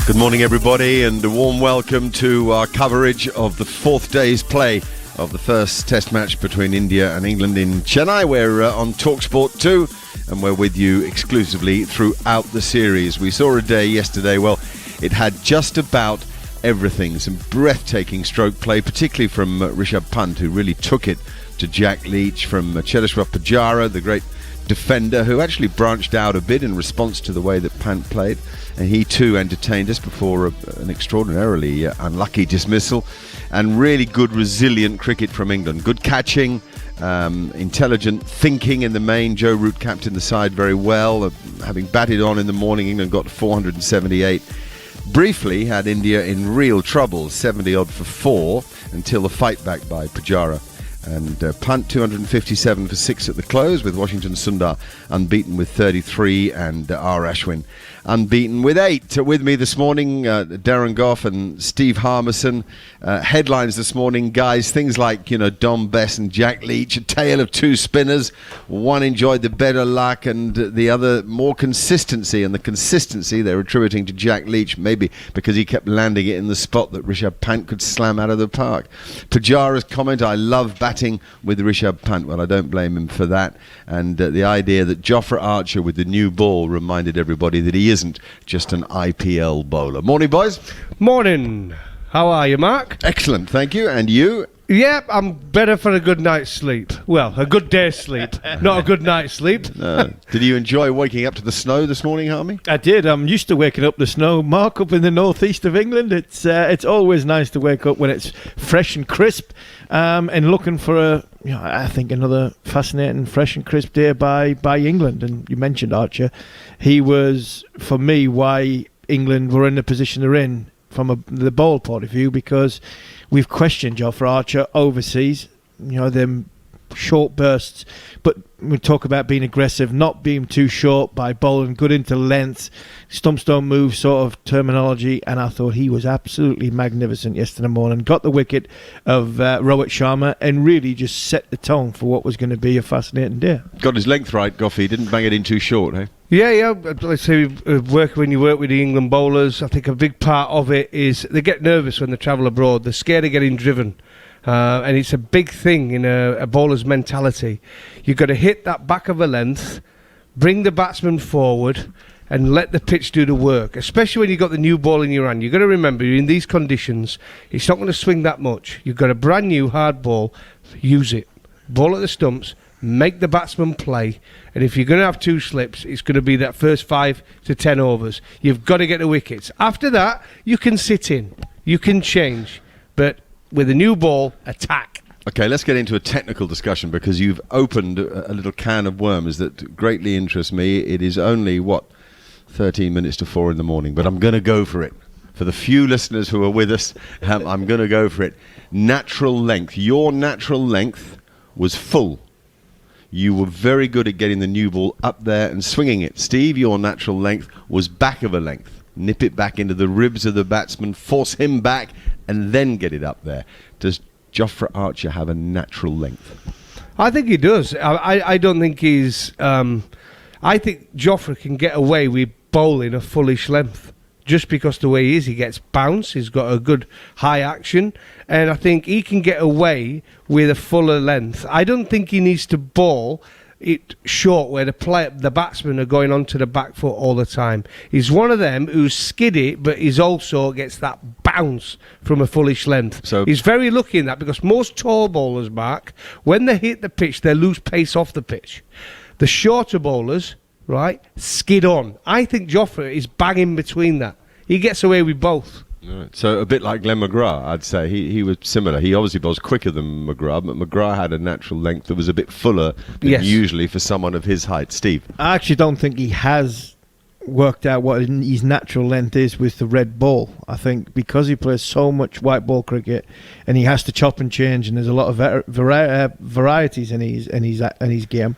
Good morning, everybody, and a warm welcome to our coverage of the fourth day's play of the first test match between India and England in Chennai. We're on TalkSport 2, and we're with you exclusively throughout the series. We saw a day yesterday, well, it had just about everything. Some breathtaking stroke play, particularly from Rishabh Pant, who really took it to Jack Leach, from Cheteshwar Pujara, the great defender, who actually branched out a bit in response to the way that Pant played, and he too entertained us before an extraordinarily unlucky dismissal. And really good resilient cricket from England, good catching, intelligent thinking in the main. Joe Root captained the side very well, having batted on in the morning. England got 478, briefly had India in real trouble, 70 odd for 4, until the fight back by Pujara. And Pant 257 for 6 at the close, with Washington Sundar unbeaten with 33 and R. Ashwin unbeaten with 8. With me this morning, Darren Gough and Steve Harmison. Headlines this morning, guys, things like, Dom Bess and Jack Leach, a tale of two spinners. One enjoyed the better luck and the other more consistency, and the consistency they're attributing to Jack Leach, maybe because he kept landing it in the spot that Rishabh Pant could slam out of the park. Pujara's comment, I love batting with Rishabh Pant. Well, I don't blame him for that. And the idea that Jofra Archer with the new ball reminded everybody that he isn't just an IPL bowler. Morning, boys. Morning. How are you, Mark? Excellent, thank you. And you? Yeah, I'm better for a good night's sleep. Well, a good day's sleep, not a good night's sleep. Did you enjoy waking up to the snow this morning, Harmy? I did. I'm used to waking up to snow, Mark, up in the northeast of England. It's always nice to wake up when it's fresh and crisp, and looking for I think another fascinating fresh and crisp day by England. And you mentioned Archer. He was, for me, why England were in the position they're in from the bowl point of view, because we've questioned Jofra Archer overseas, them short bursts, but we talk about being aggressive, not being too short by bowling, good into length, stumps don't move sort of terminology, and I thought he was absolutely magnificent yesterday morning. Got the wicket of Rohit Sharma and really just set the tone for what was going to be a fascinating day. Got his length right, Goffey, didn't bang it in too short, eh? Yeah. Let's say when you work with the England bowlers, I think a big part of it is they get nervous when they travel abroad. They're scared of getting driven. And it's a big thing in a bowler's mentality. You've got to hit that back of a length, bring the batsman forward, and let the pitch do the work, especially when you've got the new ball in your hand. You've got to remember, in these conditions, it's not going to swing that much. You've got a brand new hard ball, use it. Ball at the stumps, make the batsman play, and if you're going to have two slips, it's going to be that first 5 to 10 overs. You've got to get the wickets. After that, you can sit in, you can change, but with a new ball, attack. Okay, let's get into a technical discussion, because you've opened a little can of worms that greatly interests me. It is only, 13 minutes to 4 in the morning, but I'm going to go for it. For the few listeners who are with us, I'm going to go for it. Natural length. Your natural length was full. You were very good at getting the new ball up there and swinging it. Steve, your natural length was back of a length. Nip it back into the ribs of the batsman, force him back, and then get it up there. Does Jofra Archer have a natural length? I think he does. I don't think he's... I think Jofra can get away with bowling a fullish length, just because the way he is. He gets bounce, he's got a good high action, and I think he can get away with a fuller length. I don't think he needs to bowl it short where the batsmen are going onto the back foot all the time. He's one of them who's skiddy, but he's also gets that bounce from a fullish length. So he's very lucky in that, because most tall bowlers, Mark, when they hit the pitch, they lose pace off the pitch. The shorter bowlers, right, skid on. I think Jofra is bang in between that. He gets away with both. Right. So a bit like Glenn McGrath, I'd say. He was similar. He obviously bowls quicker than McGrath, but McGrath had a natural length that was a bit fuller than usually for someone of his height. Steve? I actually don't think he has worked out what his natural length is with the red ball. I think because he plays so much white ball cricket and he has to chop and change, and there's a lot of varieties in his game,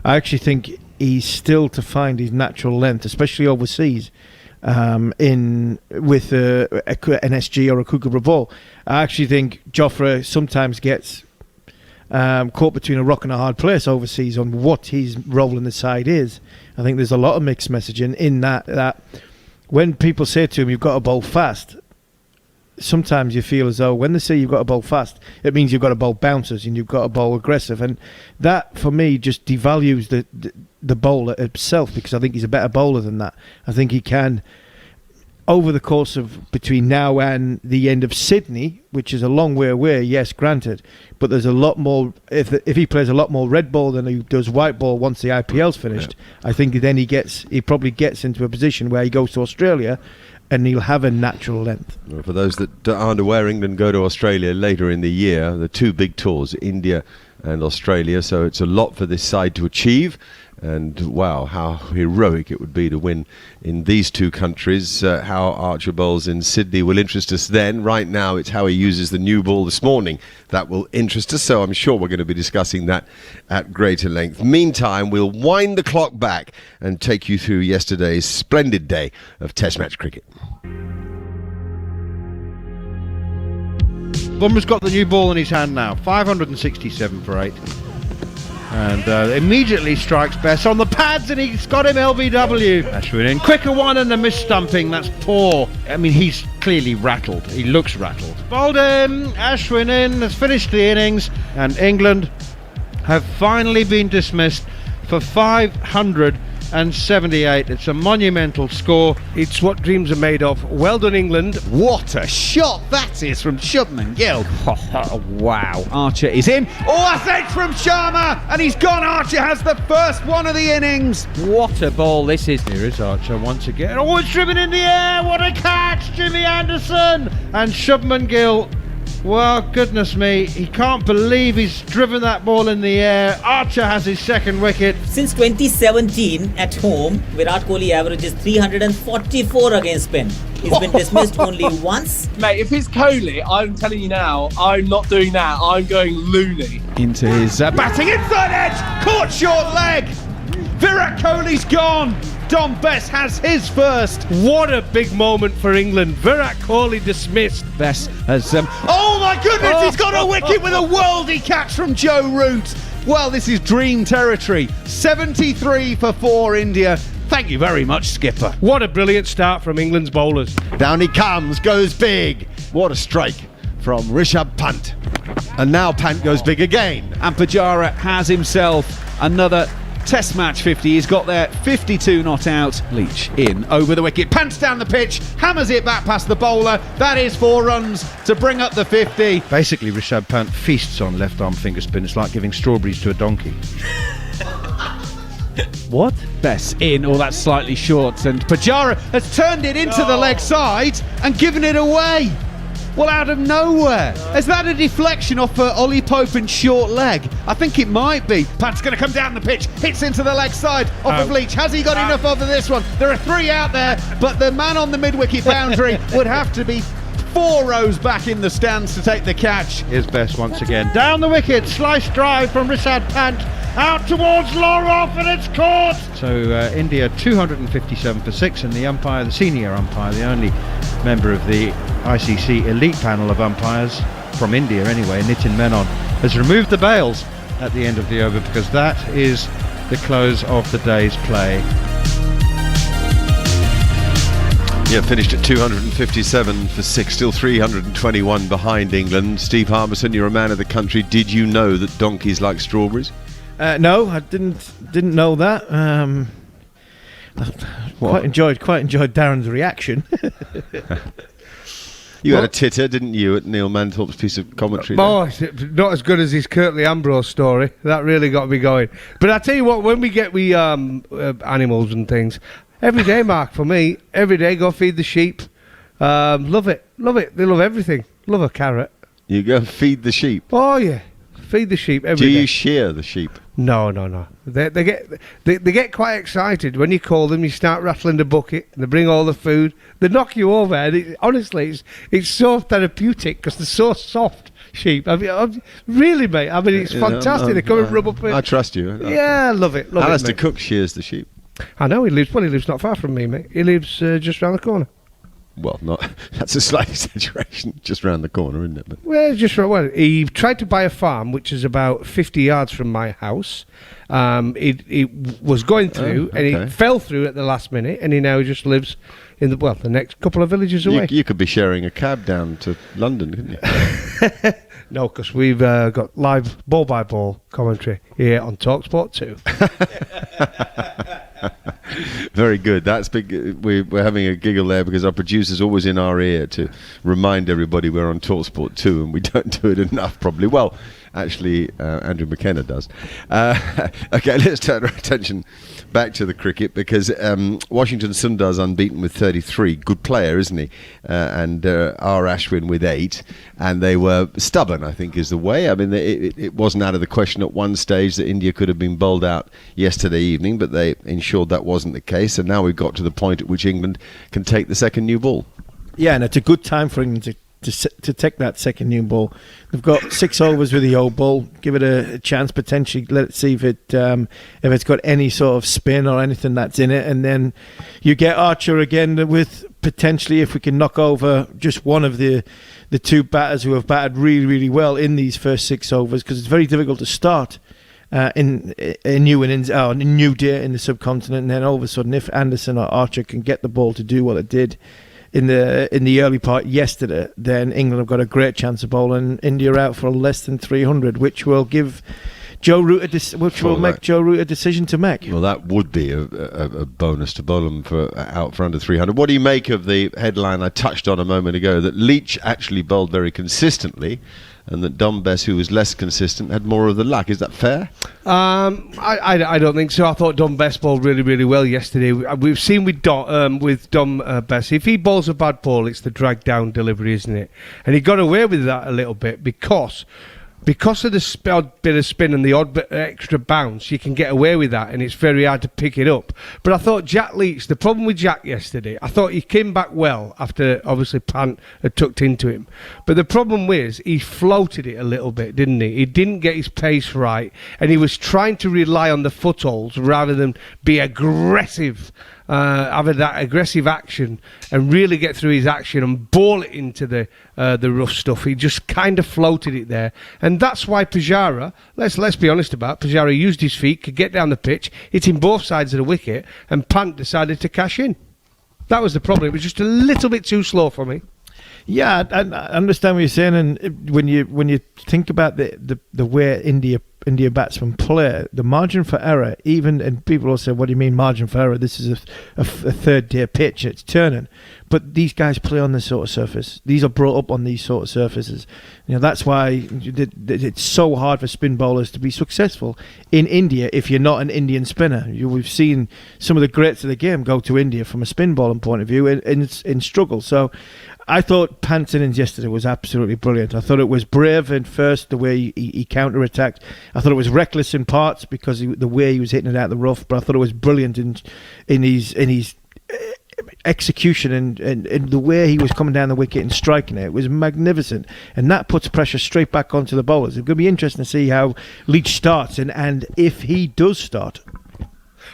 I actually think he's still to find his natural length, especially overseas. With an SG or a Kookaburra ball. I actually think Jofra sometimes gets caught between a rock and a hard place overseas on what his role in the side is. I think there's a lot of mixed messaging in that when people say to him, "You've got to bowl fast," sometimes you feel as though when they say you've got to bowl fast, it means you've got to bowl bouncers and you've got to bowl aggressive, and that for me just devalues the bowler itself, because I think he's a better bowler than that. I think he can, over the course of between now and the end of Sydney, which is a long way away, yes, granted, but there's a lot more. If he plays a lot more red ball than he does white ball once the IPL's finished, I think then he probably gets into a position where he goes to Australia and he'll have a natural length. Well, for those that aren't aware, England go to Australia later in the year. The two big tours, India and Australia, so it's a lot for this side to achieve. And wow, how heroic it would be to win in these two countries. How Archer bowls in Sydney will interest us then. Right now, it's how he uses the new ball this morning that will interest us. So I'm sure we're going to be discussing that at greater length. Meantime, we'll wind the clock back and take you through yesterday's splendid day of Test match cricket. Bumrah's got the new ball in his hand now. 567 for 8. And immediately strikes Bess on the pads, and he's got him LBW. Ashwin in. Quicker one and the miss-stumping. That's poor. I mean, he's clearly rattled. He looks rattled. Bowled in. Ashwin in. Has finished the innings. And England have finally been dismissed for 578. It's a monumental score. It's what dreams are made of. Well done, England. What a shot that is from Shubman Gill. Wow. Archer is in. Oh, that's it from Sharma, and he's gone. Archer has the first one of the innings. What a ball this is. Here is Archer once again. Oh, it's driven in the air. What a catch, Jimmy Anderson. And Shubman Gill, well, goodness me, he can't believe he's driven that ball in the air. Archer has his second wicket. Since 2017 at home, Virat Kohli averages 344 against spin. He's been dismissed only once. Mate, if it's Kohli, I'm telling you now, I'm not doing that. I'm going loony. Into his batting inside edge. Caught short leg. Virat Kohli's gone. Dom Bess has his first. What a big moment for England. Virat Kohli dismissed. Bess has oh my goodness, he's got a wicket with a worldie catch from Joe Root. Well, this is dream territory. 73 for 4 India. Thank you very much, skipper. What a brilliant start from England's bowlers. Down he comes, goes big. What a strike from Rishabh Pant. And now Pant goes big again. And Pujara has himself another Test match 50. He's got there 52 not out. Leach in over the wicket, pants down the pitch, hammers it back past the bowler. That is 4 runs to bring up the 50. Basically, Rishabh Pant feasts on left-arm finger spin. It's like giving strawberries to a donkey. What? Bess in, oh, that's slightly short, and Pujara has turned it into the leg side and given it away. Well, out of nowhere. Is that a deflection off Ollie Pope and short leg? I think it might be. Pat's going to come down the pitch, hits into the leg side off of Leach. Has he got enough over this one? There are 3 out there, but the man on the mid-wicket boundary would have to be 4 rows back in the stands to take the catch. Here's Bess once again. Down the wicket, slice drive from Rishabh Pant. Out towards long off, and it's caught. So India 257 for 6, and the umpire, the senior umpire, the only member of the ICC elite panel of umpires from India anyway, Nitin Menon, has removed the bails at the end of the over, because that is the close of the day's play. Yeah, finished at 257 for 6, still 321 behind England. Steve Harmison, you're a man of the country. Did you know that donkeys like strawberries? No, I didn't know that. Quite enjoyed Darren's reaction. You had a titter, didn't you, at Neil Manthorpe's piece of commentary? Oh, it's not as good as his Curtly Ambrose story. That really got me going. But I tell you what, when we get animals and things, every day, Mark, for me, every day, go feed the sheep. Love it. They love everything. Love a carrot. You go feed the sheep? Oh, yeah. Feed the sheep every day. Do you shear the sheep? No. They get quite excited when you call them. You start rattling the bucket. And they bring all the food. They knock you over. And honestly, it's so therapeutic because they're so soft. Sheep. I mean, really, mate. I mean, it's fantastic. They come and rub up. I trust you. Yeah, I love it. Alistair Cook shears the sheep. I know he lives not far from me, mate. He lives just round the corner. Well, not that's a slight exaggeration, just round the corner, isn't it? But Well, he tried to buy a farm which is about 50 yards from my house. It was going through, and okay. it fell through at the last minute, and he now just lives in the next couple of villages away. you could be sharing a cab down to London, couldn't you? No, because we've got live ball-by-ball commentary here on TalkSport 2. Very good. That's big. We're having a giggle there because our producer's always in our ear to remind everybody we're on TalkSport 2, and we don't do it enough, probably. Well, actually, Andrew McKenna does. Okay, let's turn our attention back to the cricket because Washington Sundar's unbeaten with 33. Good player, isn't he? And R. Ashwin with 8. And they were stubborn, I think, is the way. I mean, it wasn't out of the question at one stage that India could have been bowled out yesterday evening, but they ensured that wasn't the case. And now we've got to the point at which England can take the second new ball. Yeah, and it's a good time for England to take that second new ball. They've got 6 overs with the old ball. Give it a chance, potentially. Let's see if it's got any sort of spin or anything that's in it. And then you get Archer again with potentially, if we can knock over just one of the two batters who have batted really, really well in these first 6 overs, because it's very difficult to start in a new day in the subcontinent. And then all of a sudden, if Anderson or Archer can get the ball to do what it did in the early part yesterday, then England have got a great chance of bowling India out for less than 300, which will give Joe Root Joe Root a decision to make. Well, that would be a bonus to bowl them out for under 300. What do you make of the headline I touched on a moment ago, that Leach actually bowled very consistently and that Dom Bess, who was less consistent, had more of the luck? Is that fair? I don't think so. I thought Dom Bess bowled really, really well yesterday. We've seen with Dom Bess, if he bowls a bad ball, it's the drag down delivery, isn't it? And he got away with that a little bit because of the odd bit of spin and the odd bit extra bounce, you can get away with that, and it's very hard to pick it up. But I thought Jack Leach, the problem with Jack yesterday, I thought he came back well after obviously Pant had tucked into him. But the problem was he floated it a little bit, didn't he? He didn't get his pace right, and he was trying to rely on the footholds rather than be aggressive. Have that aggressive action and really get through his action and ball it into the rough stuff. He just kind of floated it there, and that's why Pujara, let's be honest about it, Pujara used his feet, could get down the pitch, hitting both sides of the wicket, and Pant decided to cash in. That was the problem. It was just a little bit too slow for me. Yeah, I understand what you're saying, and when you think about the way India batsmen play, the margin for error, and people will say, what do you mean margin for error? This is a third-day pitch, it's turning. But these guys play on this sort of surface. These are brought up on these sort of surfaces. That's why it's so hard for spin bowlers to be successful in India if you're not an Indian spinner. We've seen some of the greats of the game go to India from a spin bowling point of view in struggle. So I thought Pant's innings yesterday was absolutely brilliant. I thought it was brave in first, the way he counter-attacked. I thought it was reckless in parts because the way he was hitting it out the rough, but I thought it was brilliant in his execution and the way he was coming down the wicket and striking it. It was magnificent, and that puts pressure straight back onto the bowlers. It's going to be interesting to see how Leach starts and if he does start.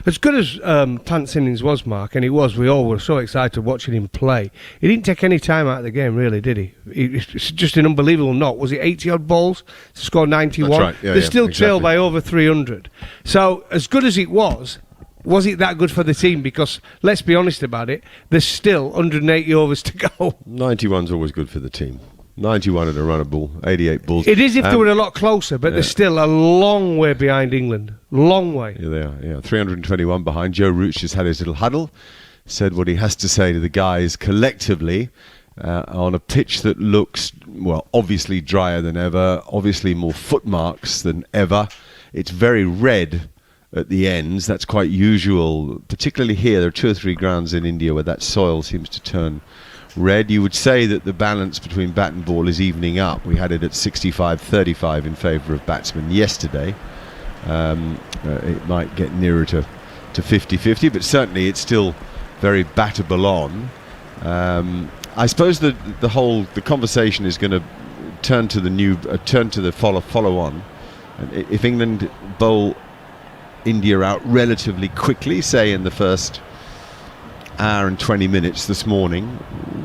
As good as Pant's innings was, Mark, and it was, we all were so excited watching him play. He didn't take any time out of the game, really, did he? It's just an unbelievable knock. Was it 80-odd balls to score 91? That's right. They still trail by over 300. So, as good as it was it that good for the team? Because, let's be honest about it, there's still 180 overs to go. 91's always good for the team. 91 and a run of ball, 88 balls. It is if they were a lot closer, but they're still a long way behind England. Long way. Yeah, they are. Yeah, 321 behind. Joe Root just had his little huddle, said what he has to say to the guys collectively on a pitch that looks, well, obviously drier than ever, obviously more footmarks than ever. It's very red at the ends. That's quite usual, particularly here. There are 2 or 3 grounds in India where that soil seems to turn red. You would say that the balance between bat and ball is evening up. We had it at 65-35 in favour of batsmen yesterday. It might get nearer to 50-50, but certainly it's still very battable on. I suppose the conversation is going to turn to the follow on. And if England bowl India out relatively quickly, say in the first hour and 20 minutes this morning,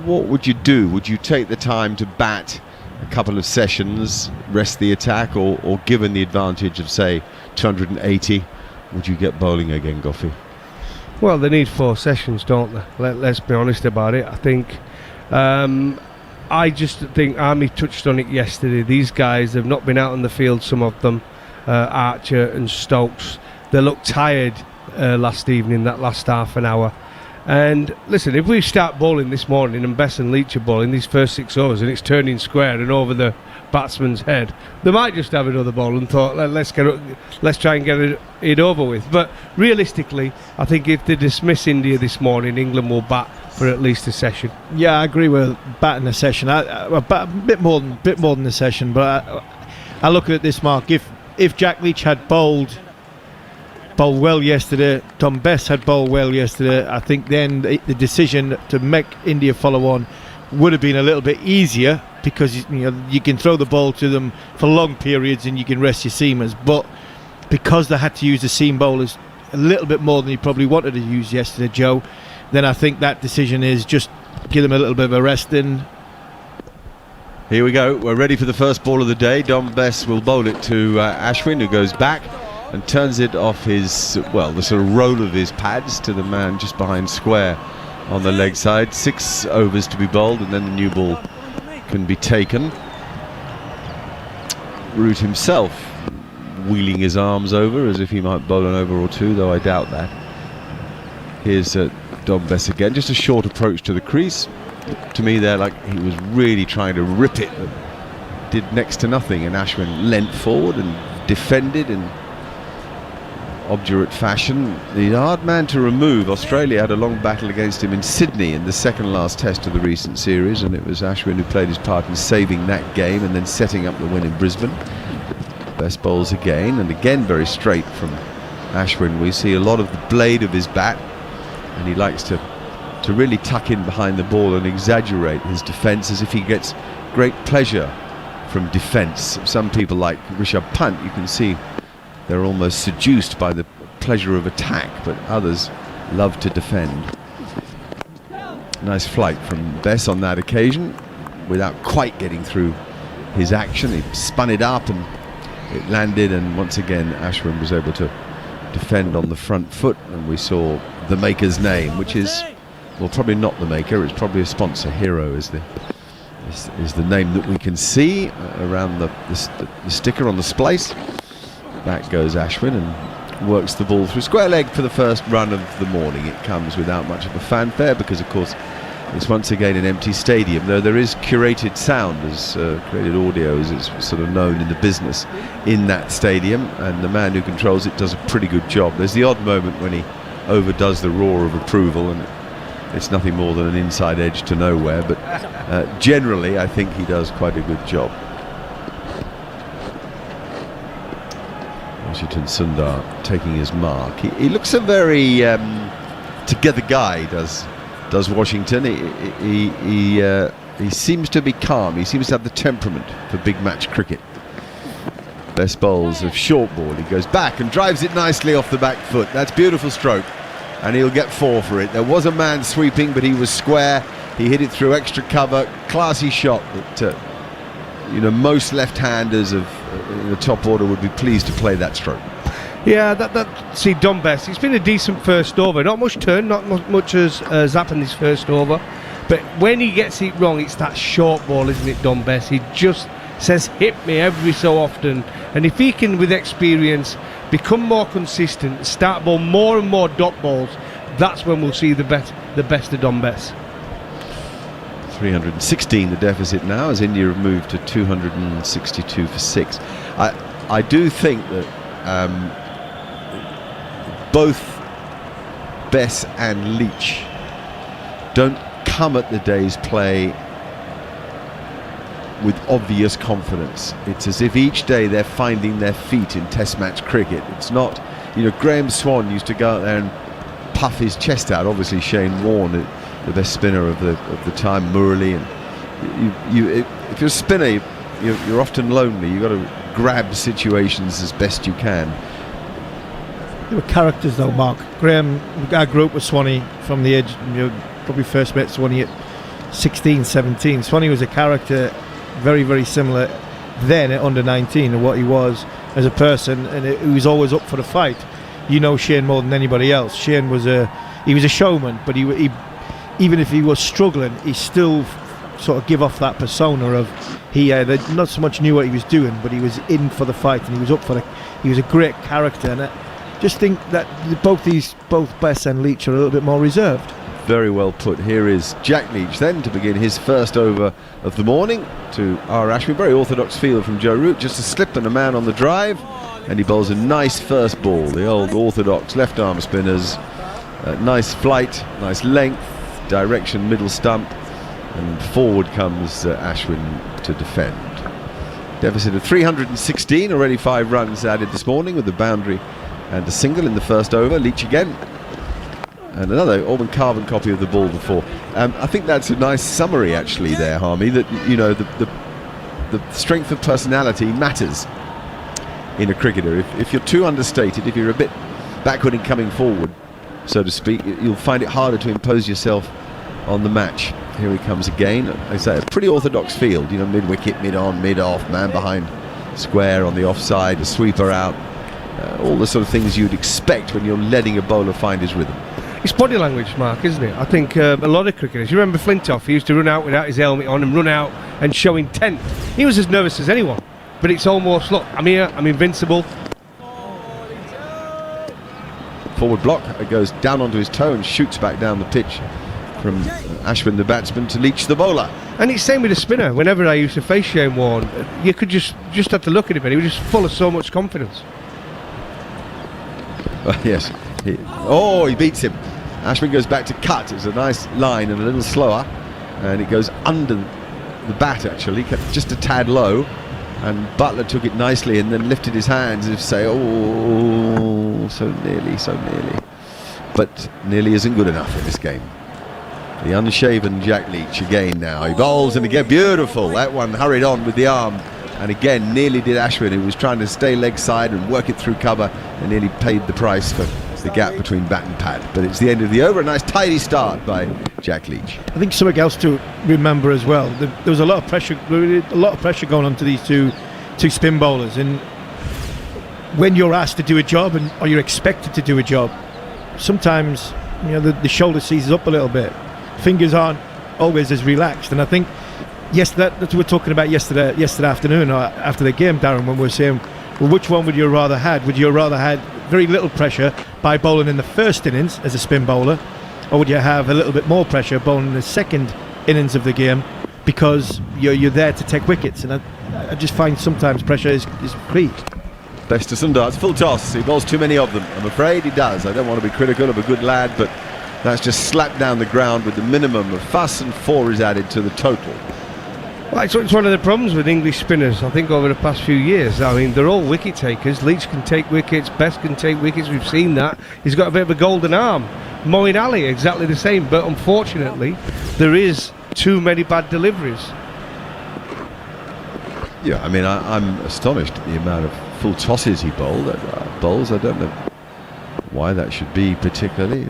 what would you do? Would you take the time to bat a couple of sessions, rest the attack, or given the advantage of, say, 280, would you get bowling again, Goffey? Well, they need 4 sessions, don't they? Let's be honest about it. I think I just think Army touched on it yesterday. These guys have not been out on the field, some of them, Archer and Stokes. They looked tired last evening, that last half an hour. And listen, if we start bowling this morning and Bess and Leach are bowling these first 6 overs and it's turning square and over the batsman's head, they might just have another ball and thought, let's try and get it over with. But realistically, I think if they dismiss India this morning, England will bat for at least a session. Yeah, I agree with batting a session. A bit more than a session. But I look at this, Mark. If Jack Leach had bowled well yesterday, Dom Bess had bowled well yesterday, I think then the decision to make India follow on would have been a little bit easier, because you can throw the ball to them for long periods and you can rest your seamers. But because they had to use the seam bowlers a little bit more than he probably wanted to use yesterday, Joe, then I think that decision is just give them a little bit of a rest. And here we go, we're ready for the first ball of the day. Dom Bess will bowl it to Ashwin, who goes back and turns it off his, the sort of roll of his pads to the man just behind square on the leg side. 6 overs to be bowled and then the new ball can be taken. Root himself wheeling his arms over as if he might bowl an over or 2, though I doubt that. Here's Dom Bess again, just a short approach to the crease. To me there, like he was really trying to rip it, but did next to nothing, and Ashwin leant forward and defended in obdurate fashion. The hard man to remove. Australia had a long battle against him in Sydney in the second last test of the recent series, and it was Ashwin who played his part in saving that game and then setting up the win in Brisbane. Bess bowls again, and again very straight from Ashwin. We see a lot of the blade of his bat, and he likes to really tuck in behind the ball and exaggerate his defence as if he gets great pleasure from defence. Some people like Rishabh Pant, you can see they're almost seduced by the pleasure of attack, but others love to defend. Nice flight from Bess on that occasion, without quite getting through his action. He spun it up and it landed, and once again Ashwin was able to defend on the front foot, and we saw the maker's name, which is, well, probably not the maker, it's probably a sponsor. Hero is the name that we can see around the sticker on the splice. Back goes Ashwin and works the ball through square leg for the first run of the morning. It comes without much of a fanfare because, of course, it's once again an empty stadium, though there is curated sound, as curated audio as it's sort of known in the business, in that stadium, and the man who controls it does a pretty good job. There's the odd moment when he overdoes the roar of approval, and it's nothing more than an inside edge to nowhere, but generally I think he does quite a good job. Washington Sundar taking his mark. He looks a very together guy, does Washington. He seems to be calm. He seems to have the temperament for big match cricket. Best bowls of short ball. He goes back and drives it nicely off the back foot. That's beautiful stroke, and he'll get 4 for it. There was a man sweeping, but he was square. He hit it through extra cover. Classy shot that most left-handers of the top order would be pleased to play that stroke. Yeah, see, Dom Bess, it's been a decent first over. Not much turn, not much as happened this first over. But when he gets it wrong, it's that short ball, isn't it, Dom Bess? He just says, hit me every so often. And if he can, with experience, become more consistent, start ball more and more dot balls, that's when we'll see the best of Dom Bess. 316 the deficit now, as India have moved to 262 for 6. I do think that both Bess and Leach don't come at the day's play with obvious confidence. It's as if each day they're finding their feet in Test match cricket. It's not, Graham Swan used to go out there and puff his chest out. Obviously Shane Warne, the best spinner of the time, Murali, and if you're a spinner, you're often lonely. You've got to grab situations as best you can. They were characters though, Mark. Graham, I grew up with Swanee from the age, probably first met Swanee at 16, 17. Swanee was a character very, very similar then at under 19 to what he was as a person, and he was always up for the fight. You know Shane more than anybody else. Shane was a showman, but he even if he was struggling, he still sort of give off that persona of he not so much knew what he was doing, but he was in for the fight and he was up for he was a great character. And I just think that both Bess and Leach are a little bit more reserved. Very well put. Here is Jack Leach then to begin his first over of the morning to R. Ashwin. Very orthodox field from Joe Root, just a slip and a man on the drive, and he bowls a nice first ball. The old orthodox left arm spinners, nice flight, nice length, direction, middle stump, and forward comes Ashwin to defend. Deficit of 316, already 5 runs added this morning with the boundary and a single in the first over. Leach again. And another Orban carbon copy of the ball before. I think that's a nice summary actually there, Harmy, that you know the strength of personality matters in a cricketer. If you're too understated, if you're a bit backward in coming forward, so to speak, you'll find it harder to impose yourself on the match. Here he comes again. I say a pretty orthodox field, you know, mid-wicket, mid-on, mid-off, man behind square on the offside, a sweeper out, all the sort of things you'd expect when you're letting a bowler find his rhythm. It's body language, Mark, isn't it? I think a lot of cricketers, you remember Flintoff, he used to run out without his helmet on and run out and show intent. He was as nervous as anyone, but it's almost, look, I'm here, I'm invincible. Forward block, it goes down onto his toe and shoots back down the pitch from Ashwin the batsman to Leach the bowler. And it's same with the spinner. Whenever I used to face Shane Warne, you could just have to look at him and he was just full of so much confidence. Yes. He beats him. Ashwin goes back to cut. It's a nice line and a little slower, and it goes under the bat actually, kept just a tad low, and Buttler took it nicely and then lifted his hands as if to say, oh, so nearly. But nearly isn't good enough in this game. The unshaven Jack Leach again now. He bowls and again, beautiful. That one hurried on with the arm. And again, nearly did Ashwin, who was trying to stay leg side and work it through cover, and nearly paid the price for the gap between bat and pad. But it's the end of the over. A nice tidy start by Jack Leach. I think something else to remember as well. There was a lot of pressure going on to these two spin bowlers. And when you're asked to do a job or you're expected to do a job, sometimes you know the shoulder seizes up a little bit. Fingers aren't always as relaxed. And I think that's what we were talking about yesterday afternoon or after the game, Darren, when we were saying, well, which one would you rather had? Would you rather had very little pressure by bowling in the first innings as a spin bowler, or would you have a little bit more pressure bowling in the second innings of the game because you're there to take wickets? And I just find sometimes pressure is key. Best to Sundar. It's full toss. He bowls too many of them. I'm afraid he does. I don't want to be critical of a good lad, but that's just slapped down the ground with the minimum of fuss, and 4 is added to the total. Well, it's one of the problems with English spinners, I think, over the past few years. I mean, they're all wicket takers. Leach can take wickets, Best can take wickets. We've seen that. He's got a bit of a golden arm. Moeen Ali, exactly the same. But unfortunately, there is too many bad deliveries. Yeah, I mean, I'm astonished at the amount of full tosses he bowls. I don't know why that should be particularly.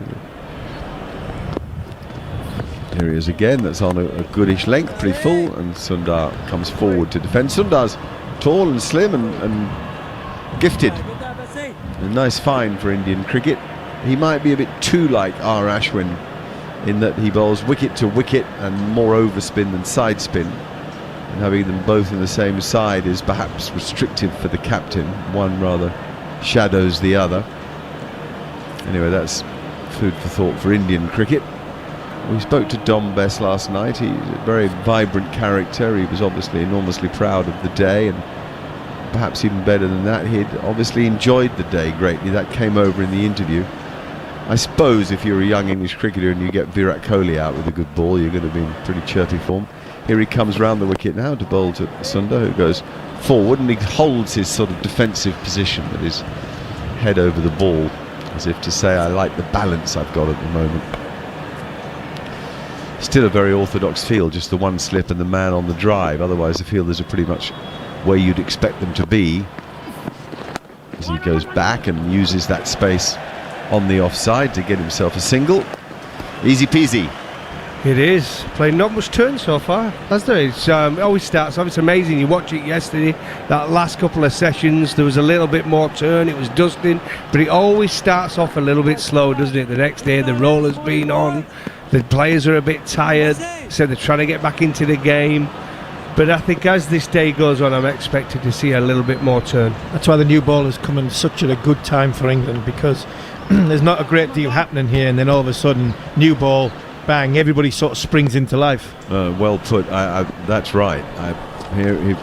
Here he is again. That's on a goodish length, pretty full, and Sundar comes forward to defend. Sundar's tall and slim and gifted. A nice find for Indian cricket. He might be a bit too like R. Ashwin in that he bowls wicket to wicket and more overspin than side spin. And having them both in the same side is perhaps restrictive for the captain. One rather shadows the other. Anyway, that's food for thought for Indian cricket. We spoke to Dom Bess last night. He's a very vibrant character. He was obviously enormously proud of the day, and perhaps even better than that, he'd obviously enjoyed the day greatly. That came over in the interview. I suppose if you're a young English cricketer and you get Virat Kohli out with a good ball, you're going to be in pretty chirpy form. Here he comes round the wicket now to bowl to Sundar, who goes forward, and he holds his sort of defensive position with his head over the ball, as if to say, I like the balance I've got at the moment. Still a very orthodox field, just the one slip and the man on the drive. Otherwise the fielders are pretty much where you'd expect them to be. As he goes back and uses that space on the offside to get himself a single. Easy peasy. It is. Playing not much turn so far, has there? It always starts off, it's amazing. You watch it yesterday, that last couple of sessions, there was a little bit more turn, it was dusting, but it always starts off a little bit slow, doesn't it? The next day, the roller's been on, the players are a bit tired, so they're trying to get back into the game. But I think as this day goes on, I'm expected to see a little bit more turn. That's why the new ball has come in such a good time for England, because there's not a great deal happening here, and then all of a sudden, new ball, bang, everybody sort of springs into life. Well put. That's right. He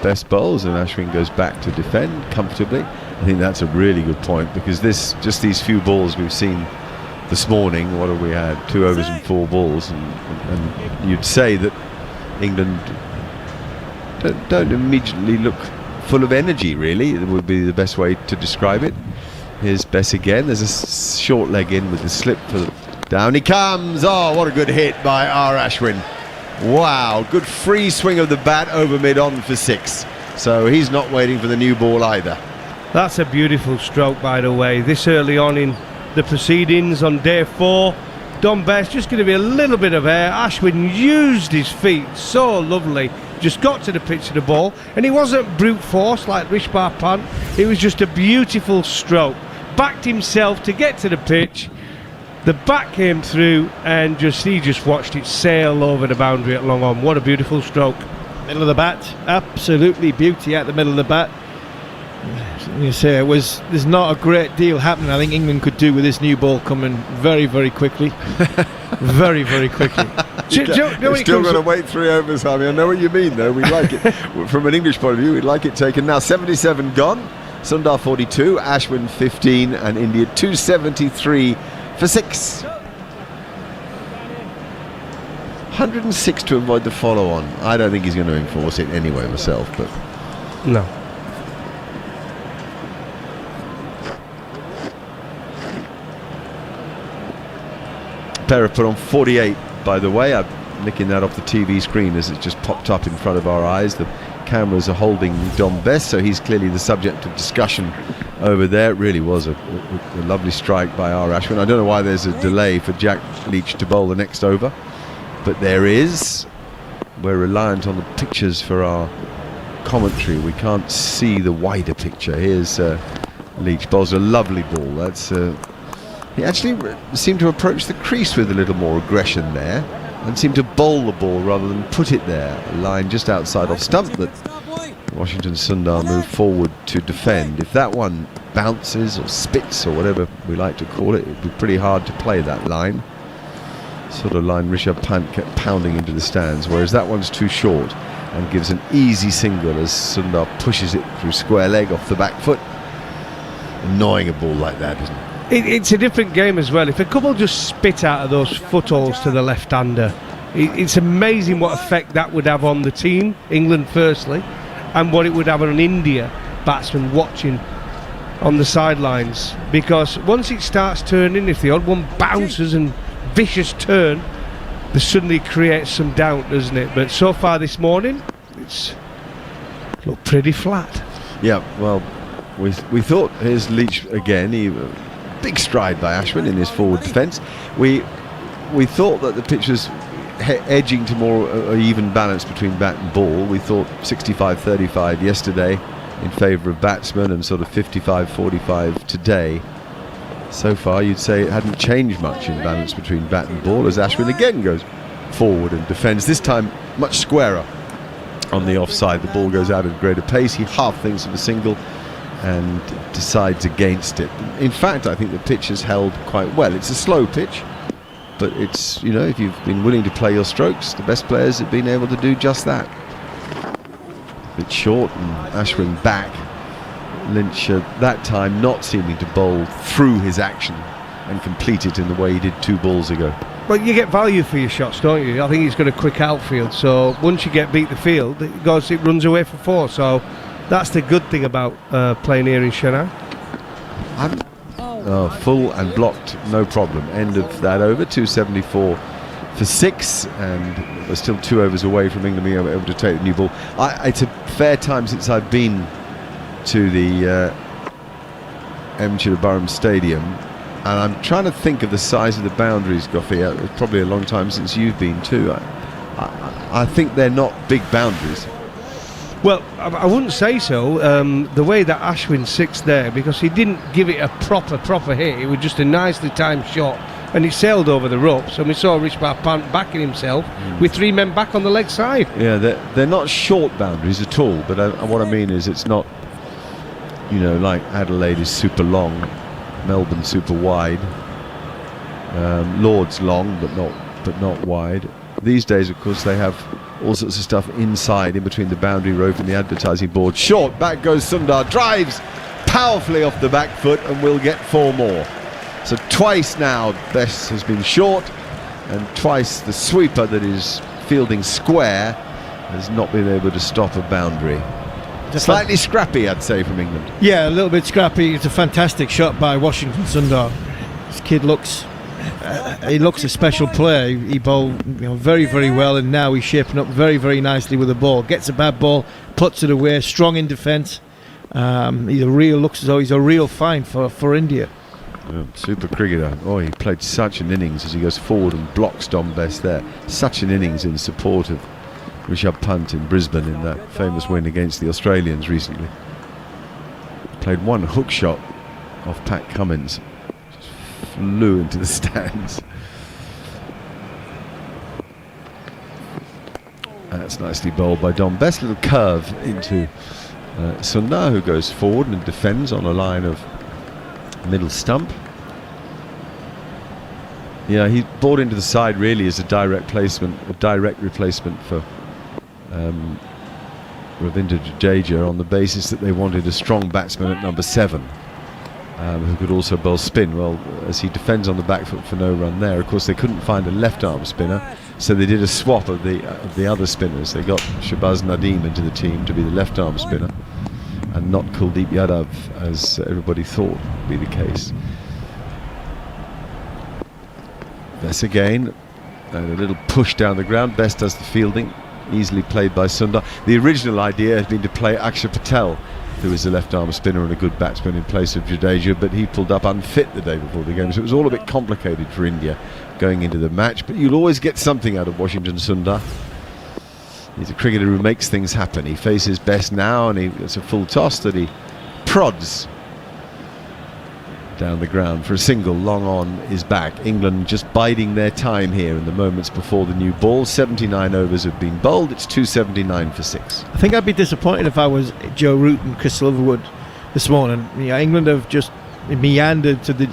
best bowls, and Ashwin goes back to defend comfortably. I think that's a really good point, because just these few balls we've seen this morning, what have we had? 2 overs and 4 balls, and you'd say that England don't immediately look full of energy, really. It would be the best way to describe it. Here's Bess again. There's a short leg in with the slip for the... Down he comes. Oh, what a good hit by R. Ashwin. Wow, good free swing of the bat over mid-on for 6. So he's not waiting for the new ball either. That's a beautiful stroke, by the way. This early on in the proceedings on day 4, Dom Bess just going to be a little bit of air. Ashwin used his feet so lovely. Just got to the pitch of the ball, and it wasn't brute force like Rishabh Pant. It was just a beautiful stroke. Backed himself to get to the pitch. The bat came through, and he just watched it sail over the boundary at long on. What a beautiful stroke. Middle of the bat, absolutely beauty at the middle of the bat. You say there's not a great deal happening. I think England could do with this new ball coming very, very quickly. Very, very quickly. You've still got to wait 3 overs, Harvey. I know what you mean, though. We like it from an English point of view. We'd like it taken now. 77 gone. Sundar 42, Ashwin 15, and India 273 for 6. 106 to avoid the follow-on. I don't think he's going to enforce it anyway myself, but no. Pera put on 48, by the way. I'm nicking that off the TV screen as it just popped up in front of our eyes. The cameras are holding Dom Bess, so he's clearly the subject of discussion over there. It really was a lovely strike by R. Ashwin. I don't know why there's a delay for Jack Leach to bowl the next over, but there is. We're reliant on the pictures for our commentary. We can't see the wider picture. Here's Leach bowls a lovely ball. That's he actually seemed to approach the crease with a little more aggression there, and seemed to bowl the ball rather than put it there. A line just outside off stump that Washington Sundar moved forward to defend. If that one bounces or spits or whatever we like to call it, it'd be pretty hard to play that line. Sort of line Rishabh Pant kept pounding into the stands, whereas that one's too short and gives an easy single as Sundar pushes it through square leg off the back foot. Annoying a ball like that, isn't it? It's a different game as well. If a couple just spit out of those footholes to the left-hander, it's amazing what effect that would have on the team, England firstly, and what it would have on India batsmen watching on the sidelines. Because once it starts turning, if the odd one bounces and vicious turn, this suddenly creates some doubt, doesn't it? But so far this morning, it's looked pretty flat. Yeah, well, we thought, here's Leach again. Big stride by Ashwin in his forward defence. We thought that the pitch was edging to more even balance between bat and ball. We thought 65-35 yesterday in favour of batsmen, and sort of 55-45 today. So far, you'd say it hadn't changed much in balance between bat and ball, as Ashwin again goes forward and defends. This time, much squarer on the offside. The ball goes out at greater pace. He half thinks of a single and decides against it. In fact, I think the pitch has held quite well. It's a slow pitch, but it's, you know, if you've been willing to play your strokes, the best players have been able to do just that. A bit short, and Ashwin back. Lynch that time not seeming to bowl through his action and complete it in the way he did 2 balls ago. Well, you get value for your shots, don't you? I think he's got a quick outfield, so once you get beat the field, it runs away for 4. So that's the good thing about playing here in Chennai. Full and blocked, no problem. End of that over, 274 for 6, and we're still 2 overs away from England being able to take the new ball. It's a fair time since I've been to the M. Chidambaram Stadium, And I'm trying to think of the size of the boundaries, Goffey. It's probably a long time since you've been too. I think they're not big boundaries. Well, I wouldn't say so. The way that Ashwin sits there, because he didn't give it a proper hit. It was just a nicely timed shot, and he sailed over the ropes. And we saw Rishabh Pant backing himself with 3 men back on the leg side. Yeah, they're not short boundaries at all. But what I mean is, it's not, like Adelaide is super long, Melbourne super wide, Lord's long but not wide. These days, of course, they have all sorts of stuff inside, in between the boundary rope and the advertising board. Short, back goes Sundar, drives powerfully off the back foot, and will get 4 more. So twice now Best has been short, and twice the sweeper that is fielding square has not been able to stop a boundary. Slightly scrappy, I'd say, from England. Yeah, a little bit scrappy. It's a fantastic shot by Washington Sundar. This kid looks a special player. He bowled very, very well, and now he's shaping up very, very nicely with the ball. Gets a bad ball, puts it away, strong in defence. Looks as though he's a real find for India. Yeah, super cricketer. Oh, he played such an innings as he goes forward and blocks Dom Best there. Such an innings in support of Rishabh Pant in Brisbane in that famous win against the Australians recently. Played one hook shot off Pat Cummins. Just flew into the stands. That's nicely bowled by Dom Best. Little curve into Sundar, who goes forward and defends on a line of middle stump. Yeah, he brought into the side really as a direct replacement for Ravindra Jadeja, on the basis that they wanted a strong batsman at number 7 who could also bowl spin. Well, as he defends on the back foot for no run there, of course they couldn't find a left arm spinner, so they did a swap of the other spinners. They got Shahbaz Nadeem into the team to be the left arm spinner, and not Kuldeep Yadav, as everybody thought would be the case. Best again, and a little push down the ground. Best does the fielding, easily played by Sundar. The original idea had been to play Akshar Patel, who is a left arm spinner and a good batsman, in place of Jadeja, but he pulled up unfit the day before the game, so it was all a bit complicated for India going into the match. But you'll always get something out of Washington Sundar. He's a cricketer who makes things happen. He faces Best now, and it's a full toss that he prods down the ground for a single. Long on is back. England just biding their time here in the moments before the new ball. 79 overs have been bowled. It's 279 for 6. I think I'd be disappointed if I was Joe Root and Chris Silverwood this morning. England have just meandered to the.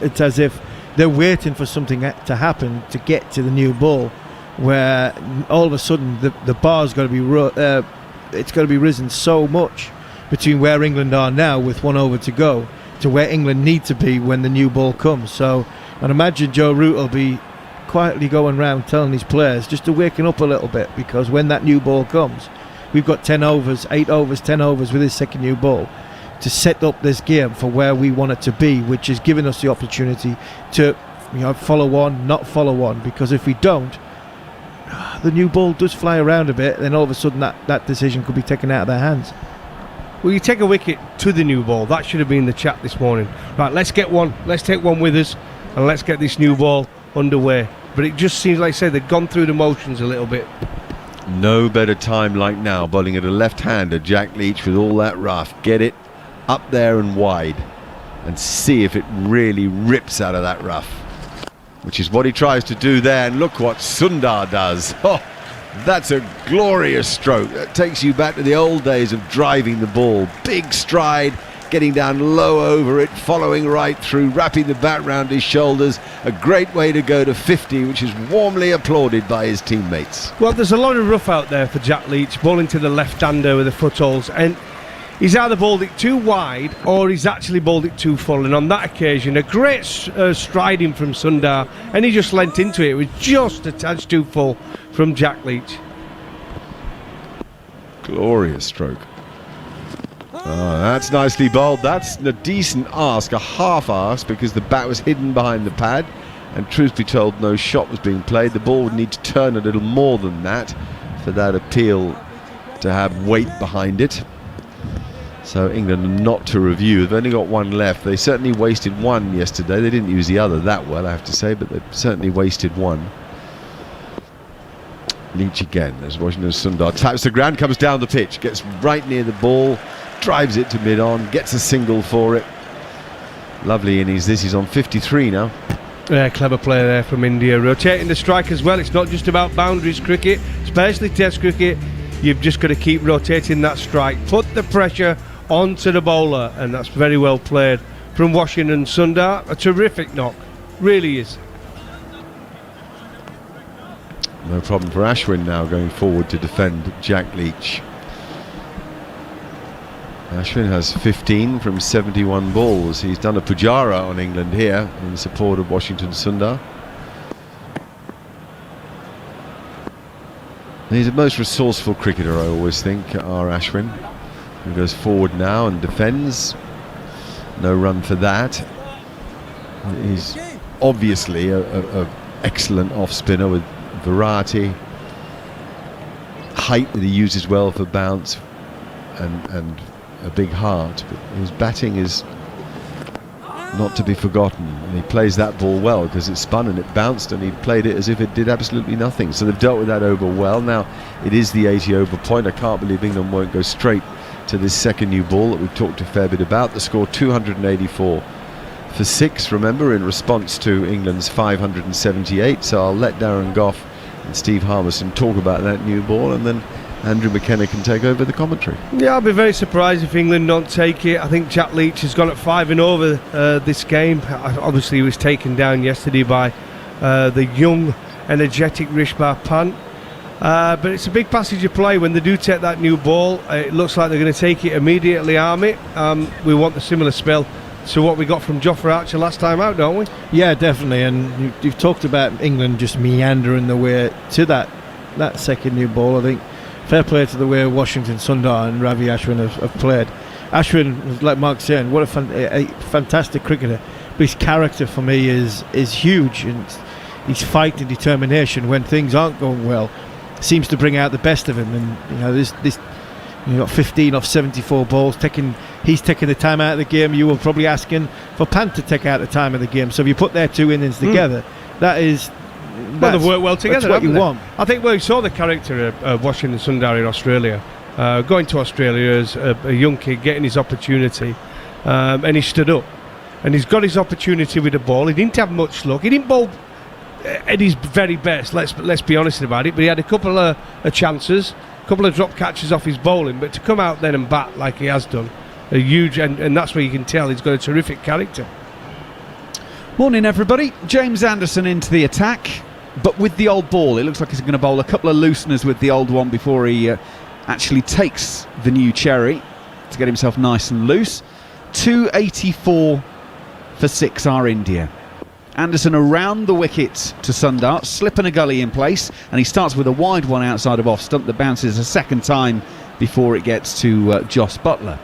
It's as if they're waiting for something to happen to get to the new ball, where all of a sudden the bar's got to be it's got to be risen so much between where England are now with 1 over to go to where England need to be when the new ball comes. So I'd imagine Joe Root will be quietly going around telling his players just to waken up a little bit, because when that new ball comes, we've got 10 overs, 8 overs, 10 overs with this second new ball to set up this game for where we want it to be, which is giving us the opportunity to follow on, not follow on, because if we don't, the new ball does fly around a bit, then all of a sudden that decision could be taken out of their hands. Well, you take a wicket to the new ball. That should have been the chat this morning. Right, let's get one. Let's take one with us, and let's get this new ball underway. But it just seems, like I say, they've gone through the motions a little bit. No better time like now, bowling at a left-hander, Jack Leach, with all that rough. Get it up there and wide, and see if it really rips out of that rough, which is what he tries to do there. And look what Sundar does. Oh, that's a glorious stroke. That takes you back to the old days of driving the ball. Big stride, getting down low over it, following right through, wrapping the bat round his shoulders. A great way to go to 50, which is warmly applauded by his teammates. Well, there's a lot of rough out there for Jack Leach, bowling to the left-hander with the footholds, and he's either bowled it too wide or he's actually bowled it too full. And on that occasion, a great striding from Sundar, and he just leant into it. It was just a touch too full from Jack Leach. Glorious stroke. Oh, that's nicely bowled. That's a decent ask, a half ask, because the bat was hidden behind the pad, and truth be told, no shot was being played. The ball would need to turn a little more than that for that appeal to have weight behind it. So England are not to review. They've only got one left. They certainly wasted one yesterday. They didn't use the other that well, I have to say, but they certainly wasted one. Leach again as Washington Sundar taps the ground, comes down the pitch, gets right near the ball, drives it to mid-on, gets a single for it. Lovely innings. This is on 53 now. Yeah, clever player there from India. Rotating the strike as well. It's not just about boundaries cricket, especially Test cricket. You've just got to keep rotating that strike. Put the pressure onto the bowler, and that's very well played from Washington Sundar. A terrific knock. Really is. No problem for Ashwin now going forward to defend Jack Leach. Ashwin has 15 from 71 balls. He's done a Pujara on England here in support of Washington Sundar. He's the most resourceful cricketer, I always think, R. Ashwin. He goes forward now and defends. No run for that. He's obviously a excellent off-spinner with variety, height that he uses well for bounce, and a big heart, but his batting is not to be forgotten, and he plays that ball well because it spun and it bounced and he played it as if it did absolutely nothing. So they've dealt with that over well. Now it is the 80 over point. I can't believe England won't go straight to this second new ball that we've talked a fair bit about. The score 284 for 6, remember, in response to England's 578. So I'll let Darren Gough and Steve Harmison talk about that new ball, and then Andrew McKenna can take over the commentary. Yeah, I'll be very surprised if England don't take it. I think Jack Leach has gone at 5 and over this game. Obviously he was taken down yesterday by the young, energetic Rishbhar Pant. But it's a big passage of play when they do take that new ball. It looks like they're going to take it immediately, Army. We want the similar spell to what we got from Jofra Archer last time out, don't we? Yeah, definitely. And you've talked about England just meandering the way to that second new ball. I think fair play to the way Washington Sundar and Ravi Ashwin have played. Ashwin, like Mark's saying, what a fantastic cricketer. But his character for me is huge, and his fight and determination when things aren't going well seems to bring out the best of him. And you know, this you got 15 off 74 balls. He's taking the time out of the game. You were probably asking for Pant to take out the time of the game. So if you put their two innings together, they've worked well together. That's what you want. I think we saw the character of Washington Sundar in Australia. Going to Australia as a young kid, getting his opportunity, and he stood up. And he's got his opportunity with the ball. He didn't have much luck. He didn't bowl at his very best, let's be honest about it, but he had a couple of chances, a couple of drop catches off his bowling, but to come out then and bat like he has done, a huge, and that's where you can tell he's got a terrific character. Morning everybody. James Anderson into the attack, but with the old ball. It looks like he's going to bowl a couple of looseners with the old one before he actually takes the new cherry to get himself nice and loose. 284 for 6 are India. Anderson around the wicket to Sundar, slipping a gully in place, and he starts with a wide one outside of off stump that bounces a second time before it gets to Jos Buttler.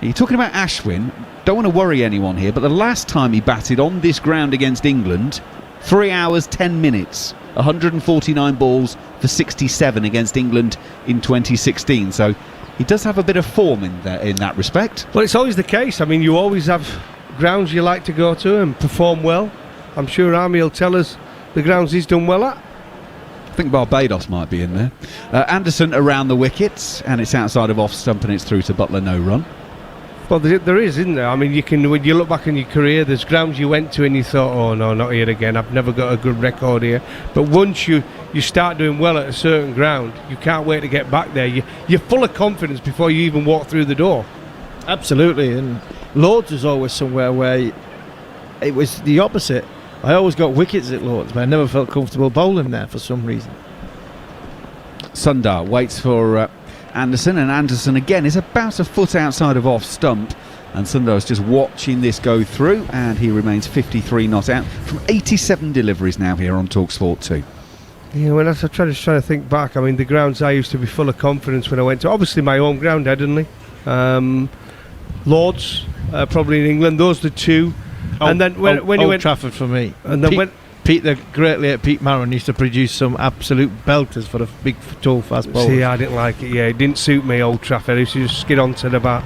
You're talking about Ashwin. Don't want to worry anyone here, but the last time he batted on this ground against England, 3 hours 10 minutes, 149 balls for 67 against England in 2016. So he does have a bit of form in that respect. Well, it's always the case. I mean, you always have grounds you like to go to and perform well. I'm sure Army will tell us the grounds he's done well at. I think Barbados might be in there. Anderson around the wickets, and it's outside of off stump, and it's through to Buttler, no run. Well, there is, isn't there? I mean, when you look back in your career, there's grounds you went to and you thought, oh no, not here again, I've never got a good record here. But once you start doing well at a certain ground, you can't wait to get back there. You're full of confidence before you even walk through the door. Absolutely. And Lords was always somewhere where it was the opposite. I always got wickets at Lords, but I never felt comfortable bowling there for some reason. Sundar waits for Anderson, and Anderson again is about a foot outside of off stump, and Sundar is just watching this go through, and he remains 53 not out from 87 deliveries now here on TalkSport 2. Yeah, when I try to think back, I mean, the grounds I used to be full of confidence when I went to, obviously my home ground, Headingley, Lords, probably in England, those are the two. And then when you went Trafford for me, and then the great late Pete Maron used to produce some absolute belters for the big, tall, fast bowlers. See, I didn't like it. Yeah, it didn't suit me, Old Trafford. It used to just skid onto the bat.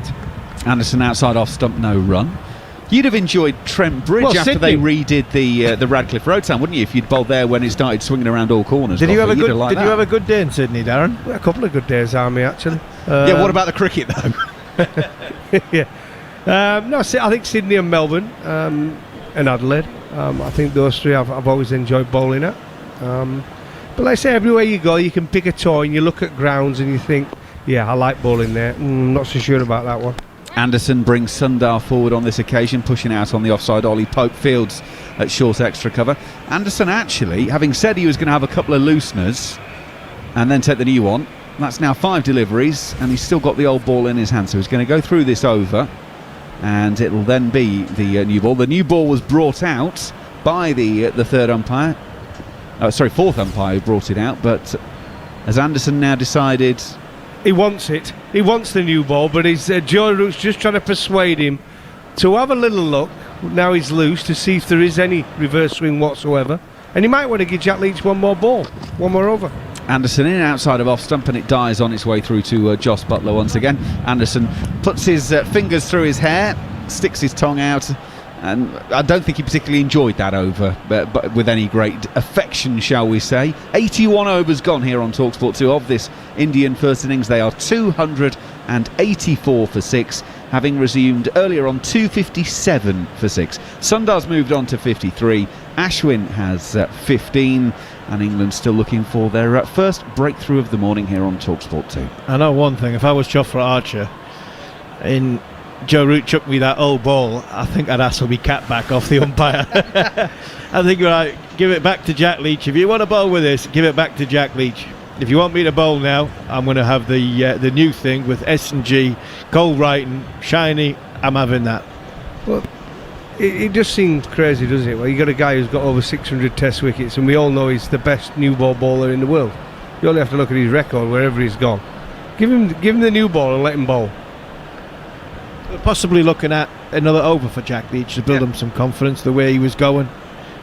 Anderson outside off stump, no run. You'd have enjoyed Trent Bridge Well, after Sydney. they redid the Radcliffe Road Town, wouldn't you? If you'd bowled there when it started swinging around all corners. Did you have a You'd good? liked Did you that. have a good day in Sydney, Darren? A couple of good days, Army, actually. Yeah. What about the cricket though? yeah. No, I think Sydney and Melbourne and Adelaide. I think those three I've always enjoyed bowling at. But like I say, everywhere you go, you can pick a toy and you look at grounds and you think, yeah, I like bowling there. Not so sure about that one. Anderson brings Sundar forward on this occasion, pushing out on the offside. Ollie Pope fields at short extra cover. Anderson actually, having said he was going to have a couple of looseners and then take the new one, that's now 5 deliveries and he's still got the old ball in his hand, so he's going to go through this over and it'll then be the new ball. The new ball was brought out by the third umpire, fourth umpire who brought it out, but as Anderson now decided... He wants it. He wants the new ball, but Joe Root's just trying to persuade him to have a little look. Now he's loose to see if there is any reverse swing whatsoever. And he might want to give Jack Leach one more ball, one more over. Anderson in outside of off stump and it dies on its way through to Joss Butler once again. Anderson puts his fingers through his hair, sticks his tongue out, and I don't think he particularly enjoyed that over, but with any great affection, shall we say. 81 overs gone here on TalkSport 2 of this Indian first innings. They are 284 for 6, having resumed earlier on 257 for 6. Sundar's moved on to 53. Ashwin has 15. And England still looking for their first breakthrough of the morning here on TalkSport 2. I know one thing. If I was Jofra Archer and Joe Root chucked me that old ball, I think I'd ask for me cat back off the umpire. I think, right, give it back to Jack Leach. If you want to bowl with this, give it back to Jack Leach. If you want me to bowl now, I'm going to have the new thing with S&G, gold writing, shiny. I'm having that. Well, it just seems crazy, doesn't it? Well, you got a guy who's got over 600 Test wickets, and we all know he's the best new ball bowler in the world. You only have to look at his record wherever he's gone. Give him the new ball and let him bowl. We're possibly looking at another over for Jack Leach to build him some confidence the way he was going.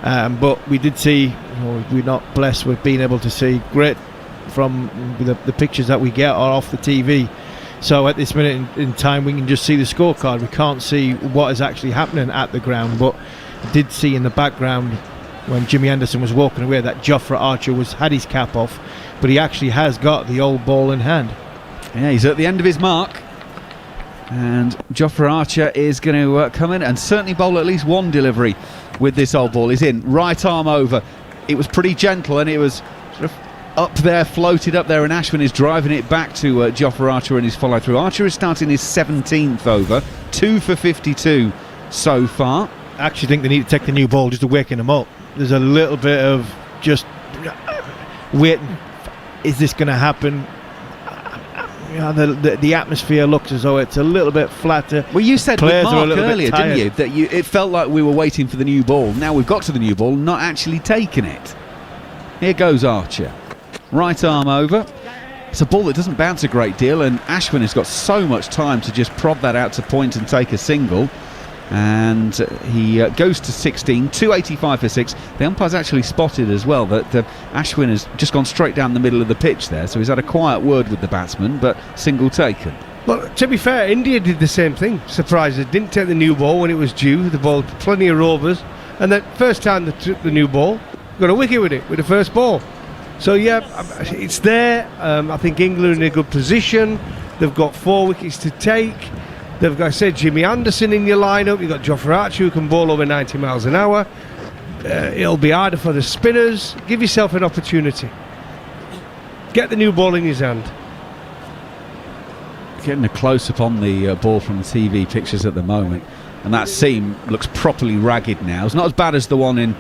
But we did see, we're not blessed with being able to see great from the pictures that we get or off the TV. So at this minute in time, we can just see the scorecard. We can't see what is actually happening at the ground. But I did see in the background when Jimmy Anderson was walking away that Jofra Archer had his cap off, but he actually has got the old ball in hand. Yeah, he's at the end of his mark. And Jofra Archer is going to come in and certainly bowl at least one delivery with this old ball. He's in, right arm over. It was pretty gentle and it was sort of up there, floated up there, and Ashwin is driving it back to Jofra Archer in his follow-through. Archer is starting his 17th over, 2 for 52 so far. I actually think they need to take the new ball just to waken him up. There's a little bit of just waiting. Is this going to happen? The atmosphere looks as though it's a little bit flatter. Well, you said with Players are a Mark little bit earlier, didn't you, that it felt like we were waiting for the new ball. Now we've got to the new ball, not actually taken it. Here goes Archer. Right arm over. It's a ball that doesn't bounce a great deal, and Ashwin has got so much time to just prod that out to point and take a single. And he goes to 16, 285 for 6. The umpire's actually spotted as well that Ashwin has just gone straight down the middle of the pitch there, so he's had a quiet word with the batsman, but single taken. Well, to be fair, India did the same thing. Surprised they didn't take the new ball when it was due. They bowled plenty of rovers, and the first time they took the new ball, got a wicket with it, with the first ball. So yeah, it's there. I think England are in a good position. They've got 4 wickets to take. They've got, I said, Jimmy Anderson in your lineup. You've got Jofra Archer who can bowl over 90 miles an hour. It'll be harder for the spinners. Give yourself an opportunity. Get the new ball in his hand. Getting a close-up on the ball from the TV pictures at the moment, and that seam looks properly ragged now. It's not as bad as the one in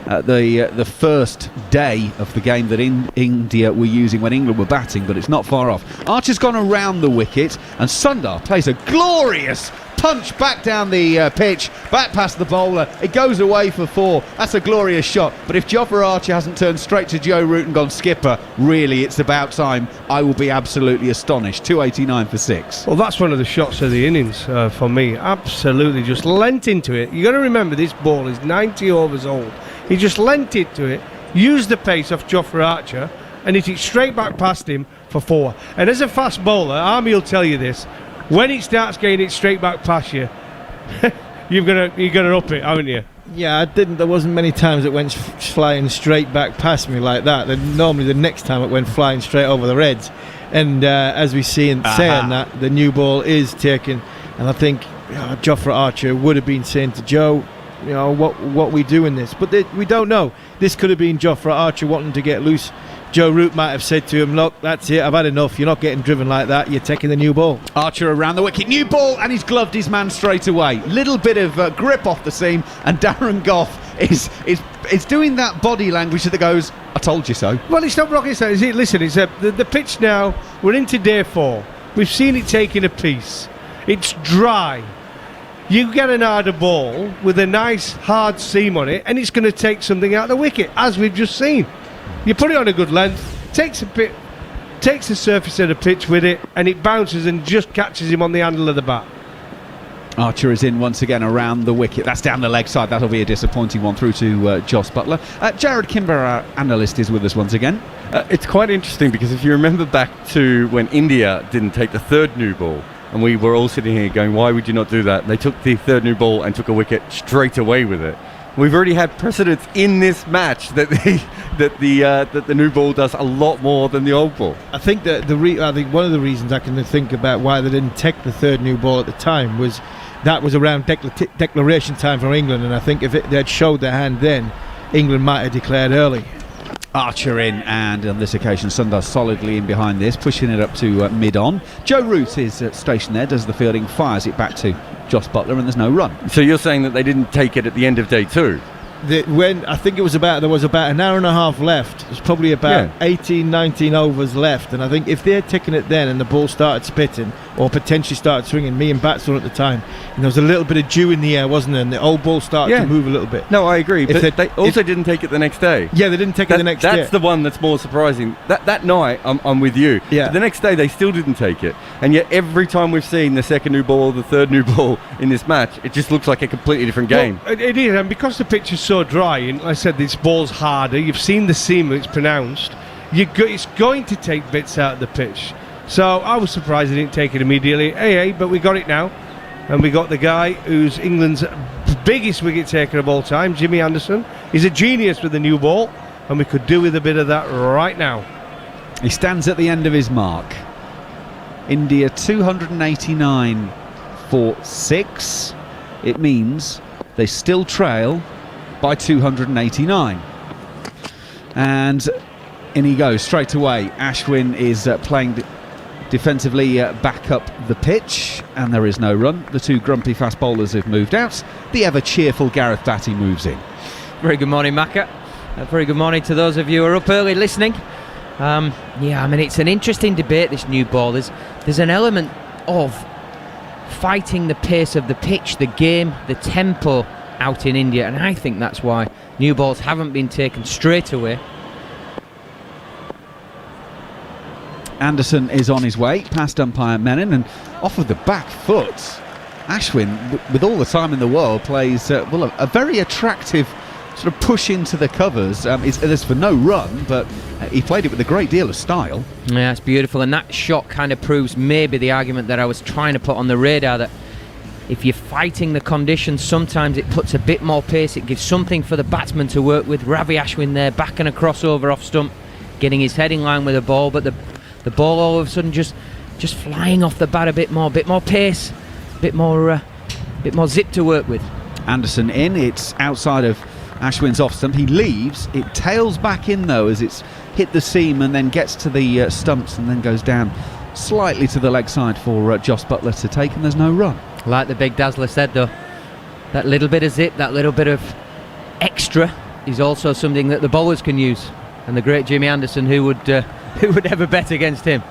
the first day of the game that India were using when England were batting, but it's not far off. Archer's gone around the wicket, and Sundar plays a glorious punch back down the pitch, back past the bowler. It goes away for 4. That's a glorious shot. But if Jofra Archer hasn't turned straight to Joe Root and gone skipper, really, it's about time. I will be absolutely astonished. 289 for 6. Well, that's one of the shots of the innings for me. Absolutely, just lent into it. You got to remember, this ball is 90 overs old. He just lent it to it, used the pace off Jofra Archer, and hit it straight back past him for 4. And as a fast bowler, Army will tell you this, When it starts getting it straight back past you, you've got to up it, haven't you? Yeah, there wasn't many times it went flying straight back past me like that. Then normally the next time it went flying straight over the Reds. And as we see in saying that, the new ball is taken. And I think Jofra Archer would have been saying to Joe, what we do in this. But we don't know. This could have been Jofra Archer wanting to get loose. Joe Root might have said to him, look, that's it, I've had enough. You're not getting driven like that. You're taking the new ball. Archer around the wicket. New ball, and he's gloved his man straight away. Little bit of grip off the seam, and Darren Gough is doing that body language that goes, I told you so. Well, it's not rocket science, is it? Listen, it's the pitch now. We're into day 4. We've seen it taking a piece. It's dry. You get an harder ball with a nice hard seam on it, and it's going to take something out of the wicket, as we've just seen. You put it on a good length, takes the surface of the pitch with it, and it bounces and just catches him on the handle of the bat. Archer is in once again around the wicket. That's down the leg side. That'll be a disappointing one through to Jos Buttler. Jared Kimber, our analyst, is with us once again. It's quite interesting because if you remember back to when India didn't take the third new ball, and we were all sitting here going, why would you not do that? They took the third new ball and took a wicket straight away with it. We've already had precedents in this match that the new ball does a lot more than the old ball. I think that I think one of the reasons I can think about why they didn't take the third new ball at the time was that was around declaration time for England, and I think if they'd showed their hand then, England might have declared early. Archer in, and on this occasion Sundar solidly in behind this, pushing it up to mid-on. Joe Root is stationed there, does the fielding, fires it back to Jos Buttler, and there's no run. So you're saying that they didn't take it at the end of day 2? When I think there was about an hour and a half left. There's probably about 18, 19 overs left, and I think if they'd taken it then and the ball started spitting or potentially started swinging, me and Bats were at the time, and there was a little bit of dew in the air, wasn't there? And the old ball started to move a little bit. No, I agree. But they also didn't take it the next day. Yeah, they didn't take it the next day. That's the one that's more surprising. That night, I'm with you. Yeah. But the next day, they still didn't take it. And yet, every time we've seen the second new ball, the third new ball in this match, it just looks like a completely different game. Well, it is, and because the pitch is so dry, and I said this ball's harder, you've seen the seam, it's pronounced, it's going to take bits out of the pitch. So I was surprised they didn't take it immediately. But we got it now, and we got the guy who's England's biggest wicket taker of all time, Jimmy Anderson. He's a genius with the new ball, and we could do with a bit of that right now. He stands at the end of his mark. India 289 for 6. It means they still trail by 289. And in he goes straight away. Ashwin is playing defensively back up the pitch, and there is no run. The two grumpy fast bowlers have moved out. The ever cheerful Gareth Batty moves in. Very good morning, Macca. Very good morning to those of you who are up early listening. It's an interesting debate, this new ball. There's an element of fighting the pace of the pitch, the game, the tempo out in India, and I think that's why new balls haven't been taken straight away. Anderson is on his way past umpire Menon, and off of the back foot, Ashwin, with all the time in the world, plays a very attractive sort of push into the covers. It's for no run, but he played it with a great deal of style. Yeah, it's beautiful, and that shot kind of proves maybe the argument that I was trying to put on the radar, that if you're fighting the conditions, sometimes it puts a bit more pace, it gives something for the batsman to work with. Ravi Ashwin there, backing a crossover off stump, getting his head in line with the ball, but the ball all of a sudden just flying off the bat a bit more pace, bit more zip to work with. Anderson in, it's outside of Ashwin's off stump. He leaves, it tails back in though as it's hit the seam and then gets to the stumps and then goes down slightly to the leg side for Jos Buttler to take, and there's no run. Like the big dazzler said though, that little bit of zip, that little bit of extra is also something that the bowlers can use, and the great Jimmy Anderson, who would ever bet against him?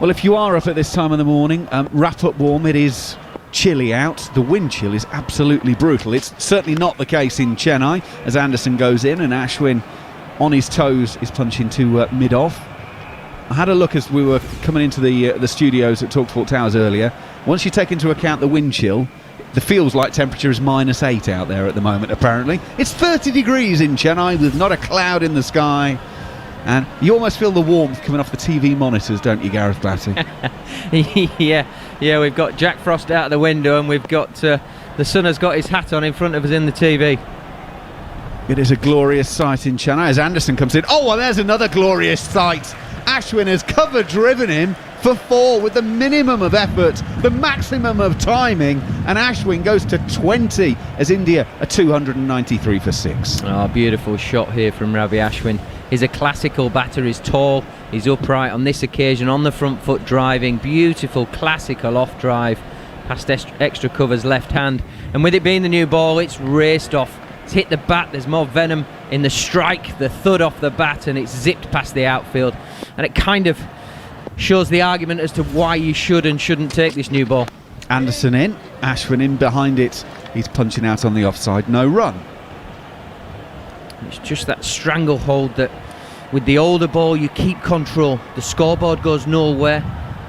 Well, if you are up at this time of the morning, wrap up warm. It is chilly out. The wind chill is absolutely brutal. It's certainly not the case in Chennai as Anderson goes in and Ashwin on his toes is punching to mid-off. I had a look as we were coming into the studios at TalkSport Towers earlier. Once you take into account the wind chill, the feels like temperature is -8 out there at the moment, apparently. It's 30 degrees in Chennai with not a cloud in the sky. And you almost feel the warmth coming off the TV monitors, don't you, Gareth Batty? yeah, we've got Jack Frost out of the window, and we've got the sun has got his hat on in front of us in the TV. It is a glorious sight in Chennai as Anderson comes in. Oh, well, there's another glorious sight. Ashwin has cover-driven him for 4 with the minimum of effort, the maximum of timing, and Ashwin goes to 20 as India are 293 for 6. Oh, beautiful shot here from Ravi Ashwin. He's a classical batter, he's tall, he's upright on this occasion, on the front foot driving, beautiful classical off drive, past extra covers left hand, and with it being the new ball, it's raced off. It's hit the bat, there's more venom in the strike, the thud off the bat, and it's zipped past the outfield, and it kind of shows the argument as to why you should and shouldn't take this new ball. Anderson in, Ashwin in behind it, he's punching out on the offside, no run. It's just that stranglehold that with the older ball you keep control, the scoreboard goes nowhere,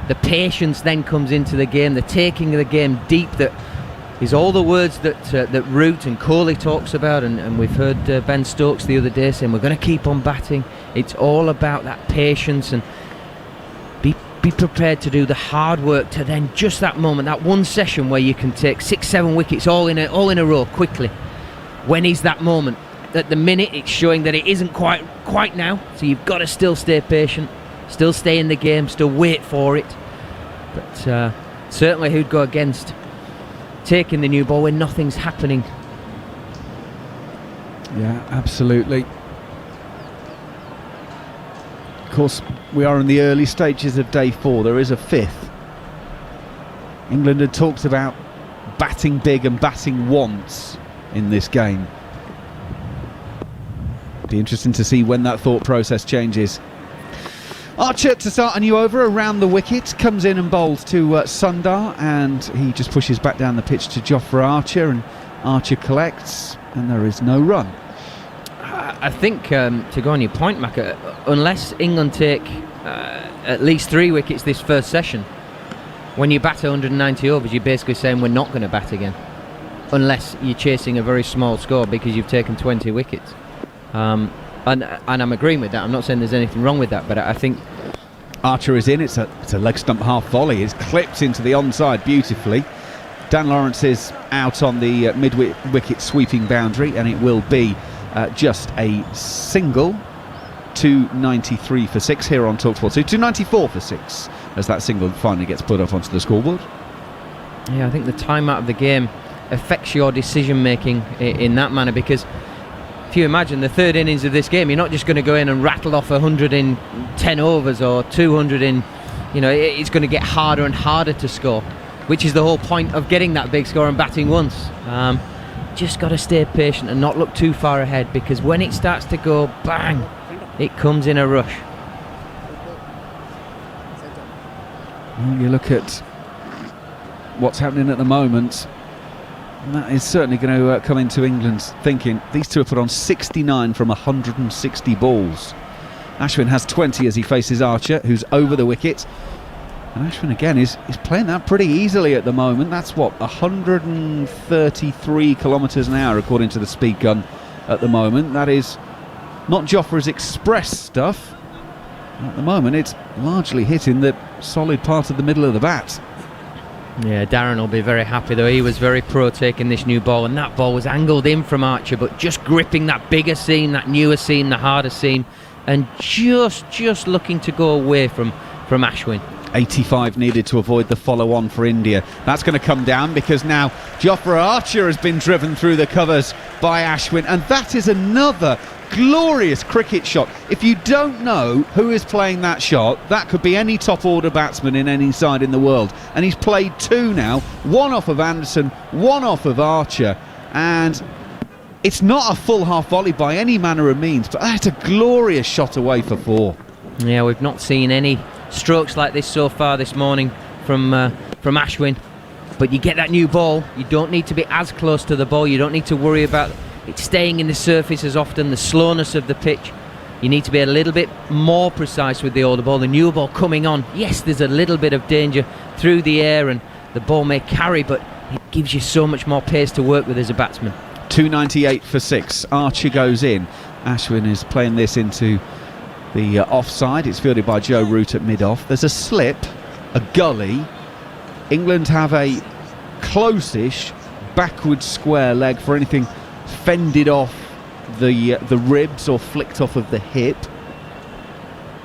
the patience then comes into the game, the taking of the game deep, that is all the words that Root and Kohli talks about, and we've heard Ben Stokes the other day saying we're going to keep on batting. It's all about that patience and be prepared to do the hard work to then just that moment, that one session where you can take 6-7 wickets all in a row quickly. When is that moment? At the minute it's showing that it isn't quite now, so you've got to still stay patient, still stay in the game, still wait for it. But certainly who'd go against taking the new ball when nothing's happening? Yeah, absolutely. Of course, we are in the early stages of day 4. There is a 5th. England had talked about batting big and batting once in this game. Be interesting to see when that thought process changes. Archer to start a new over around the wicket, comes in and bowls to Sundar, and he just pushes back down the pitch to Jofra Archer, and Archer collects, and there is no run. I think, to go on your point, Mac, unless England take at least 3 wickets this first session, when you bat 190 overs, you're basically saying we're not going to bat again, unless you're chasing a very small score because you've taken 20 wickets. And I'm agreeing with that. I'm not saying there's anything wrong with that, but I think Archer is in. It's a leg stump half volley. It's clipped into the onside beautifully. Dan Lawrence is out on the mid-wicket sweeping boundary, and it will be just a single. 293 for 6 here on TalkSport 2. 294 for 6 as that single finally gets put up onto the scoreboard. Yeah, I think the time out of the game affects your decision making in that manner, because if you imagine the third innings of this game, you're not just going to go in and rattle off 100 in 10 overs or 200 in, it's going to get harder and harder to score, which is the whole point of getting that big score and batting once. Just got to stay patient and not look too far ahead, because when it starts to go bang, it comes in a rush. Well, you look at what's happening at the moment, and that is certainly going to come into England's thinking. These two have put on 69 from 160 balls. Ashwin has 20 as he faces Archer, who's over the wicket. And Ashwin again is playing that pretty easily at the moment. That's 133 kilometres an hour according to the speed gun at the moment. That is not Jofra's express stuff. At the moment it's largely hitting the solid part of the middle of the bat. Yeah, Darren will be very happy though. He was very pro taking this new ball, and that ball was angled in from Archer, but just gripping that bigger seam, that newer seam, the harder seam, and just looking to go away from Ashwin. 85 needed to avoid the follow-on for India. That's going to come down because now Jofra Archer has been driven through the covers by Ashwin, and that is another glorious cricket shot. If you don't know who is playing that shot, that could be any top order batsman in any side in the world, and he's played 2 now, one off of Anderson, one off of Archer, and it's not a full half volley by any manner of means, but that's a glorious shot away for 4. Yeah, we've not seen any strokes like this so far this morning from Ashwin, but you get that new ball, you don't need to be as close to the ball, you don't need to worry about it staying in the surface as often, the slowness of the pitch. You need to be a little bit more precise with the older ball. The newer ball coming on, yes, there's a little bit of danger through the air and the ball may carry, but it gives you so much more pace to work with as a batsman. 298 for 6. Archer goes in. Ashwin is playing this into the offside. It's fielded by Joe Root at mid-off. There's a slip, a gully. England have a close-ish backward square leg for anything fended off the ribs or flicked off of the hip.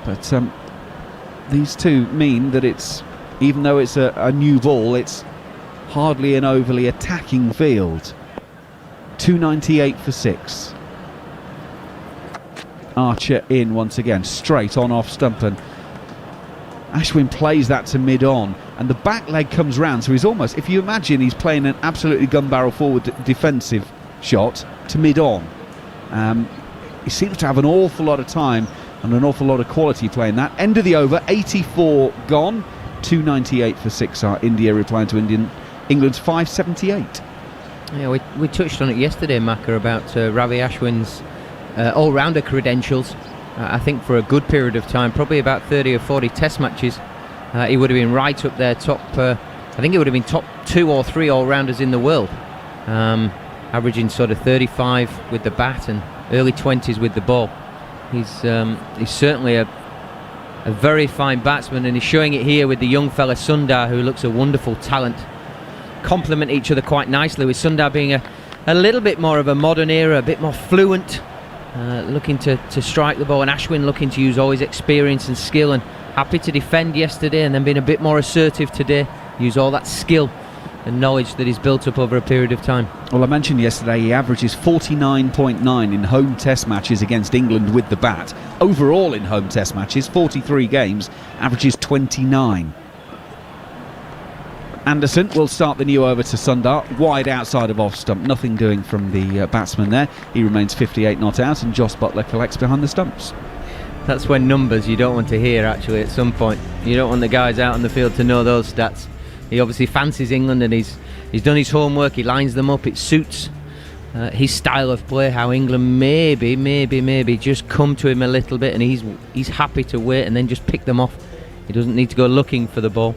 But these two mean that it's, even though it's a new ball, it's hardly an overly attacking field. 298 for 6. Archer in once again, straight on off stump, and Ashwin plays that to mid-on, and the back leg comes round, so he's almost, if you imagine he's playing an absolutely gun-barrel forward defensive shot to mid-on. He seems to have an awful lot of time and an awful lot of quality playing that. End of the over, 84 gone, 298 for 6 are India replying to England's 578. Yeah, we touched on it yesterday, Maka, about Ravi Ashwin's all-rounder credentials. I think for a good period of time, probably about 30 or 40 test matches, he would have been right up there top, I think he would have been top 2 or 3 all-rounders in the world, averaging sort of 35 with the bat and early 20s with the ball. He's certainly a very fine batsman, and he's showing it here with the young fella Sundar, who looks a wonderful talent. Complement each other quite nicely, with Sundar being a little bit more of a modern era, a bit more fluent, looking to strike the ball, and Ashwin looking to use all his experience and skill, and happy to defend yesterday and then being a bit more assertive today, use all that skill and knowledge that he's built up over a period of time. Well, I mentioned yesterday he averages 49.9 in home test matches against England with the bat. Overall in home test matches, 43 games, averages 29. Anderson will start the new over to Sundar, wide outside of off stump, nothing doing from the batsman there. He remains 58 not out, and Jos Buttler collects behind the stumps. That's when numbers you don't want to hear, actually, at some point. You don't want the guys out on the field to know those stats. He obviously fancies England, and he's done his homework, he lines them up, it suits his style of play, how England maybe just come to him a little bit, and he's happy to wait and then just pick them off. He doesn't need to go looking for the ball.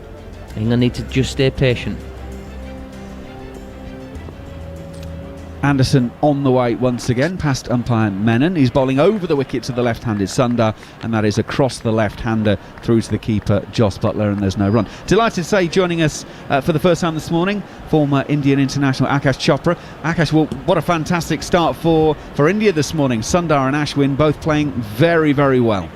England need to just stay patient. Anderson on the way once again past umpire Menon. He's bowling over the wicket to the left-handed Sundar, and that is across the left-hander through to the keeper Jos Buttler, and there's no run. Delighted to say, joining us for the first time this morning, former Indian international Akash Chopra. Akash, well, what a fantastic start for India this morning. Sundar and Ashwin both playing very, very well.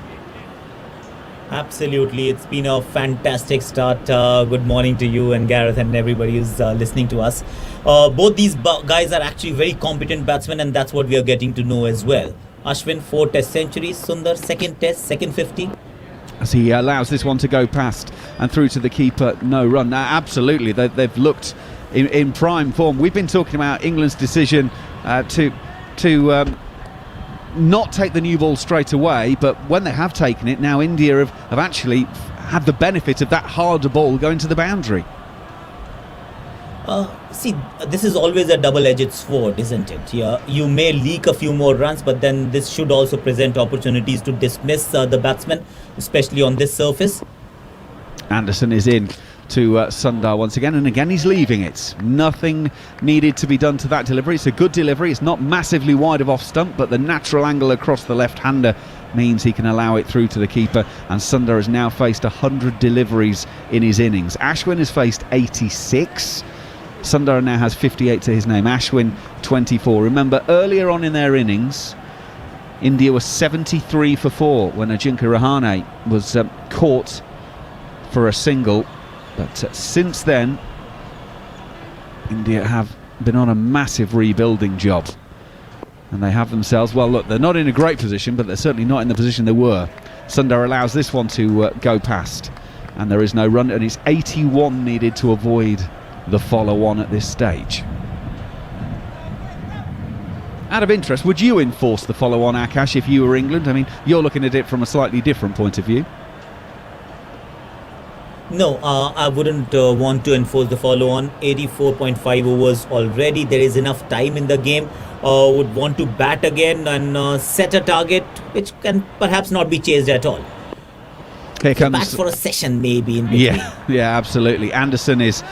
Absolutely, it's been a fantastic start. Good morning to you and Gareth and everybody who's listening to us. Both these guys are actually very competent batsmen, and that's what we are getting to know as well. Ashwin, 4 test centuries. Sundar, second test, second 50. As he allows this one to go past and through to the keeper, no run. Now, absolutely, they've looked in prime form. We've been talking about England's decision to not take the new ball straight away, but when they have taken it, now India have actually had the benefit of that harder ball going to the boundary. See, this is always a double-edged sword, isn't it? You may leak a few more runs, but then this should also present opportunities to dismiss the batsmen, especially on this surface. Anderson is in to Sundar once again, and again he's leaving it. Nothing needed to be done to that delivery. It's a good delivery. It's not massively wide of off stump, but the natural angle across the left-hander means he can allow it through to the keeper, and Sundar has now faced 100 deliveries in his innings. Ashwin has faced 86. Sundar now has 58 to his name. Ashwin 24. Remember, earlier on in their innings, India was 73 for 4 when Ajinkya Rahane was caught for a single. But since then, India have been on a massive rebuilding job. And they have themselves, well, look, they're not in a great position, but they're certainly not in the position they were. Sundar allows this one to go past, and there is no run, and it's 81 needed to avoid the follow-on at this stage. Out of interest, would you enforce the follow-on, Akash, if you were England? I mean, you're looking at it from a slightly different point of view. No, I wouldn't want to enforce the follow-on. 84.5 overs already. There is enough time in the game. Would want to bat again and set a target which can perhaps not be chased at all. Here comes bat for a session maybe in between. Yeah, absolutely. Anderson is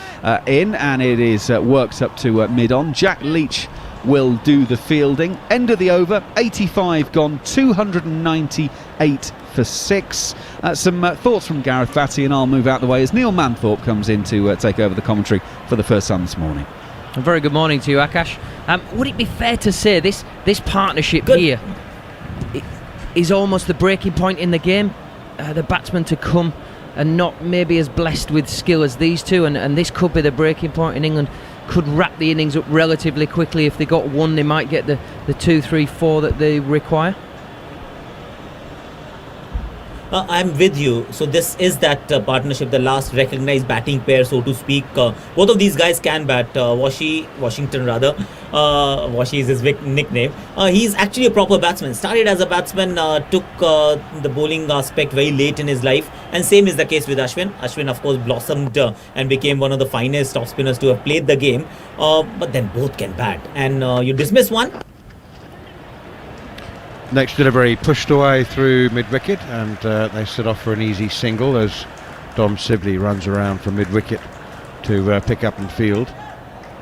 in, and it is worked up to mid-on. Jack Leach will do the fielding. End of the over, 85 gone, 298 for 6. Some thoughts from Gareth Batty, and I'll move out the way as Neil Manthorpe comes in to take over the commentary for the first time this morning. A very good morning to you, Akash. Would it be fair to say this partnership here is almost the breaking point in the game? The batsmen to come and not maybe as blessed with skill as these two, and this could be the breaking point in England. Could wrap the innings up relatively quickly. If they got one, they might get the 2, 3, 4 that they require. I'm with you. So this is that partnership, the last recognized batting pair, so to speak. Both of these guys can bat. Washington rather. Washi is his nickname. He's actually a proper batsman. Started as a batsman, took the bowling aspect very late in his life. And same is the case with Ashwin. Ashwin, of course, blossomed and became one of the finest off spinners to have played the game. But then both can bat. And you dismiss one. Next delivery pushed away through mid-wicket, and they set off for an easy single as Dom Sibley runs around from mid-wicket to pick up and field.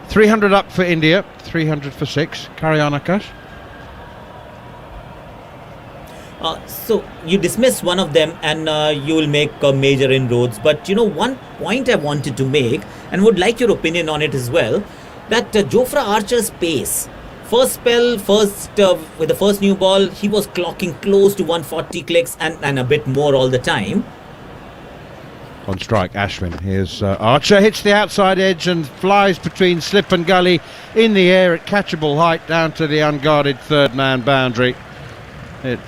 300 up for India, 300 for 6. Carry on, Akash. So you dismiss one of them and you will make major inroads. But one point I wanted to make and would like your opinion on it as well, that Jofra Archer's pace. First spell, with the first new ball, he was clocking close to 140 clicks and a bit more all the time. On strike, Ashwin. Here's Archer, hits the outside edge and flies between slip and gully in the air at catchable height down to the unguarded third man boundary. It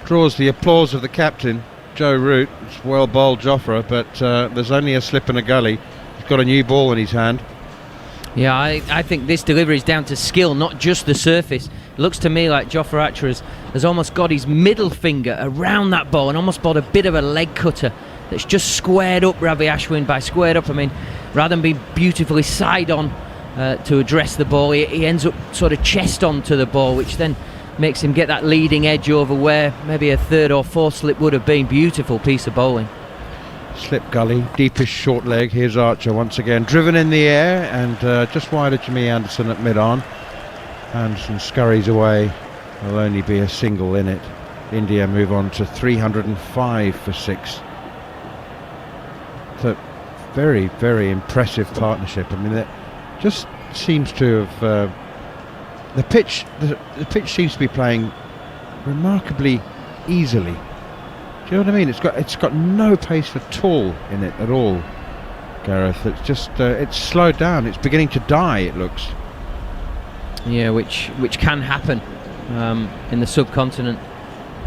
draws the applause of the captain, Joe Root. It's well bowled, Jofra, but there's only a slip and a gully. He's got a new ball in his hand. Yeah, I think this delivery is down to skill, not just the surface. It looks to me like Jofra Archer has almost got his middle finger around that ball and almost bought a bit of a leg cutter that's just squared up Ravi Ashwin. By squared up, I mean rather than being beautifully side on to address the ball, he ends up sort of chest on to the ball, which then makes him get that leading edge over where maybe a third or fourth slip would have been. Beautiful piece of bowling. Slip gully, deepest short leg. Here's Archer once again, driven in the air and just wide of Jimmy Anderson at mid-on. Anderson scurries away. There'll only be a single in it. India move on to 305 for 6. So very, very impressive partnership. I mean, it just seems to have the pitch seems to be playing remarkably easily. Do you know what I mean? It's got no pace at all in it at all, Gareth. It's just it's slowed down. It's beginning to die, it looks. Yeah, which can happen in the subcontinent.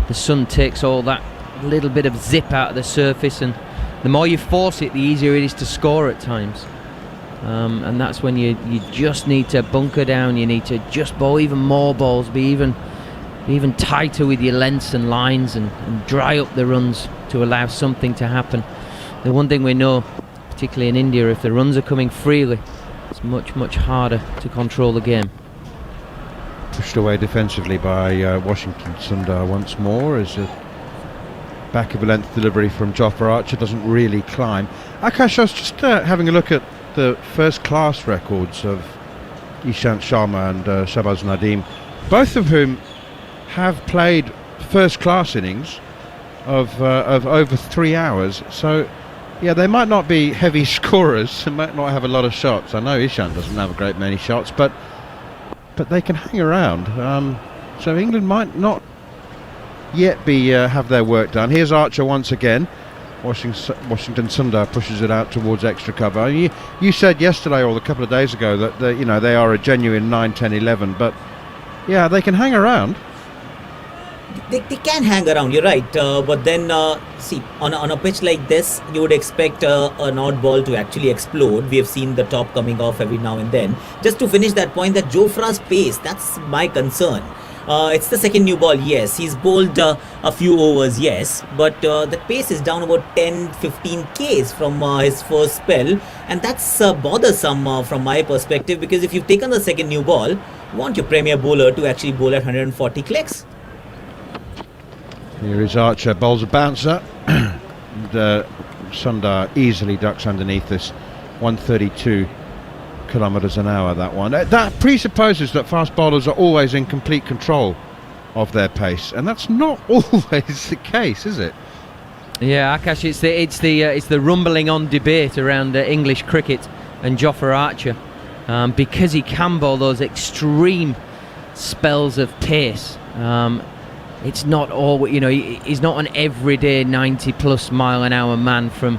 The sun takes all that little bit of zip out of the surface, and the more you force it, the easier it is to score at times. And that's when you just need to bunker down. You need to just bowl even more balls, be even tighter with your lengths and lines, and dry up the runs to allow something to happen. The one thing we know, particularly in India, if the runs are coming freely, it's much, much harder to control the game. Pushed away defensively by Washington Sundar once more as a back of a length delivery from Jofra Archer doesn't really climb. Akash, I was just having a look at the first class records of Ishant Sharma and Shahbaz Nadeem, both of whom have played first class innings of over 3 hours. So yeah, they might not be heavy scorers, they might not have a lot of shots. I know Ishant doesn't have a great many shots, but they can hang around. So England might not yet be have their work done. Here's Archer once again. Washington Sundar pushes it out towards extra cover. You said yesterday or a couple of days ago that they are a genuine 9, 10, 11, but yeah, they can hang around. They can hang around, you're right, but then see, on a pitch like this, you would expect an odd ball to actually explode. We have seen the top coming off every now and then. Just to finish that point, that Jofra's pace, that's my concern. It's the second new ball, yes, he's bowled a few overs, yes, but the pace is down about 10-15 Ks from his first spell, and that's bothersome from my perspective, because if you've taken the second new ball, you want your premier bowler to actually bowl at 140 clicks. Here is Archer, bowls a bouncer, and Sundar easily ducks underneath this. 132 kilometres an hour, that one. That presupposes that fast bowlers are always in complete control of their pace, and that's not always the case, is it? Yeah, Akash, it's the rumbling on debate around English cricket and Jofra Archer, because he can bowl those extreme spells of pace. It's not all, he's not an everyday 90+ mile an hour man. From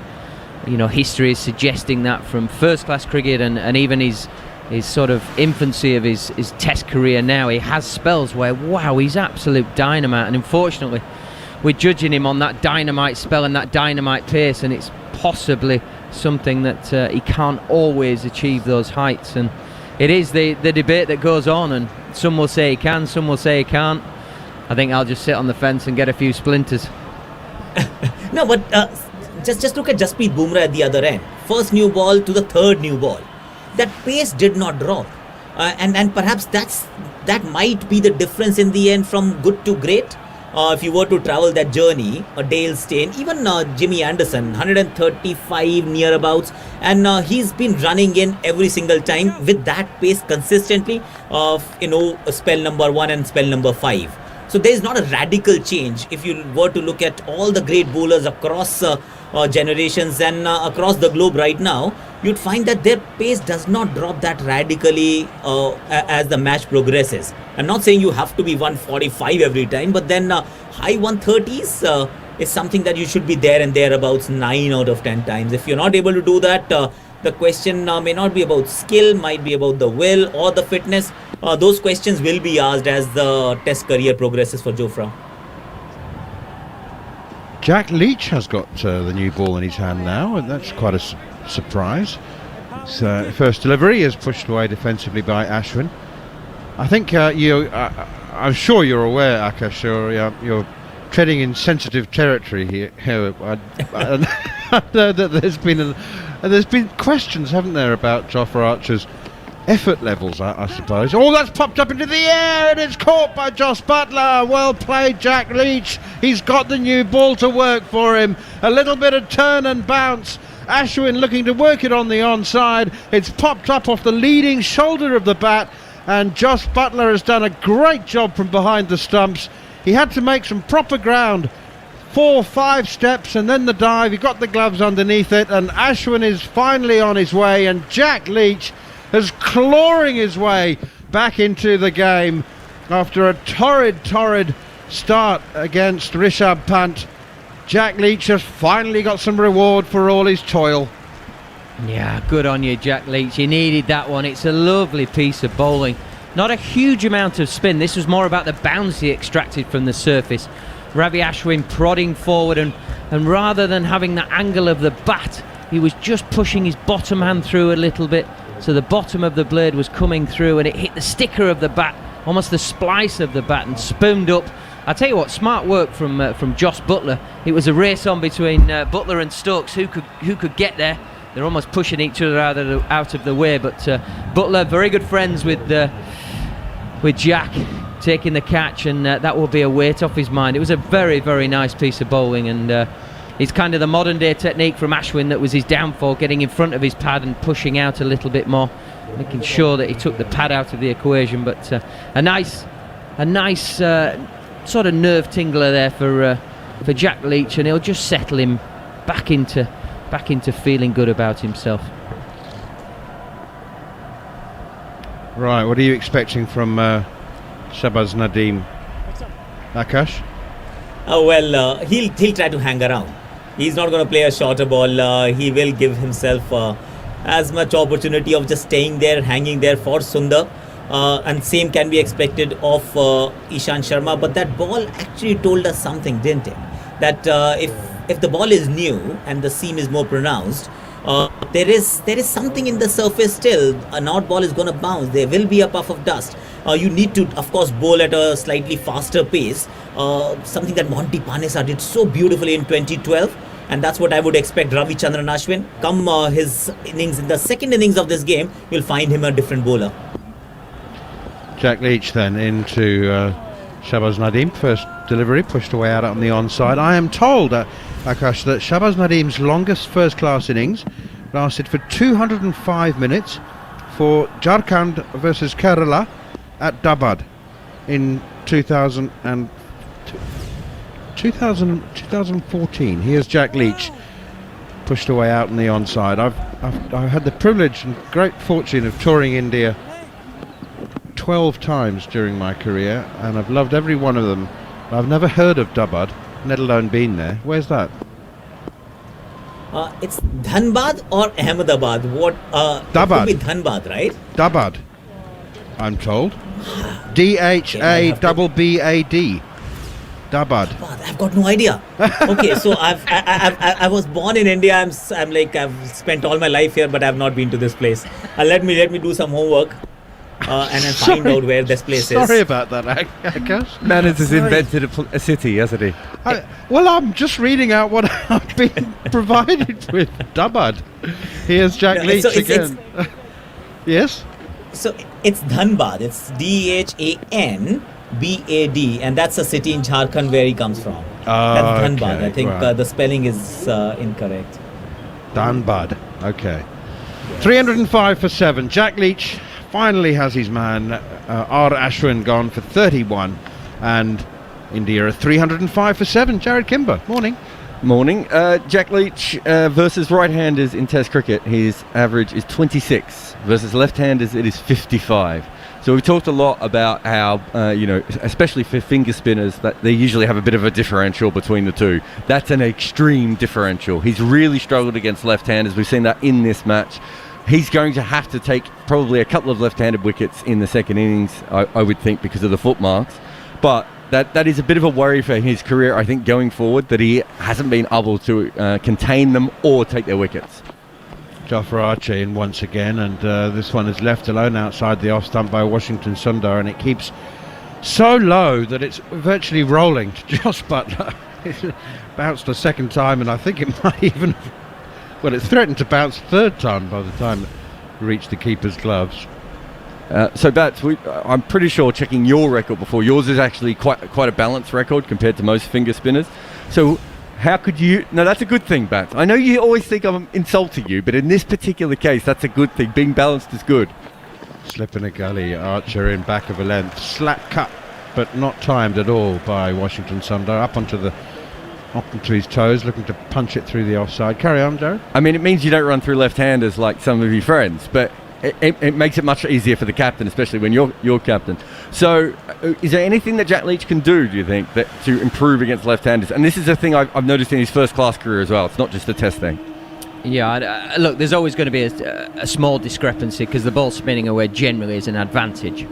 history is suggesting that from first class cricket and even his sort of infancy of his test career now, he has spells where, wow, he's absolute dynamite, and unfortunately we're judging him on that dynamite spell and that dynamite pace, and it's possibly something that he can't always achieve those heights. And it is the debate that goes on, and some will say he can, some will say he can't. I think I'll just sit on the fence and get a few splinters. No, but just look at Jasprit Bumrah at the other end. First new ball to the third new ball. That pace did not drop. And perhaps that might be the difference in the end from good to great. If you were to travel that journey, Dale Steyn, even Jimmy Anderson, 135 nearabouts, and he's been running in every single time with that pace consistently of, spell number 1 and spell number 5. So there is not a radical change. If you were to look at all the great bowlers across generations and across the globe right now, you'd find that their pace does not drop that radically as the match progresses. I'm not saying you have to be 145 every time, but then high 130s is something that you should be there and thereabouts 9 out of 10 times. If you're not able to do that, the question may not be about skill, might be about the will or the fitness. Those questions will be asked as the test career progresses for Jofra. Jack Leach has got the new ball in his hand now, and that's quite a surprise. His first delivery is pushed away defensively by Ashwin. I think I'm sure you're aware, Akash, you're treading in sensitive territory here. I know that there's been questions, haven't there, about Jofra Archer's effort levels, I suppose. Oh, that's popped up into the air and it's caught by Jos Buttler. Well played, Jack Leach. He's got the new ball to work for him. A little bit of turn and bounce. Ashwin looking to work it on the onside. It's popped up off the leading shoulder of the bat, and Jos Buttler has done a great job from behind the stumps. He had to make some proper ground. 4-5 steps and then the dive. He got the gloves underneath it, and Ashwin is finally on his way, and Jack Leach is clawing his way back into the game after a torrid start against Rishabh Pant. Jack Leach has finally got some reward for all his toil. Yeah, good on you, Jack Leach. You needed that one. It's a lovely piece of bowling. Not a huge amount of spin. This was more about the bounce he extracted from the surface. Ravi Ashwin prodding forward, and rather than having the angle of the bat, he was just pushing his bottom hand through a little bit, so the bottom of the blade was coming through and it hit the sticker of the bat, almost the splice of the bat, and spooned up. I tell you what, smart work from Jos Buttler. It was a race on between Buttler and Stokes, who could get there. They're almost pushing each other out of the way, but Buttler very good friends with Jack, taking the catch, and that will be a weight off his mind. It was a very, very nice piece of bowling, and it's kind of the modern day technique from Ashwin that was his downfall, getting in front of his pad and pushing out a little bit more, making sure that he took the pad out of the equation. But a nice sort of nerve tingler there for Jack Leach, and he'll just settle him back into feeling good about himself. Right, what are you expecting from Shahbaz Nadeem, Akash? He'll try to hang around. He's not going to play a shorter ball. He will give himself as much opportunity of just staying there, hanging there for Sundar. And same can be expected of Ishant Sharma. But that ball actually told us something, didn't it? That if the ball is new and the seam is more pronounced, there is something in the surface still. An odd ball is going to bounce. There will be a puff of dust. You need to, of course, bowl at a slightly faster pace. Something that Monty Panesar did so beautifully in 2012. And that's what I would expect Ravichandran Ashwin. Come his innings, in the second innings of this game, you'll find him a different bowler. Jack Leach then into Shahbaz Nadeem. First delivery pushed away out on the onside. I am told, Akash, that Shahbaz Nadeem's longest first-class innings lasted for 205 minutes for Jharkhand versus Kerala at Dabad. in 2014. Here's Jack Leach, pushed away out on the onside. I've had the privilege and great fortune of touring India 12 times during my career, and I've loved every one of them. I've never heard of Dabad, let alone been there. Where's that? It's Dhanbad or Ahmedabad. What? Dabad. It could be Dhanbad, right? Dabad, I'm told. DHABBAD. Dabad. I've got no idea. Okay, so I was born in India. I'm like I've spent all my life here, but I've not been to this place. Let me do some homework and then find out where this place is. Sorry about that, Akash. Manners has invented a city, hasn't he? Well, I'm just reading out what I've been provided with. Dabad. Here's Jack Leach again. Yes? So it's Dhanbad. It's DHANBAD, and that's a city in Jharkhand where he comes from. That's Dhanbad. I think the spelling is incorrect. Dhanbad. Okay. 305 for 7. Jack Leach finally has his man. R. Ashwin gone for 31, and India are 305 for 7. Jared Kimber, morning. Morning. Jack Leach versus right-handers in Test cricket, his average is 26. Versus left-handers, it is 55. So we've talked a lot about how, especially for finger spinners, that they usually have a bit of a differential between the two. That's an extreme differential. He's really struggled against left-handers. We've seen that in this match. He's going to have to take probably a couple of left-handed wickets in the second innings, I would think, because of the foot marks. But that is a bit of a worry for his career, I think, going forward, that he hasn't been able to contain them or take their wickets. Jofra Archer in once again, and this one is left alone outside the off stump by Washington Sundar, and it keeps so low that it's virtually rolling to Josh Butler. It's bounced a second time, and I think it might even... Well, it's threatened to bounce third time by the time it reached the keeper's gloves. So Bats, I'm pretty sure checking your record before, yours is actually quite a balanced record compared to most finger spinners. So how could you... No, that's a good thing, Bats. I know you always think I'm insulting you, but in this particular case, that's a good thing. Being balanced is good. Slip in a gully, Archer in back of a length. Slap cut, but not timed at all by Washington Sundar. Up onto his toes, looking to punch it through the offside. Carry on, Jared. I mean, it means you don't run through left-handers like some of your friends, but it makes it much easier for the captain, especially when you're captain. So is there anything that Jack Leach can do you think, that to improve against left-handers? And this is a thing I've noticed in his first-class career as well. It's not just a test thing. Yeah, look, there's always going to be a small discrepancy because the ball spinning away generally is an advantage.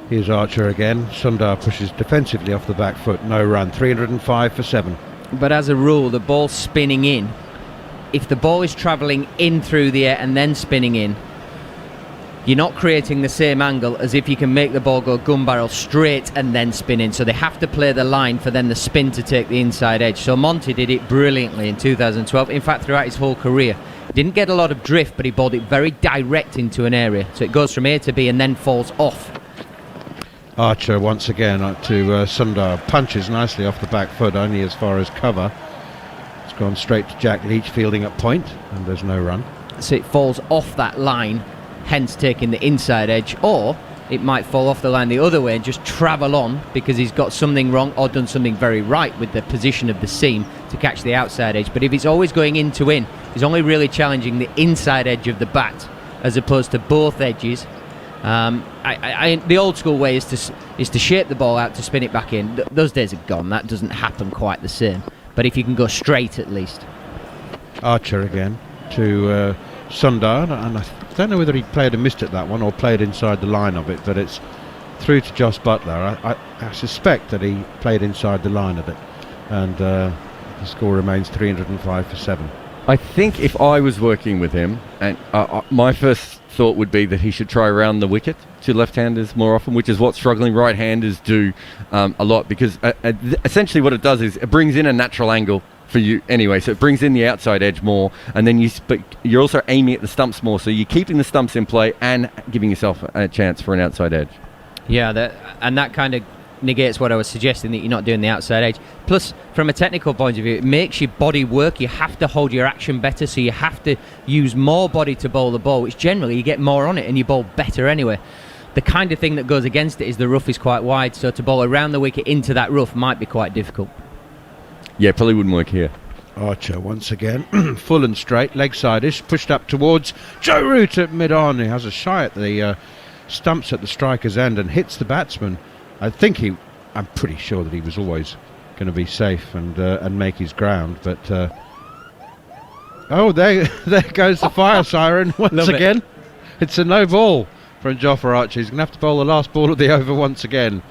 Here's Archer again. Sundar pushes defensively off the back foot. No run. 305 for 7. But as a rule, the ball spinning in, if the ball is travelling in through the air and then spinning in, you're not creating the same angle as if you can make the ball go gun barrel straight and then spin in. So they have to play the line for then the spin to take the inside edge. So Monty did it brilliantly in 2012. In fact, throughout his whole career. Didn't get a lot of drift, but he bowled it very direct into an area. So it goes from A to B and then falls off. Archer once again to Sundar. Punches nicely off the back foot, only as far as cover. It's gone straight to Jack Leach, fielding at point, and there's no run. So it falls off that line, hence taking the inside edge, or it might fall off the line the other way and just travel on because he's got something wrong or done something very right with the position of the seam to catch the outside edge. But if it's always going in to in, he's only really challenging the inside edge of the bat as opposed to both edges. The old school way is to shape the ball out to spin it back in. Those days are gone. That doesn't happen quite the same. But if you can go straight at least. Archer again to Sundar, and I don't know whether he played and missed it that one or played inside the line of it, but it's through to Josh Butler. I suspect that he played inside the line of it, and the score remains 305 for 7. I think if I was working with him, and my first thought would be that he should try around the wicket to left-handers more often, which is what struggling right-handers do a lot, because essentially what it does is it brings in a natural angle for you anyway, so it brings in the outside edge more, and then you're also aiming at the stumps more, so you're keeping the stumps in play and giving yourself a chance for an outside edge. Yeah, that kind of negates what I was suggesting, that you're not doing the outside edge. Plus, from a technical point of view, it makes your body work. You have to hold your action better, so you have to use more body to bowl the ball, which generally you get more on it and you bowl better anyway. the kind of thing that goes against it is the rough is quite wide, so to bowl around the wicket into that rough might be quite difficult. Yeah, probably wouldn't work here. Archer once again, full and straight, leg side-ish, pushed up towards Joe Root at mid-on. He has a shy at the stumps at the striker's end and hits the batsman. I'm pretty sure that he was always going to be safe and make his ground, but there goes the fire siren once again. It's a no ball from Jofra Archer. He's going to have to bowl the last ball of the over once again.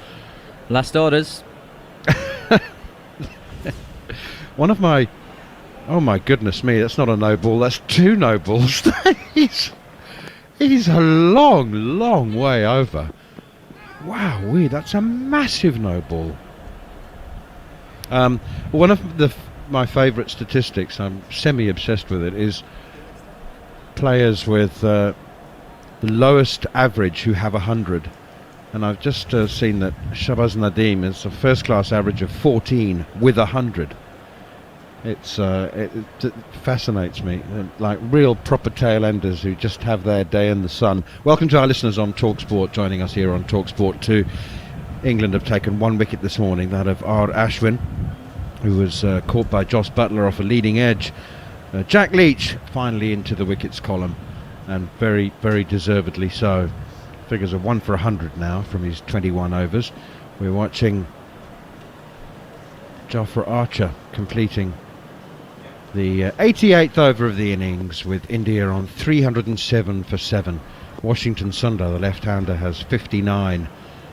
Last orders. One of my... Oh my goodness me, that's not a no ball, that's 2 no balls. he's a long way over. Wow, that's a massive no ball. One of my favourite statistics, I'm semi-obsessed with it, is players with the lowest average who have 100. And I've just seen that Shahbaz Nadeem is a first-class average of 14 with 100. It fascinates me, like real proper tail enders who just have their day in the sun. Welcome to our listeners on TalkSport, joining us here on TalkSport 2. England have taken 1 wicket this morning, that of R. Ashwin, who was caught by Jos Buttler off a leading edge. Jack Leach finally into the wickets column, and very, very deservedly so. Figures are 1 for 100 now from his 21 overs. We're watching Jofra Archer completing the 88th over of the innings, with India on 307 for 7. Washington Sundar, the left-hander, has 59.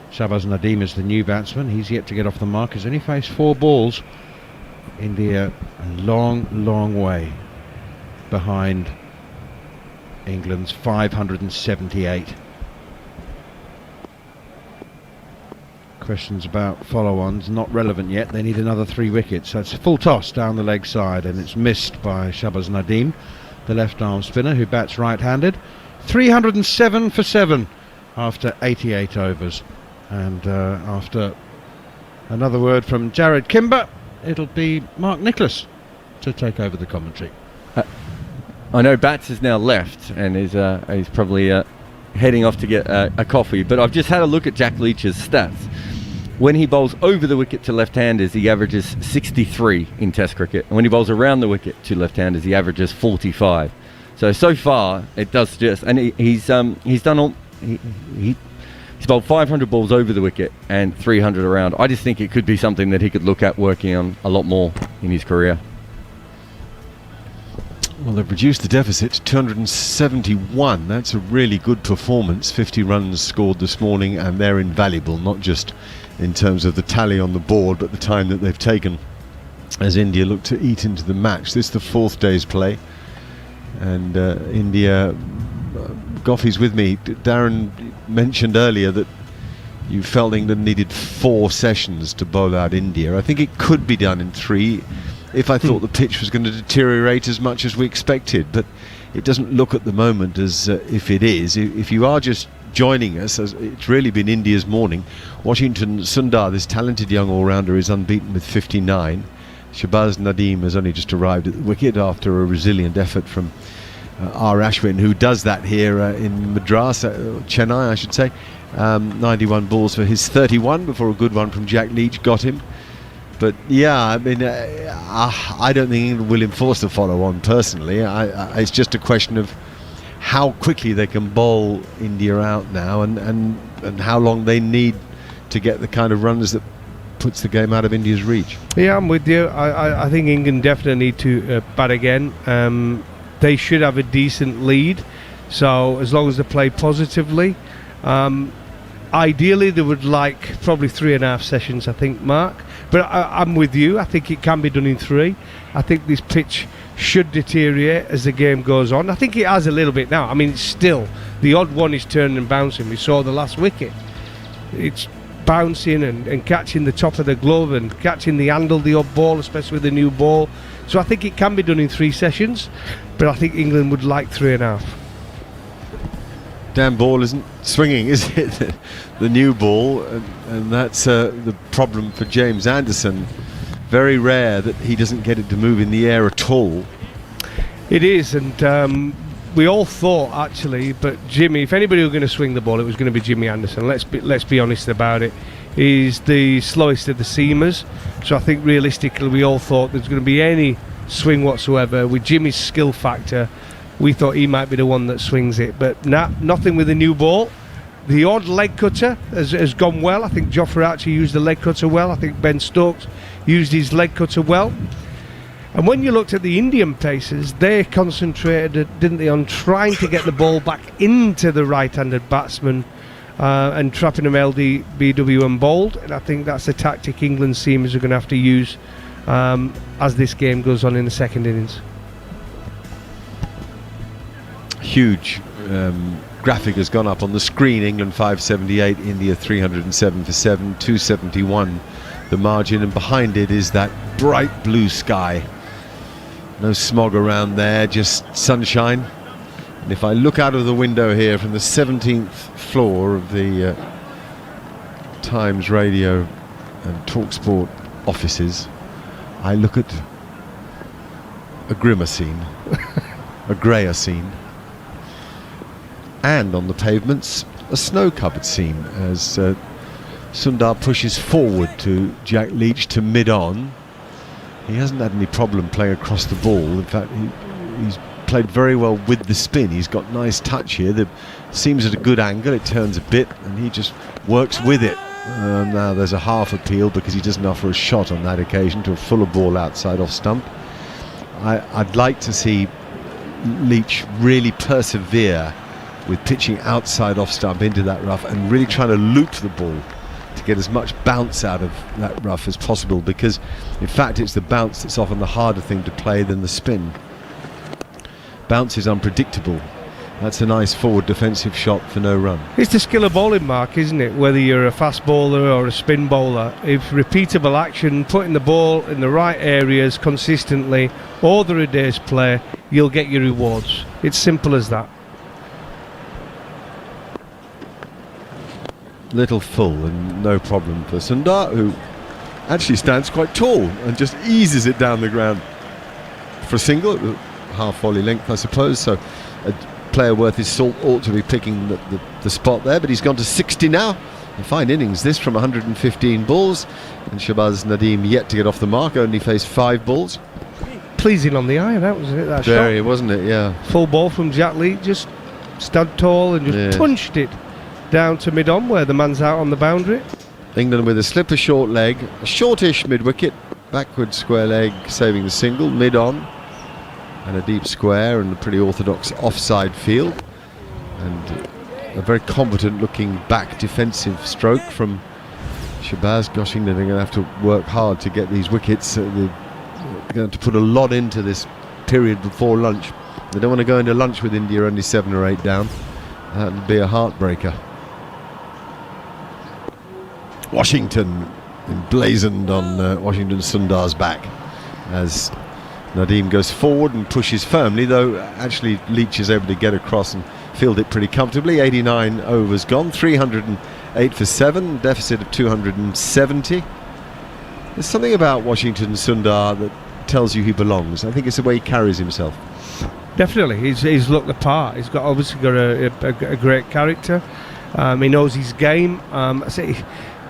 Shahbaz Nadeem is the new batsman. He's yet to get off the mark. Has only faced 4 balls. India a long way behind England's 578. Questions about follow-ons not relevant yet. They need another 3 wickets. So it's a full toss down the leg side, and it's missed by Shahbaz Nadeem, the left-arm spinner who bats right-handed. 307 for 7 after 88 overs. And after another word from Jared Kimber, it'll be Mark Nicholas to take over the commentary. I know Bats has now left and is probably heading off to get a coffee, but I've just had a look at Jack Leach's stats. When he bowls over the wicket to left-handers, he averages 63 in Test cricket, and when he bowls around the wicket to left-handers, he averages 45. So far it does suggest, and he's bowled 500 balls over the wicket and 300 around. I just think it could be something that he could look at working on a lot more in his career. Well, they've reduced the deficit to 271. That's a really good performance. 50 runs scored this morning, and they're invaluable, not just in terms of the tally on the board, but the time that they've taken as India look to eat into the match. This is the 4th day's play, and India... Goffey's with me. Darren mentioned earlier that you felt England needed 4 sessions to bowl out India. I think it could be done in 3 if I thought the pitch was going to deteriorate as much as we expected, but it doesn't look at the moment as if it is. If you are just joining us, as it's really been India's morning, Washington Sundar, this talented young all-rounder, is unbeaten with 59. Shahbaz Nadeem has only just arrived at the wicket after a resilient effort from R. Ashwin, who does that here in Madras, Chennai I should say. 91 balls for his 31 before a good one from Jack Leach got him. But yeah, I mean, I don't think England will enforce the follow-on personally. It's just a question of how quickly they can bowl India out now, and how long they need to get the kind of runs that puts the game out of India's reach. Yeah, I'm with you. I think England definitely need to bat again. They should have a decent lead, so as long as they play positively. Ideally, they would like probably 3.5 sessions, I think, Mark. But I'm with you. I think it can be done in 3. I think this pitch should deteriorate as the game goes on. I think it has a little bit now. I mean, it's still, the odd one is turning and bouncing. We saw the last wicket. It's bouncing and catching the top of the glove and catching the handle, the odd ball, especially with the new ball. So I think it can be done in 3 sessions, but I think England would like 3.5. Damn ball isn't swinging, is it? The new ball, and that's the problem for James Anderson. Very rare that he doesn't get it to move in the air at all. It is, and we all thought actually, but Jimmy, if anybody was going to swing the ball, it was going to be Jimmy Anderson. Let's be honest about it. He's the slowest of the seamers, so I think realistically we all thought there's going to be any swing whatsoever. With Jimmy's skill factor, we thought he might be the one that swings it, but nothing with the new ball. The odd leg cutter has gone well. I think Jofra Archer used the leg cutter well. I think Ben Stokes used his leg cutter well. And when you looked at the Indian pacers, they concentrated, didn't they, on trying to get the ball back into the right-handed batsman and trapping them LBW and bowled. And I think that's the tactic England seamers are going to have to use as this game goes on in the second innings. Huge graphic has gone up on the screen. England 578, India 307 for 7, 271 the margin, and behind it is that bright blue sky. No smog around there, just sunshine. And if I look out of the window here from the 17th floor of the Times Radio and TalkSport offices, I look at a grimmer scene, a greyer scene. And on the pavements, a snow-covered scene as Sundar pushes forward to Jack Leach to mid-on. He hasn't had any problem playing across the ball. In fact, he's played very well with the spin. He's got nice touch here. The seam's at a good angle. It turns a bit, and he just works with it. Now there's a half appeal because he doesn't offer a shot on that occasion to a fuller ball outside off stump. I'd like to see Leach really persevere with pitching outside off stump into that rough and really trying to loop the ball to get as much bounce out of that rough as possible, because in fact it's the bounce that's often the harder thing to play than the spin. Bounce is unpredictable. That's a nice forward defensive shot for no run. It's the skill of bowling, Mark, isn't it? Whether you're a fast bowler or a spin bowler, if repeatable action, putting the ball in the right areas consistently over a day's play, you'll get your rewards. It's simple as that. Little full and no problem for Sundar, who actually stands quite tall and just eases it down the ground for a single, half volley length I suppose, so a player worth his salt ought to be picking the spot there, but he's gone to 60 now. A fine innings this from 115 balls, and Shahbaz Nadeem yet to get off the mark, only faced 5 balls. Pleasing on the eye, that was it, that Very, shot. wasn't it? Yeah. Full ball from Jack Lee, just stood tall and just punched it down to mid-on where the man's out on the boundary. England with a slipper short leg, a shortish mid-wicket, backward square leg saving the single, mid-on, and a deep square and a pretty orthodox offside field, and a very competent looking back defensive stroke from Shahbaz. Gosh, England are going to have to work hard to get these wickets. They're going to put a lot into this period before lunch. They don't want to go into lunch with India only 7 or 8 down. That would be a heartbreaker. Washington emblazoned on Washington Sundar's back as Nadeem goes forward and pushes firmly, though actually Leach is able to get across and field it pretty comfortably. 89 overs gone, 308 for 7, deficit of 270. There's something about Washington Sundar that tells you he belongs. I think it's the way he carries himself. Definitely, he's looked the part. He's obviously got a great character. He knows his game. I say,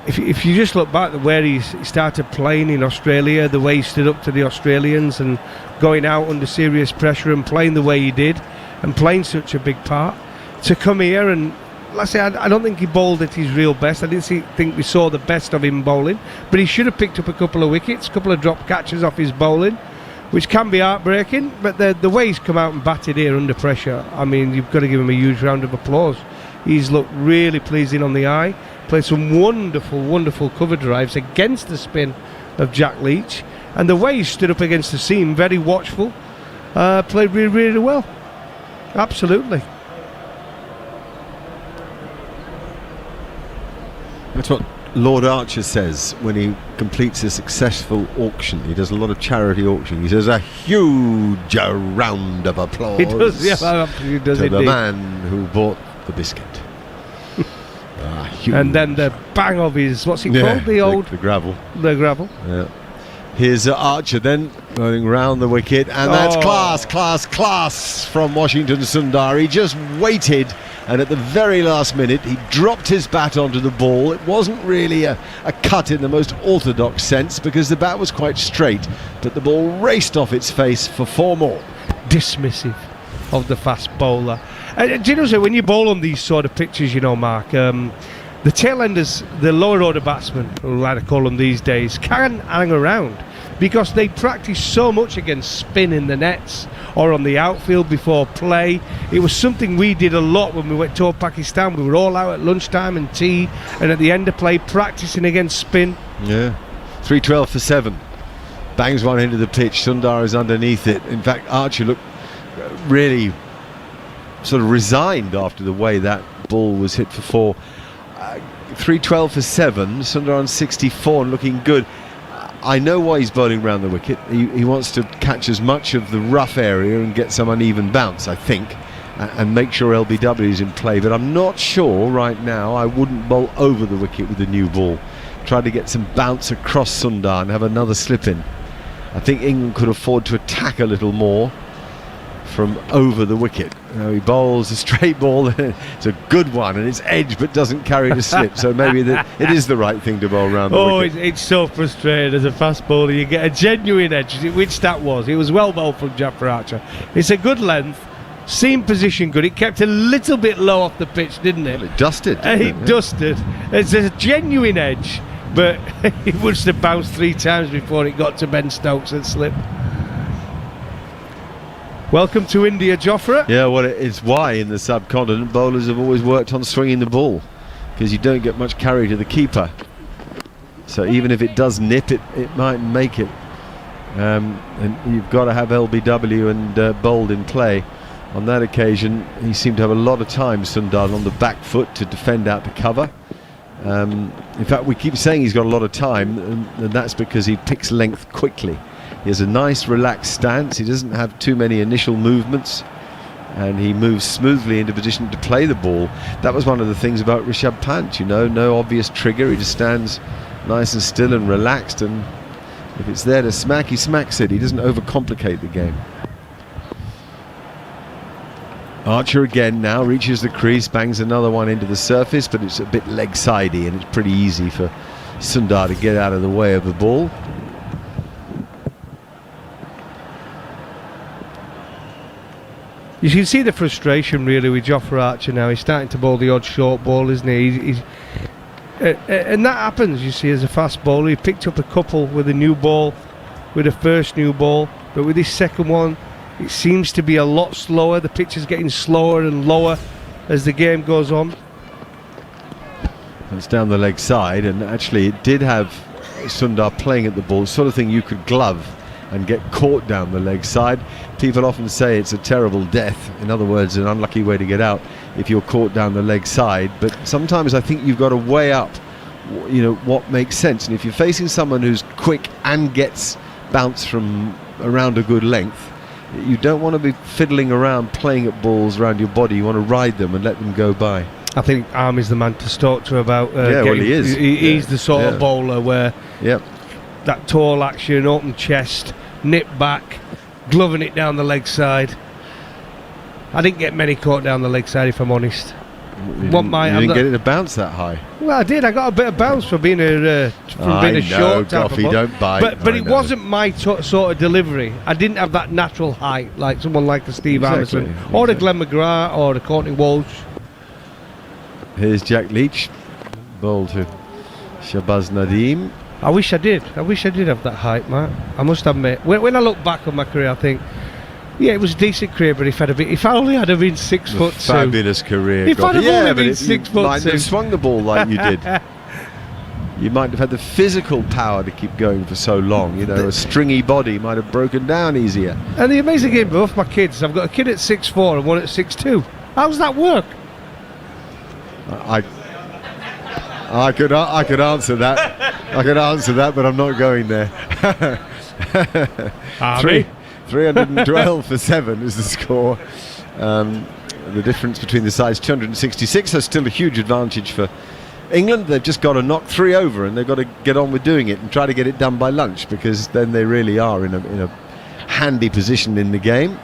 if you just look back at where he started playing in Australia, the way he stood up to the Australians and going out under serious pressure and playing the way he did and playing such a big part, to come here and, let's say, I don't think he bowled at his real best. I didn't think we saw the best of him bowling, but he should have picked up a couple of wickets, a couple of drop catches off his bowling, which can be heartbreaking, but the way he's come out and batted here under pressure, I mean, you've got to give him a huge round of applause. He's looked really pleasing on the eye, played some wonderful cover drives against the spin of Jack Leach, and the way he stood up against the seam, very watchful, played really well. Absolutely. That's what Lord Archer says when he completes a successful auction. He does a lot of charity auction. He says a huge round of applause. He does, yeah, he does to indeed. the man who bought the biscuit. And then the bang of his, what's it called? The gravel. The gravel. Yeah. Here's Archer then Running round the wicket, and that's class from Washington Sundar. He just waited, and at the very last minute he dropped his bat onto the ball. It wasn't really a cut in the most orthodox sense, because the bat was quite straight, but the ball raced off its face for 4 more. Dismissive of the fast bowler. Do you know, so when you bowl on these sort of pitches, you know, Mark, the tail-enders, the lower order batsmen, who like to call them these days, can hang around because they practice so much against spin in the nets or on the outfield before play. It was something we did a lot when we went to Pakistan. We were all out at lunchtime and tea, and at the end of play practicing against spin. Yeah, 3-12 for 7. Bangs one into the pitch. Sundar is underneath it. In fact, Archer looked really sort of resigned after the way that ball was hit for 4. 3-12 for 7. Sundar on 64 and looking good. I know why he's bowling round the wicket. He wants to catch as much of the rough area and get some uneven bounce, I think, and make sure LBW is in play. But I'm not sure right now. I wouldn't bowl over the wicket with the new ball. Try to get some bounce across Sundar and have another slip in. I think England could afford to attack a little more from over the wicket. He bowls a straight ball. It's a good one, and it's edge but doesn't carry the slip. So maybe it is the right thing to bowl round the wicket. It's so frustrating as a fast bowler. You get a genuine edge, which that was. It was well bowled from Jafar Archer. It's a good length, seam position good. It kept a little bit low off the pitch, didn't it? Well, it dusted. Dusted. It's a genuine edge, but it must have bounced 3 times before it got to Ben Stokes and slipped. Welcome to India, Jofra. Yeah, well, it's why in the subcontinent bowlers have always worked on swinging the ball, because you don't get much carry to the keeper. So even if it does nip, it might make it. And you've got to have LBW and Bold in play. On that occasion, he seemed to have a lot of time, Sundar, on the back foot to defend out the cover. In fact, we keep saying he's got a lot of time, and that's because he picks length quickly. He has a nice relaxed stance. He doesn't have too many initial movements, and he moves smoothly into position to play the ball. That was one of the things about Rishabh Pant, you know, no obvious trigger. He just stands nice and still and relaxed, and if it's there to smack, he smacks it. He doesn't overcomplicate the game. Archer again now reaches the crease, bangs another one into the surface, but it's a bit leg-sidey, and it's pretty easy for Sundar to get out of the way of the ball. You can see the frustration really with Jofra Archer now. He's starting to bowl the odd short ball, isn't he? And that happens, you see, as a fast bowler. He picked up a couple with a new ball, with the first new ball, but with this second one, it seems to be a lot slower. The pitch is getting slower and lower as the game goes on. It's down the leg side, and actually it did have Sundar playing at the ball, sort of thing you could glove and get caught down the leg side. People often say it's a terrible death, in other words an unlucky way to get out if you're caught down the leg side, but sometimes I think you've got to weigh up, you know, what makes sense. And if you're facing someone who's quick and gets bounce from around a good length, you don't want to be fiddling around playing at balls around your body. You want to ride them and let them go by. I think Arm is the man to talk to about well, he is. He's the sort of bowler where that tall action, open chest, nip back, gloving it down the leg side. I didn't get many caught down the leg side, if I'm honest. You didn't get it to bounce that high. Well, I did. I got a bit of bounce for being a short type of ball. Don't bite. But it wasn't my sort of delivery. I didn't have that natural height like someone like the Steve Anderson or the Glenn McGrath or the Courtney Walsh. Here's Jack Leach, ball to Shahbaz Nadeem. I wish I did have that height, Matt. I must admit. When I look back on my career, I think, yeah, it was a decent career, but if I only had been 6 foot 2. Fabulous career. If I'd have only been 6 foot 2. You might have swung the ball like you did. You might have had the physical power to keep going for so long. You know, a stringy body might have broken down easier. And the amazing thing, both my kids, I've got a kid at 6'4" and one at 6'2". How does that work? I could answer that. I could answer that, but I'm not going there. 312 for 7 is the score. The difference between the sides, 266. There's still a huge advantage for England. They've just got to knock 3 over, and they've got to get on with doing it and try to get it done by lunch, because then they really are in a handy position in the game.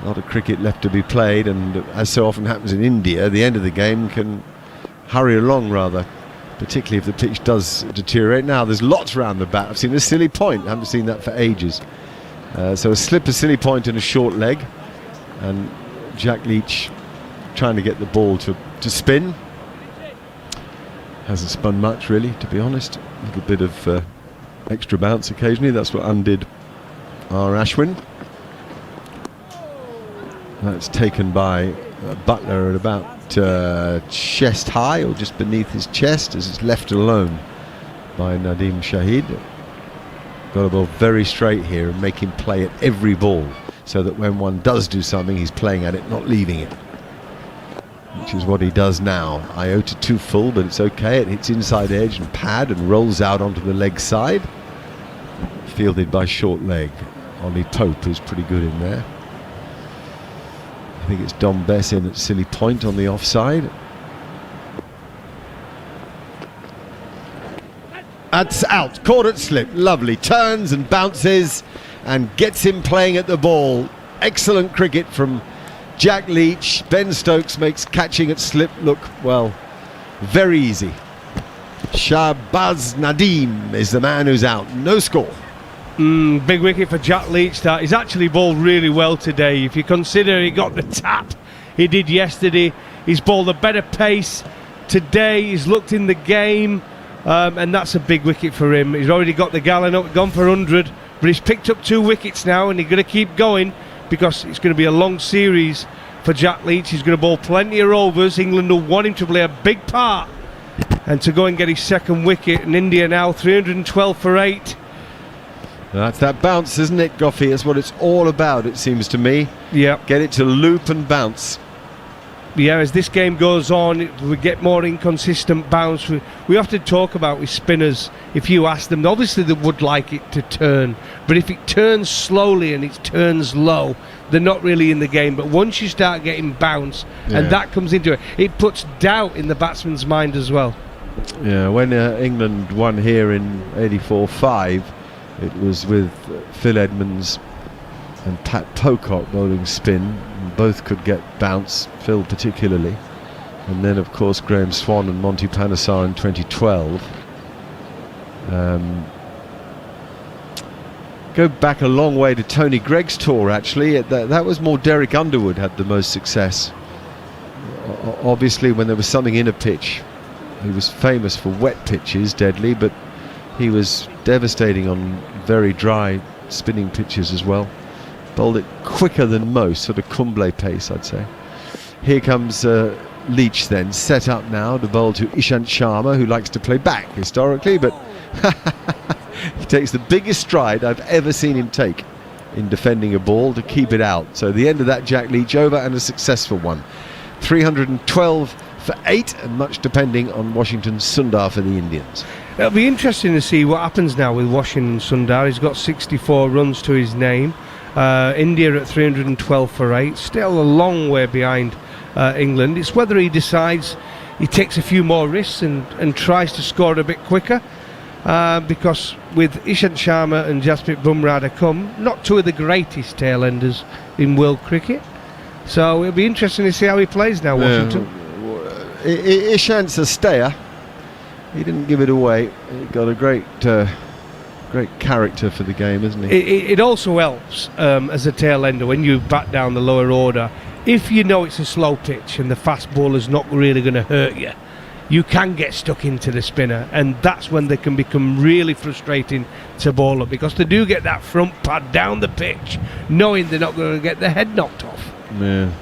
A lot of cricket left to be played, and as so often happens in India, the end of the game can hurry along rather, particularly if the pitch does deteriorate. Now there's lots around the bat. I've seen a silly point, I haven't seen that for ages. So a slip, a silly point and a short leg, and Jack Leach trying to get the ball to spin. Hasn't spun much really, to be honest. A little bit of extra bounce occasionally. That's what undid our Ashwin. That's taken by Buttler at about chest high, or just beneath his chest, as it's left alone by Nadeem Shahid. Got to bowl very straight here and make him play at every ball, so that when one does do something, he's playing at it, not leaving it, which is what he does now. Iota too full, but it's okay. It hits inside edge and pad and rolls out onto the leg side, fielded by short leg. Ollie Pope is pretty good in there. I think it's Dom Bess in at silly point on the offside. That's out, caught at slip, lovely, turns and bounces and gets him playing at the ball. Excellent cricket from Jack Leach. Ben Stokes makes catching at slip look, well, very easy. Shahbaz Nadeem is the man who's out, no score. Big wicket for Jack Leach. That he's actually bowled really well today. If you consider he got the tap he did yesterday, he's bowled a better pace today. He's looked in the game, and that's a big wicket for him. He's already got the gallon up, gone for 100, but he's picked up 2 wickets now, and he's going to keep going because it's going to be a long series for Jack Leach. He's going to bowl plenty of overs. England will want him to play a big part and to go and get his second wicket. And India now 312 for 8. That's that bounce, isn't it, Goffey? That's what it's all about, it seems to me. Yeah. Get it to loop and bounce. Yeah, as this game goes on, we get more inconsistent bounce. We often talk about with spinners, if you ask them, obviously they would like it to turn, but if it turns slowly and it turns low, they're not really in the game. But once you start getting bounce, and that comes into it, it puts doubt in the batsman's mind as well. Yeah, when England won here in 84-5, it was with Phil Edmonds and Pat Pocock bowling spin, and both could get bounce, Phil particularly. And then of course Graham Swan and Monty Panesar in 2012. Go back a long way to Tony Gregg's tour actually. That was more Derek Underwood had the most success. Obviously when there was something in a pitch. He was famous for wet pitches, deadly, but he was devastating on very dry spinning pitches as well. Bowled it quicker than most, sort of Kumble pace, I'd say. Here comes Leach then, set up now to bowl to Ishant Sharma, who likes to play back historically, but he takes the biggest stride I've ever seen him take in defending a ball to keep it out. So the end of that Jack Leach over, and a successful one. 312 for 8, and much depending on Washington Sundar for the Indians. It'll be interesting to see what happens now with Washington Sundar. He's got 64 runs to his name. India at 312 for 8, still a long way behind England. It's whether he decides he takes a few more risks and tries to score a bit quicker, because with Ishant Sharma and Jasprit Bumrah to come, not two of the greatest tail enders in world cricket, so it'll be interesting to see how he plays now, Washington. Ishant's a stayer. He didn't give it away. He got a great character for the game, isn't he? It also helps as a tail ender when you bat down the lower order. If you know it's a slow pitch and the fast bowler's not really going to hurt you, you can get stuck into the spinner, and that's when they can become really frustrating to bowler, because they do get that front pad down the pitch knowing they're not going to get their head knocked off. Yeah.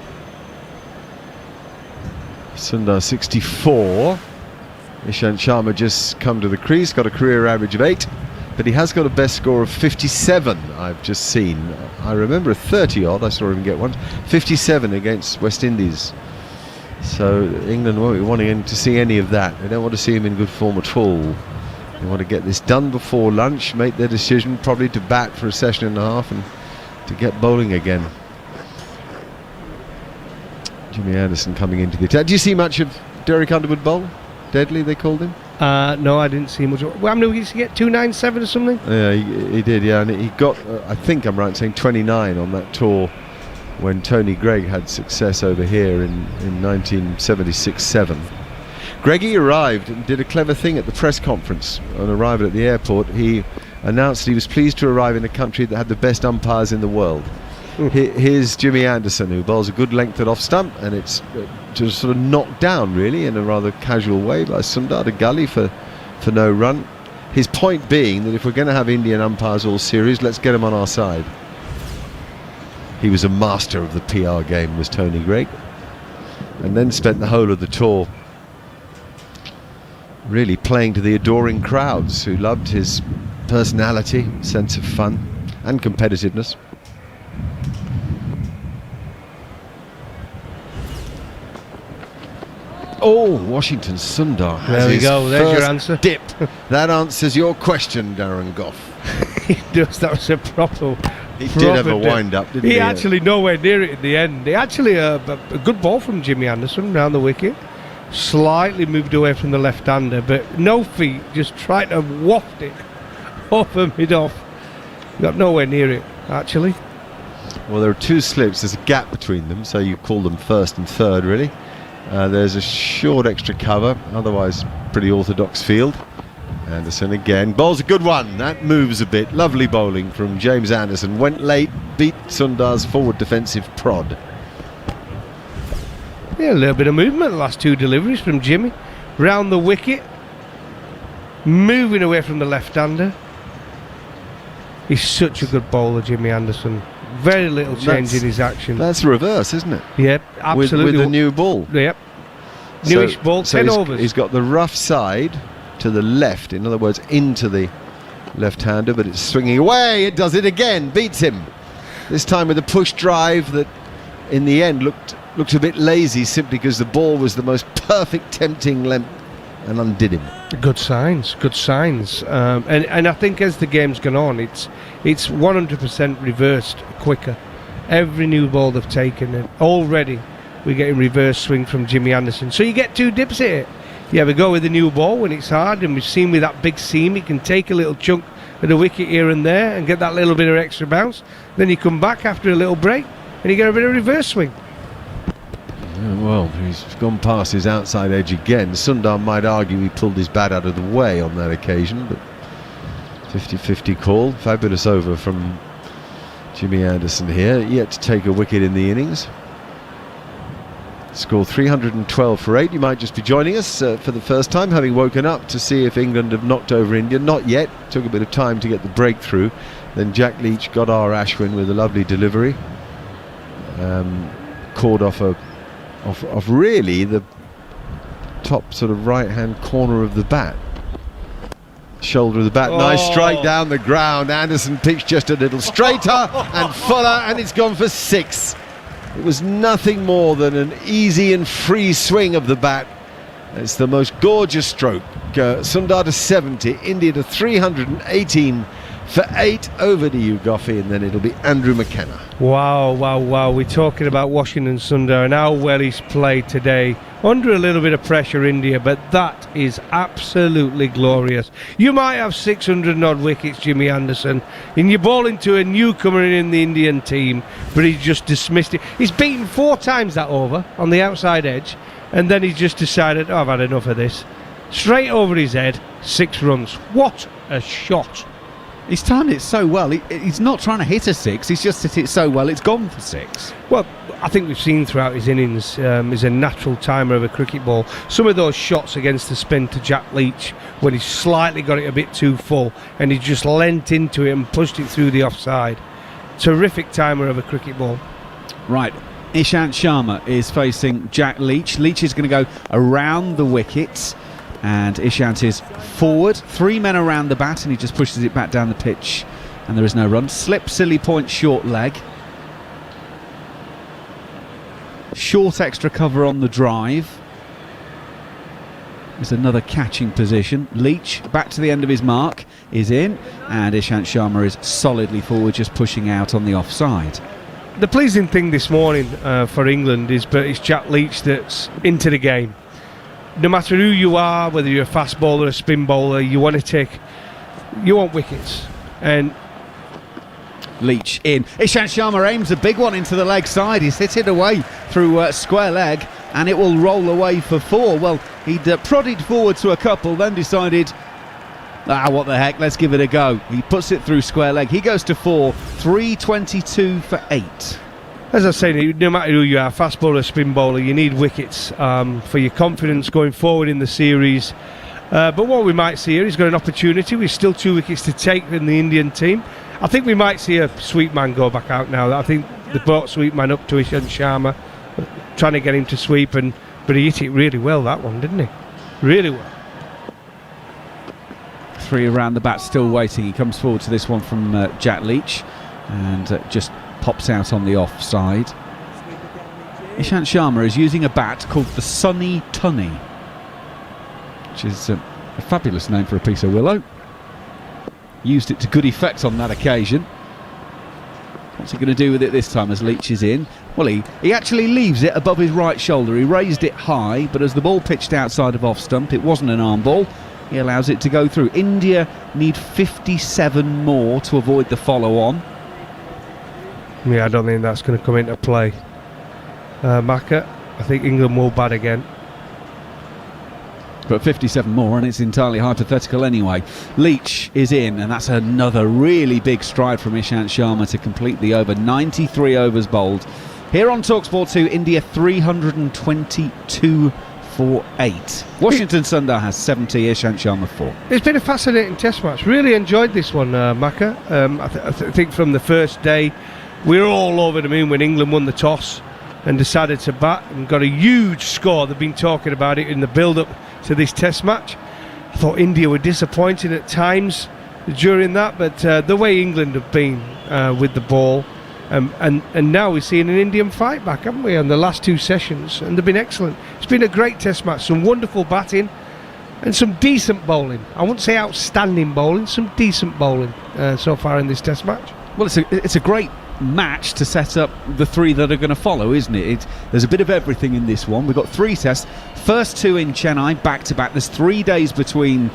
Sundar 64. Ishant Sharma just come to the crease, got a career average of 8, but he has got a best score of 57, I've just seen. I remember a 30-odd, I saw him get one. 57 against West Indies. So England won't be wanting to see any of that. They don't want to see him in good form at all. They want to get this done before lunch, make their decision, probably to bat for a session and a half and to get bowling again. Jimmy Anderson coming into the attack. Do you see much of Derek Underwood bowl? Deadly, they called him? No, I didn't see much. Well, how many wickets did he get? 297 or something? Yeah, he did, yeah. And he got, I think I'm right in saying 29 on that tour when Tony Greig had success over here in 1976-7. Greggy arrived and did a clever thing at the press conference. On arrival at the airport, he announced he was pleased to arrive in a country that had the best umpires in the world. Here's Jimmy Anderson, who bowls a good length at off stump, and it's just sort of knocked down really in a rather casual way by Sundar to gully for no run. His point being that if we're going to have Indian umpires all series, let's get them on our side. He was a master of the PR game, was Tony Greig, and then spent the whole of the tour really playing to the adoring crowds who loved his personality, sense of fun and competitiveness. Oh, Washington Sundar has There we his go, there's your first answer. dip. That answers your question, Darren Gough. He does. That was a proper. He did have a wind-up, didn't he? He actually nowhere near it in the end. He actually a good ball from Jimmy Anderson round the wicket. Slightly moved away from the left-hander, but no feet. Just tried to waft it over mid-off. Got nowhere near it, actually. Well, there are two slips. There's a gap between them, so you call them first and third, really. There's a short extra cover, otherwise pretty orthodox field. Anderson again bowls a good one. That moves a bit. Lovely bowling from James Anderson. Went late, beat Sundar's forward defensive prod. Yeah, a little bit of movement. The last two deliveries from Jimmy. Round the wicket. Moving away from the left-hander. He's such a good bowler, Jimmy Anderson. Very little change in his action. That's reverse, isn't it? Yep, absolutely. With the new ball. Yep. Newish ball, 10 overs. He's got the rough side to the left, in other words, into the left-hander, but it's swinging away. It does it again, beats him. This time with a push drive that, in the end, looked a bit lazy, simply because the ball was the most perfect tempting length and undid him. Good signs, good signs. And I think as the game's gone on, it's 100% reversed quicker. Every new ball they've taken, and already we're getting reverse swing from Jimmy Anderson. So you get two dips at it. Yeah, we go with the new ball when it's hard, and we've seen with that big seam, he can take a little chunk of the wicket here and there and get that little bit of extra bounce. Then you come back after a little break, and you get a bit of reverse swing. Well, he's gone past his outside edge again. Sundar might argue he pulled his bat out of the way on that occasion, but 50-50 call. Fabulous over from Jimmy Anderson here, yet to take a wicket in the innings. Score 312 for 8. You might just be joining us for the first time, having woken up to see if England have knocked over India. Not yet. Took a bit of time to get the breakthrough. Then Jack Leach got our Ashwin with a lovely delivery. Caught off really the top sort of right-hand corner of the bat. Shoulder of the bat. Nice strike down the ground. Anderson pitched just a little straighter and fuller, and it's gone for 6. It was nothing more than an easy and free swing of the bat. It's the most gorgeous stroke. Sundar to 70, India to 318 for 8. Over to you, Goffey, and then it'll be Andrew McKenna. Wow. We're talking about Washington Sundar and how well he's played today. Under a little bit of pressure, India, but that is absolutely glorious. You might have 600 odd wickets, Jimmy Anderson, and you're bowling to a newcomer in the Indian team, but he just dismissed it. He's beaten 4 times that over on the outside edge, and then he just decided, I've had enough of this. Straight over his head, 6 runs. What a shot. He's timed it so well. He's not trying to hit a 6. He's just hit it so well it's gone for 6. Well, I think we've seen throughout his innings he's a natural timer of a cricket ball. Some of those shots against the spin to Jack Leach when he slightly got it a bit too full and he just leant into it and pushed it through the offside. Terrific timer of a cricket ball. Right, Ishant Sharma is facing Jack Leach. Leach is going to go around the wickets. And Ishant is forward, 3 men around the bat, and he just pushes it back down the pitch, and there is no run. Slip, silly point, short leg. Short extra cover on the drive. There's another catching position. Leach, back to the end of his mark, is in, and Ishant Sharma is solidly forward, just pushing out on the offside. The pleasing thing this morning for England is, but it's Jack Leach that's into the game. no matter who you are, whether you're a fast bowler, a spin bowler, you want wickets. And Leach in. Ishant Sharma aims a big one into the leg side. He's hit it away through square leg, and it will roll away for 4. Well, he'd prodded forward to a couple, then decided, what the heck, let's give it a go. He puts it through square leg. He goes to 4, 322 for 8. as I say, no matter who you are, fast bowler, spin bowler, you need wickets for your confidence going forward in the series. But what we might see here, he's got an opportunity. We've still 2 wickets to take in the Indian team. I think we might see a sweep man go back out now. I think they brought sweep man up to Ishant Sharma, trying to get him to sweep, but he hit it really well, that one, didn't he? Really well. 3 around the bat, still waiting. He comes forward to this one from Jack Leach, and just pops out on the offside. Ishant Sharma is using a bat called the Sunny Tunny, which is a fabulous name for a piece of willow. Used it to good effect on that occasion. What's he going to do with it this time as Leach is in? Well, he actually leaves it above his right shoulder. He raised it high, but as the ball pitched outside of off stump, it wasn't an arm ball. He allows it to go through. India need 57 more to avoid the follow-on. Yeah, I don't think that's going to come into play. Macca, I think England will bat again. But 57 more, and it's entirely hypothetical anyway. Leach is in, and that's another really big stride from Ishant Sharma to complete the over. 93 overs bowled. Here on TalkSport 2, India 322 for 8. Washington Sundar has 70, Ishant Sharma 4. It's been a fascinating test match. Really enjoyed this one, Macca. I think from the first day, we were all over the moon when England won the toss and decided to bat and got a huge score. They've been talking about it in the build-up to this test match. I thought India were disappointing at times during that, but the way England have been with the ball, and now we're seeing an Indian fight back, haven't we, on the last 2 sessions, and they've been excellent. It's been a great test match, some wonderful batting and some decent bowling. I wouldn't say outstanding bowling, some decent bowling so far in this test match. Well, it's a great match to set up the 3 that are going to follow, isn't it? There's a bit of everything in this one. We've got 3 tests, first 2 in Chennai back to back. There's 3 days between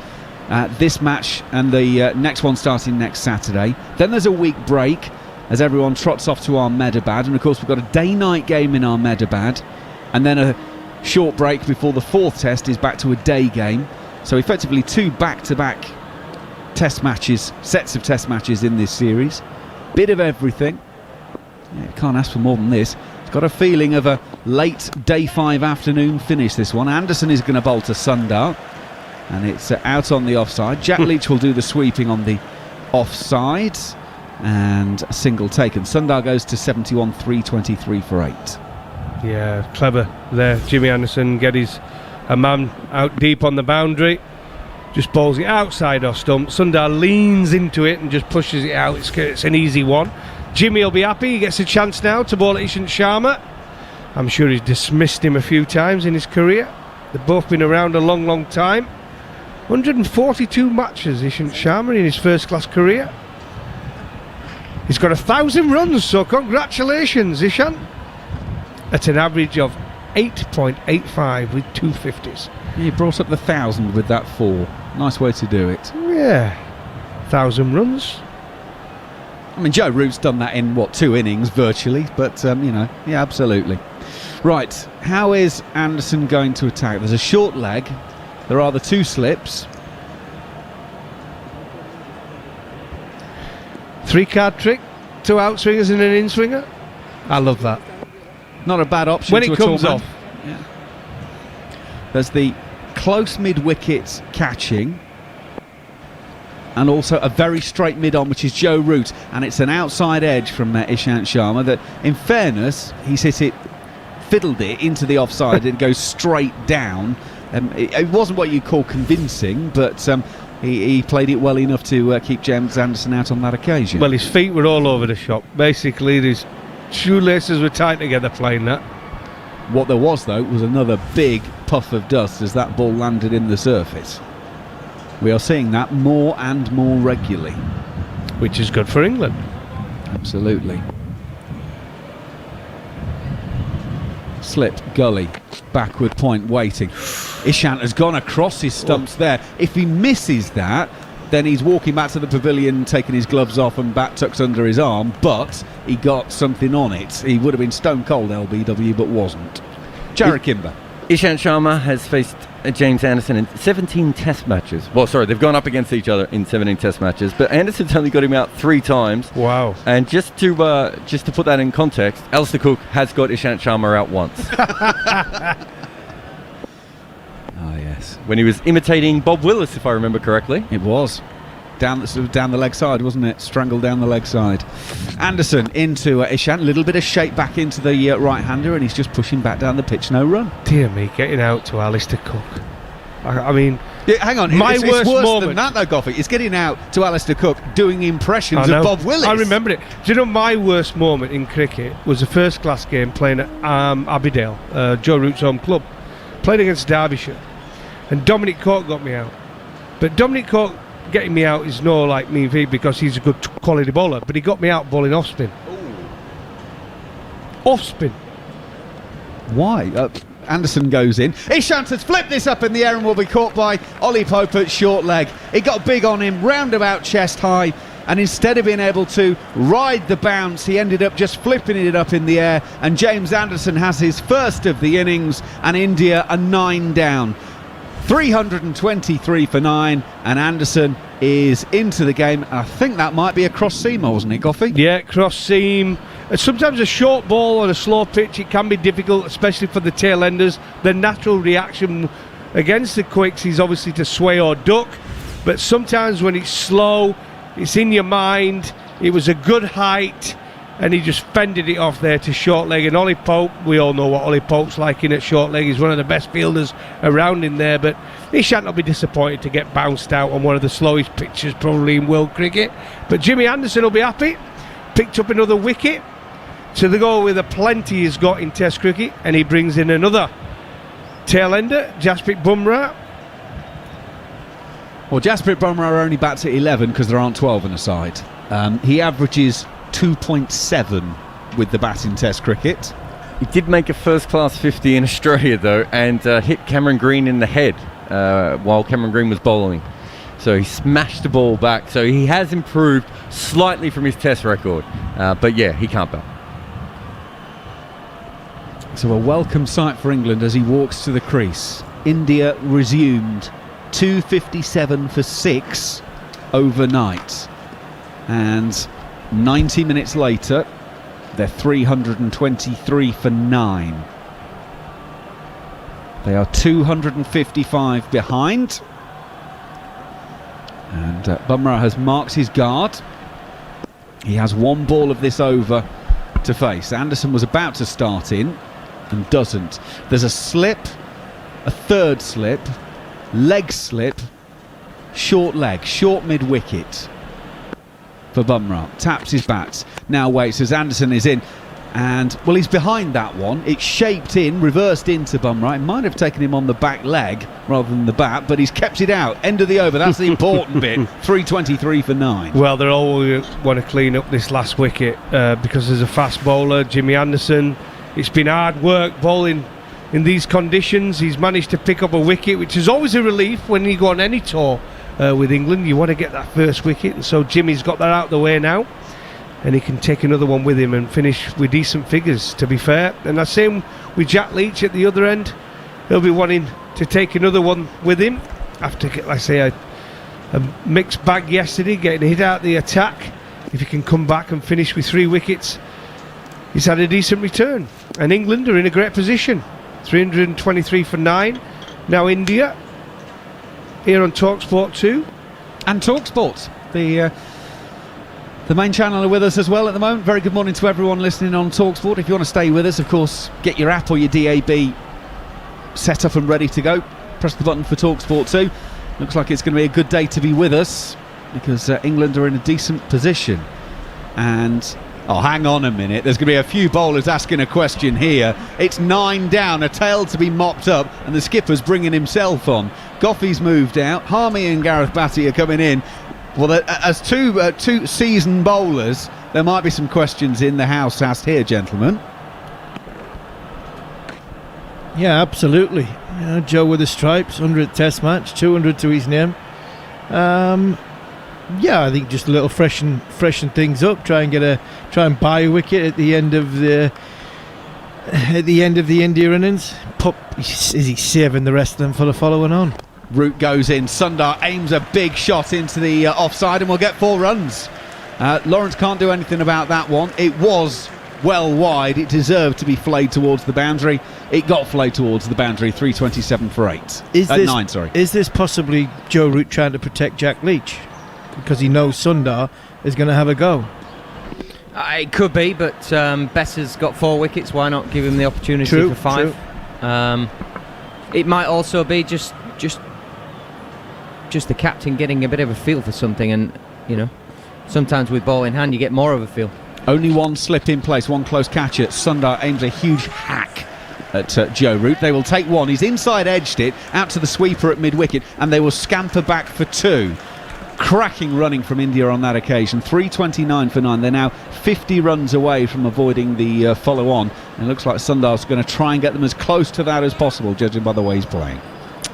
this match and the next one starting next Saturday. Then there's a week break as everyone trots off to Ahmedabad, and of course we've got a day-night game in Ahmedabad, and then a short break before the 4th test is back to a day game. So effectively 2 back-to-back test matches, sets of test matches in this series. Bit of everything. Yeah, can't ask for more than this. It's got a feeling of a late day 5 afternoon finish, this one. Anderson is going to bowl to Sundar, and it's out on the offside. Jack Leach will do the sweeping on the offside, and a single taken. Sundar goes to 71, 323 for 8. Yeah, clever there. Jimmy Anderson a man out deep on the boundary, just bowls it outside off stump. Sundar leans into it and just pushes it out. It's an easy one. Jimmy will be happy. He gets a chance now to bowl at Ishant Sharma. I'm sure he's dismissed him a few times in his career. They've both been around a long, long time. 142 matches, Ishant Sharma, in his first-class career. He's got 1,000 runs, so congratulations, Ishant. At an average of 8.85 with 2 50s. He brought up the 1,000 with that 4. Nice way to do it. Yeah, 1,000 runs. I mean, Joe Root's done that in, 2 innings virtually, but, yeah, absolutely. Right, how is Anderson going to attack? There's a short leg. There are the 2 slips. 3-card trick, 2 outswingers and an in-swinger. I love that. Not a bad option when to it comes off. Yeah. There's the close mid-wicket catching, and also a very straight mid-on, which is Joe Root, and it's an outside edge from Ishant Sharma that, in fairness, he's fiddled it into the offside and goes straight down. It wasn't what you'd call convincing, but he played it well enough to keep James Anderson out on that occasion. Well, his feet were all over the shop. Basically, his shoelaces were tight together playing that. What there was, though, was another big puff of dust as that ball landed in the surface. We are seeing that more and more regularly. Which is good for England. Absolutely. slip, gully, backward point, waiting. Ishant has gone across his stumps there. If he misses that, then he's walking back to the pavilion, taking his gloves off and bat tucked under his arm, but he got something on it. He would have been stone cold LBW, but wasn't. Jared Kimber. Ishant Sharma has faced James Anderson in 17 test matches. Well, sorry, they've gone up against each other in 17 test matches, but Anderson's only got him out 3 times. Wow. And just to put that in context, Alistair Cook has got Ishant Sharma out once. Oh, yes. When he was imitating Bob Willis, if I remember correctly. It was. Down the leg side, wasn't it? Strangled down the leg side. Anderson into Ishant. A little bit of shape back into the right-hander, and he's just pushing back down the pitch. No run. Dear me, getting out to Alistair Cook. I mean... Yeah, hang on, it's worse moment than that though, Goffey. It's getting out to Alistair Cook doing impressions of Bob Willis. I remember it. Do you know my worst moment in cricket was a first-class game playing at Abbeydale, Joe Root's home club. Played against Derbyshire. And Dominic Cork got me out. But Dominic Cork getting me out is no like me because he's a good quality bowler, but he got me out bowling off spin. Off spin. Why? Anderson goes in. Ishant has flipped this up in the air and will be caught by Ollie Pope at short leg. It got big on him, roundabout chest high, and instead of being able to ride the bounce, he ended up just flipping it up in the air, and James Anderson has his first of the innings, and India are 9 down. 323 for 9, and Anderson is into the game. I think that might be a cross seamer, wasn't it, Goffey? Yeah, cross seam. Sometimes a short ball on a slow pitch, it can be difficult, especially for the tail enders. The natural reaction against the quicks is obviously to sway or duck, but sometimes when it's slow, it's in your mind. It was a good height, and he just fended it off there to short leg. And Ollie Pope, we all know what Ollie Pope's like in at short leg. He's one of the best fielders around in there, but he shan't not be disappointed to get bounced out on one of the slowest pitches probably in world cricket. But Jimmy Anderson will be happy. Picked up another wicket. So they go with the plenty he's got in Test cricket, and he brings in another tail ender, Jasprit Bumrah. Well, Jasprit Bumrah only bats at 11 because there aren't 12 in a side. He averages 2.7 with the bat in Test cricket. He did make a first-class 50 in Australia, though, and hit Cameron Green in the head while Cameron Green was bowling. So he smashed the ball back. So he has improved slightly from his Test record. But yeah, he can't bat. So a welcome sight for England as he walks to the crease. India resumed 257 for 6 overnight. And 90 minutes later, they're 323 for 9. They are 255 behind. And Bumrah has marked his guard. He has one ball of this over to face. Anderson was about to start in and doesn't. There's a slip, a third slip, leg slip, short leg, short mid-wicket for Bumrah. Taps his bat, now waits as Anderson is in, and well, he's behind that one. It's shaped in, reversed into Bumrah. It might have taken him on the back leg rather than the bat, but he's kept it out. End of the over, that's the important bit. 323 for 9. Well, they're all want to clean up this last wicket because there's a fast bowler, Jimmy Anderson. It's been hard work bowling in these conditions. He's managed to pick up a wicket, which is always a relief when you go on any tour with England. You want to get that first wicket, and so Jimmy's got that out of the way now, and he can take another one with him and finish with decent figures, to be fair. And the same with Jack Leach at the other end. He'll be wanting to take another one with him after, like I say, a mixed bag yesterday, getting hit out the attack. If he can come back and finish with 3 wickets, he's had a decent return. And England are in a great position. 323 for 9. Now India, here on TalkSport 2. And TalkSport, the main channel, are with us as well at the moment. Very good morning to everyone listening on TalkSport. If you want to stay with us, of course, get your app or your DAB set up and ready to go. Press the button for TalkSport 2. Looks like it's going to be a good day to be with us because England are in a decent position. And oh, hang on a minute. There's going to be a few bowlers asking a question here. It's 9 down, a tail to be mopped up, and the skipper's bringing himself on. Goffey's moved out. Harmy and Gareth Batty are coming in. Well, as two seasoned bowlers, there might be some questions in the house asked here, gentlemen. Yeah, absolutely. Joe with the stripes, 100th Test match, 200 to his name. I think just a little freshen things up. Try and buy a wicket at the end of the India innings. Is he saving the rest of them for the following on? Root goes in. Sundar aims a big shot into the offside and will get 4 runs. Lawrence can't do anything about that one. It was well wide. It deserved to be flayed towards the boundary. It got flayed towards the boundary. 327 for 8. 9, sorry. Is this possibly Joe Root trying to protect Jack Leach because he knows Sundar is going to have a go? It could be, but Besser's got 4 wickets. Why not give him the opportunity for 5? It might also be just the captain getting a bit of a feel for something, and sometimes with ball in hand you get more of a feel. Only one slip in place, one close catch at Sundar aims a huge hack at Joe Root. They will take 1. He's inside edged it out to the sweeper at mid-wicket, and they will scamper back for 2. Cracking running from India on that occasion. 329 for 9. They're now 50 runs away from avoiding the follow-on. And it looks like Sundar's going to try and get them as close to that as possible, judging by the way he's playing.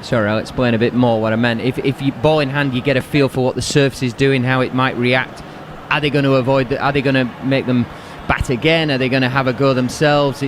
Sorry, I'll explain a bit more what I meant. If you ball in hand, you get a feel for what the surface is doing, how it might react. Are they going to avoid are they going to make them bat again? Are they going to have a go themselves?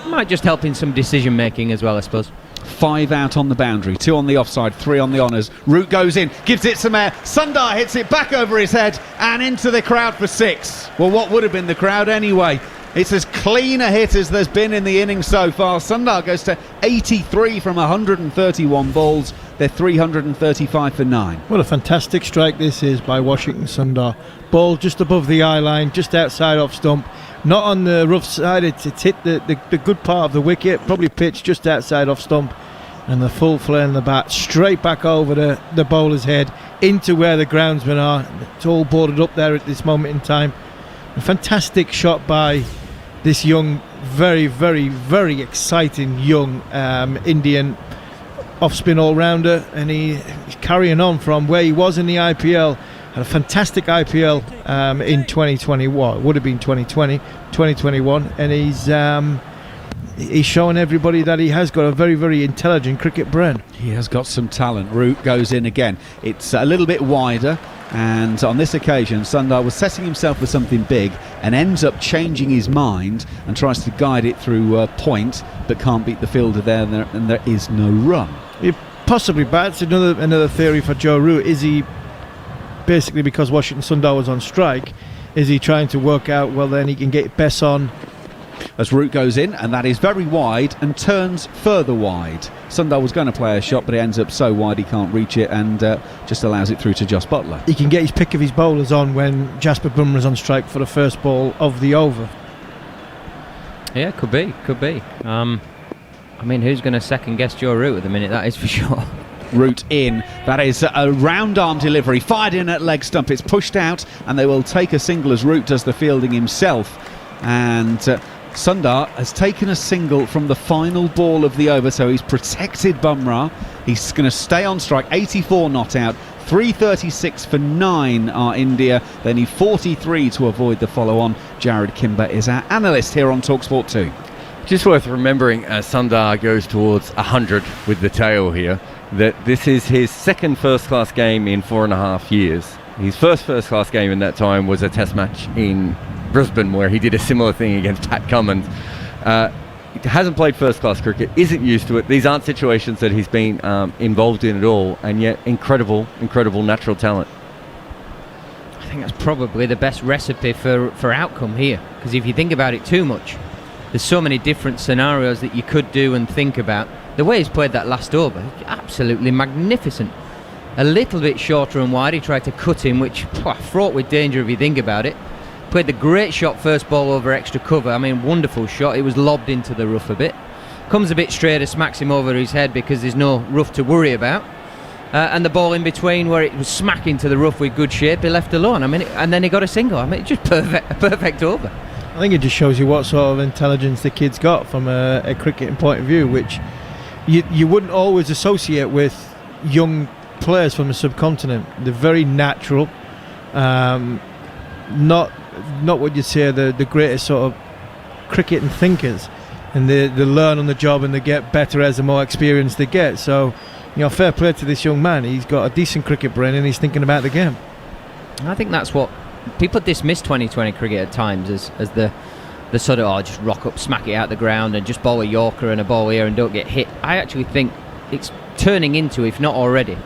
Might just help in some decision making as well, I suppose. 5 out on the boundary, 2 on the offside, 3 on the honours. Root goes in, gives it some air. Sundar hits it back over his head and into the crowd for 6. Well, what would have been the crowd anyway? It's as clean a hit as there's been in the innings so far. Sundar goes to 83 from 131 balls. They're 335 for 9. What a fantastic strike this is by Washington Sundar. Ball just above the eye line, just outside off stump. Not on the rough side, it's hit the good part of the wicket, probably pitched just outside off stump. And the full flare in the bat, straight back over the bowler's head, into where the groundsmen are. It's all boarded up there at this moment in time. A fantastic shot by this young, very, very, very exciting young Indian off-spin all-rounder, and he's carrying on from where he was in the IPL. Had a fantastic IPL in 2021. It would have been 2020, 2021, and he's showing everybody that he has got a very, very intelligent cricket brain. He has got some talent. Root goes in again. It's a little bit wider, and on this occasion Sundar was setting himself for something big and ends up changing his mind and tries to guide it through point, but can't beat the fielder there, and there is no run. It possibly bats. Another theory for Joe Root. Is he basically, because Washington Sundar was on strike, is he trying to work out, well, then he can get Bess on? As Root goes in, and that is very wide and turns further wide. Sundar was going to play a shot, but it ends up so wide he can't reach it, and just allows it through to Jos Buttler. He can get his pick of his bowlers on when Jasprit Bumrah's on strike for the first ball of the over. Yeah, could be. Who's going to second guess Joe Root at the minute? That is for sure. Root in. That is a round arm delivery, fired in at leg stump. It's pushed out, and they will take a single as Root does the fielding himself. And Sundar has taken a single from the final ball of the over, so he's protected Bumrah. He's going to stay on strike. 84 not out. 336 for 9 are India. They need 43 to avoid the follow-on. Jared Kimber is our analyst here on TalkSport 2. Just worth remembering, as Sundar goes towards 100 with the tail here, that this is his second first-class game in 4.5 years. His first-class game in that time was a test match in Brisbane, where he did a similar thing against Pat Cummins. He hasn't played first-class cricket, isn't used to it. These aren't situations that he's been involved in at all, and yet incredible natural talent. I think that's probably the best recipe for outcome here, because if you think about it too much, there's so many different scenarios that you could do and think about. The way he's played that last over, absolutely magnificent. A little bit shorter and wide, he tried to cut him, which fraught with danger if you think about it. Played the great shot first ball over extra cover. Wonderful shot. It was lobbed into the rough a bit. Comes a bit straighter, smacks him over his head because there's no rough to worry about. And the ball in between, where it was smacking to the rough with good shape, he left alone. And then he got a single. Just perfect, a perfect over. I think it just shows you what sort of intelligence the kid's got from a cricketing point of view, which you wouldn't always associate with young players from the subcontinent. They're very natural, not what you'd say the greatest sort of cricket and thinkers. and they learn on the job and they get better as the more experience they get. So, fair play to this young man. He's got a decent cricket brain and he's thinking about the game. I think that's what people dismiss 2020 cricket at times as the sort of just rock up, smack it out the ground and just bowl a Yorker and a ball here and don't get hit. I actually think it's turning into, if not already,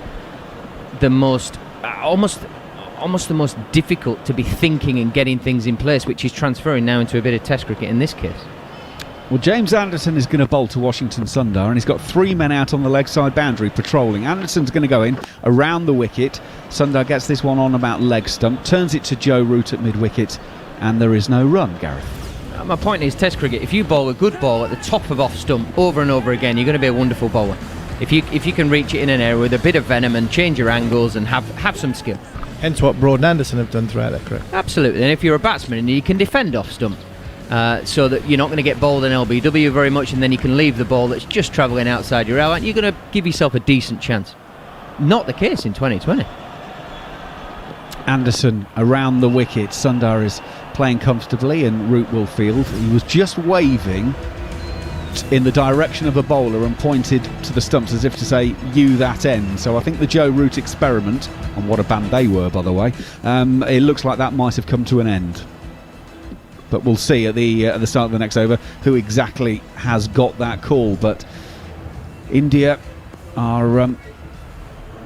the most almost the most difficult to be thinking and getting things in place, which is transferring now into a bit of Test cricket in this case. Well, James Anderson is going to bowl to Washington Sundar, and he's got 3 men out on the leg side boundary patrolling. Anderson's going to go in around the wicket. Sundar gets this one on about leg stump, turns it to Joe Root at mid-wicket, and there is no run, Gareth. My point is, Test cricket, if you bowl a good ball at the top of off stump over and over again, you're going to be a wonderful bowler. If you can reach it in an area with a bit of venom and change your angles and have some skill. Hence what Broad and Anderson have done throughout their career. Absolutely, and if you're a batsman, you can defend off stump. So that you're not going to get bowled in LBW very much, and then you can leave the ball that's just travelling outside your out, and you're going to give yourself a decent chance. Not the case in 2020. Anderson around the wicket. Sundar is playing comfortably, and Root will field. He was just waving in the direction of a bowler and pointed to the stumps as if to say, you that end. So I think the Joe Root experiment, and what a band they were, by the way, it looks like that might have come to an end. But we'll see at the start of the next over who exactly has got that call. But India are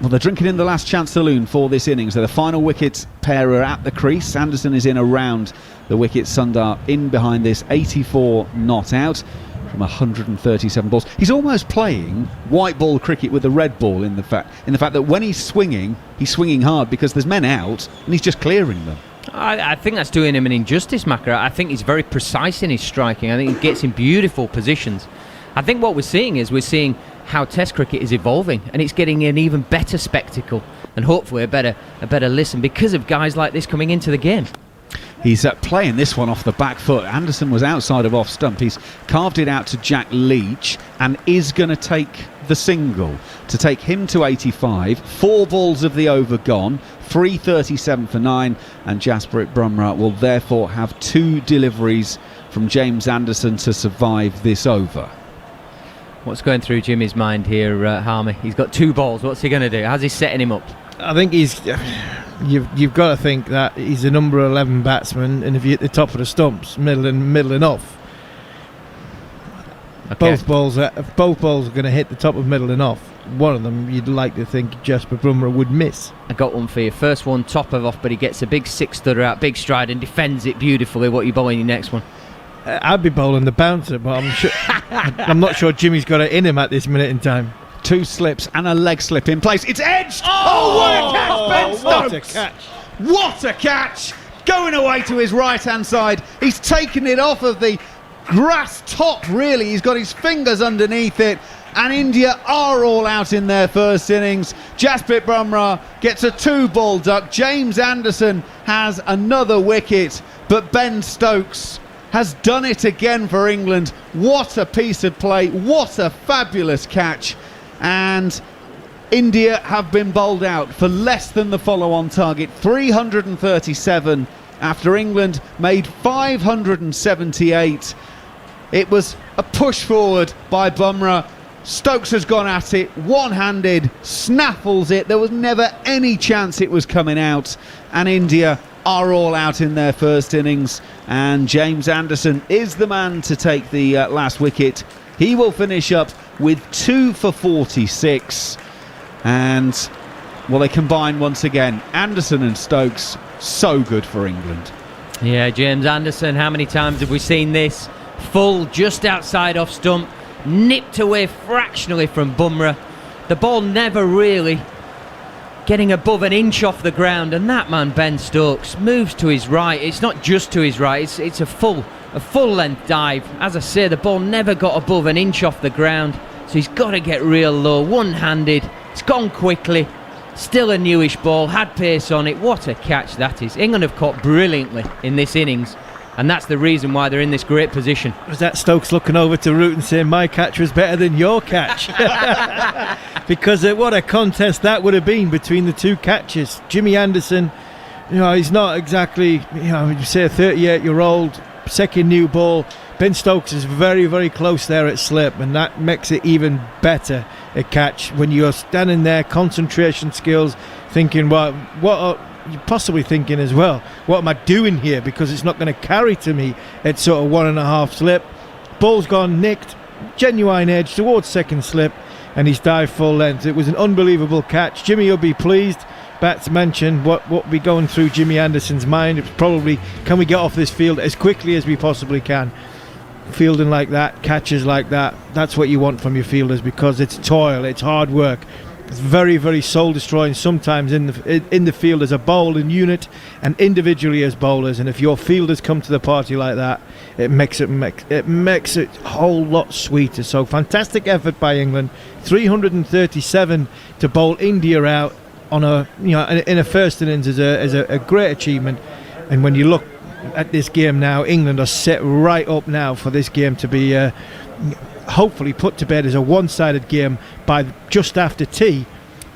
they're drinking in the last chance saloon for this innings. So the final wicket pair are at the crease. Anderson is in around the wicket. Sundar in behind this. 84 not out from 137 balls. He's almost playing white ball cricket with a red ball in the fact that when he's swinging hard because there's men out and he's just clearing them. I think that's doing him an injustice, Macca. I think he's very precise in his striking. I think he gets in beautiful positions. I think what we're seeing how Test cricket is evolving, and it's getting an even better spectacle and hopefully a better listen because of guys like this coming into the game. He's playing this one off the back foot. Anderson was outside of off stump. He's carved it out to Jack Leach and is going to take the single to take him to 85. 4 balls of the over gone, 337 for 9, and Jasprit Bumrah will therefore have 2 deliveries from James Anderson to survive this over. What's going through Jimmy's mind here, Harmy? He's got 2 balls. What's he going to do? How's he setting him up? I think you've got to think that he's a number 11 batsman, and if you hit the top of the stumps, middle and off, okay. both balls are going to hit the top of middle and off. One of them you'd like to think Jasprit Bumrah would miss. I got one for you. First one top of off, but he gets a big 6-stooder out, big stride, and defends it beautifully. What are you bowling your next one? I'd be bowling the bouncer, but I'm not sure Jimmy's got it in him at this minute in time. 2 slips and a leg slip in place. It's edged! Oh, what a catch, Ben Stokes! What a catch! What a catch! Going away to his right-hand side. He's taken it off of the grass top, really. He's got his fingers underneath it. And India are all out in their first innings. Jasprit Bumrah gets a 2-ball duck. James Anderson has another wicket. But Ben Stokes has done it again for England. What a piece of play. What a fabulous catch. And India have been bowled out for less than the follow-on target. 337 after England made 578. It was a push forward by Bumrah. Stokes has gone at it one-handed, snaffles it. There was never any chance it was coming out. And India are all out in their first innings. And James Anderson is the man to take the last wicket. He will finish up with 2 for 46. And, well, they combine once again. Anderson and Stokes, so good for England. Yeah, James Anderson, how many times have we seen this? Full, just outside off stump, nipped away fractionally from Bumrah. The ball never really getting above an inch off the ground, and that man, Ben Stokes, moves to his right. It's not just to his right, it's a full length dive. As I say, the ball never got above an inch off the ground, so he's got to get real low, one-handed. It's gone quickly, still a newish ball, had pace on it. What a catch that is. England have caught brilliantly in this innings, and that's the reason why they're in this great position. Was that Stokes looking over to Root and saying, my catch was better than your catch? Because what a contest that would have been between the 2 catches. Jimmy Anderson, he's not exactly, you say a 38-year-old, second new ball. Ben Stokes is very, very close there at slip, and that makes it even better at catch when you're standing there, concentration skills, thinking, well, what are you possibly thinking as well? What am I doing here? Because it's not going to carry to me at sort of 1.5 slip. Ball's gone nicked, genuine edge towards second slip, and he's dived full length. It was an unbelievable catch. Jimmy will be pleased. Bats mentioned what will be going through Jimmy Anderson's mind. It's probably, can we get off this field as quickly as we possibly can? Fielding like that, catches like that, that's what you want from your fielders, because it's toil, it's hard work. It's very, very soul destroying sometimes in the field as a bowling unit and individually as bowlers. And if your fielders come to the party like that, it makes it a whole lot sweeter. So fantastic effort by England. 337 to bowl India out on in a first innings is a great achievement. And when you look at this game now, England are set right up now for this game to be hopefully put to bed as a one-sided game by just after tea,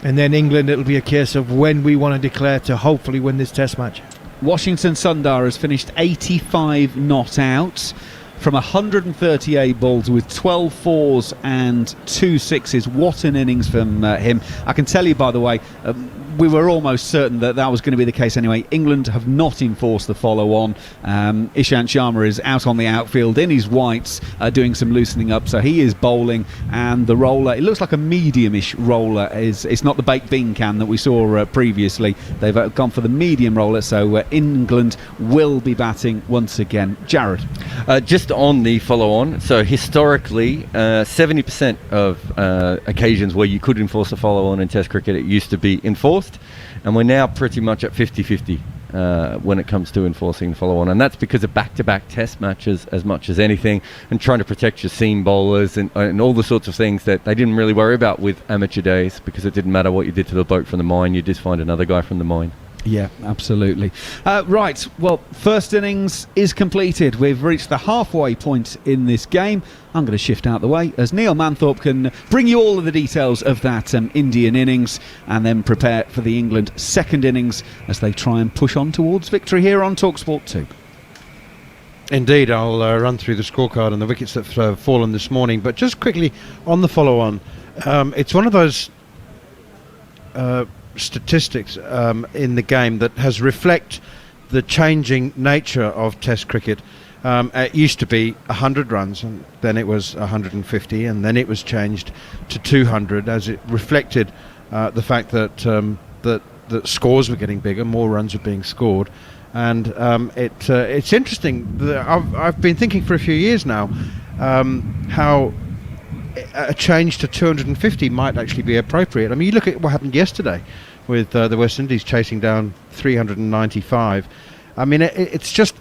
and then England, it'll be a case of when we want to declare to hopefully win this test match. Washington Sundar has finished 85 not out from 138 balls with 12 fours and 2 sixes. What an innings from him. I can tell you, by the way, we were almost certain that was going to be the case anyway. England have not enforced the follow-on. Ishant Sharma is out on the outfield in his whites, doing some loosening up, so he is bowling, and the roller, it looks like a medium-ish roller. It's not the baked bean can that we saw previously. They've gone for the medium roller, so England will be batting once again. Jared? Just on the follow-on, so historically 70% of occasions where you could enforce a follow-on in Test cricket, it used to be enforced, and we're now pretty much at 50-50 when it comes to enforcing the follow-on, and that's because of back-to-back Test matches as much as anything, and trying to protect your seam bowlers and all the sorts of things that they didn't really worry about with amateur days, because it didn't matter what you did to the bloke from the mine, you just find another guy from the mine. Yeah, absolutely. Right, well, first innings is completed. We've reached the halfway point in this game. I'm going to shift out the way as Neil Manthorpe can bring you all of the details of that Indian innings, and then prepare for the England second innings as they try and push on towards victory here on TalkSport 2. Indeed, I'll run through the scorecard and the wickets that have fallen this morning, but just quickly on the follow-on, it's one of those statistics in the game that has reflect the changing nature of Test cricket. It used to be 100 runs, and then it was 150, and then it was changed to 200 as it reflected the fact that that scores were getting bigger, more runs were being scored, and it's interesting that I've been thinking for a few years now how a change to 250 might actually be appropriate. I mean, you look at what happened yesterday with the West Indies chasing down 395. I mean, it's just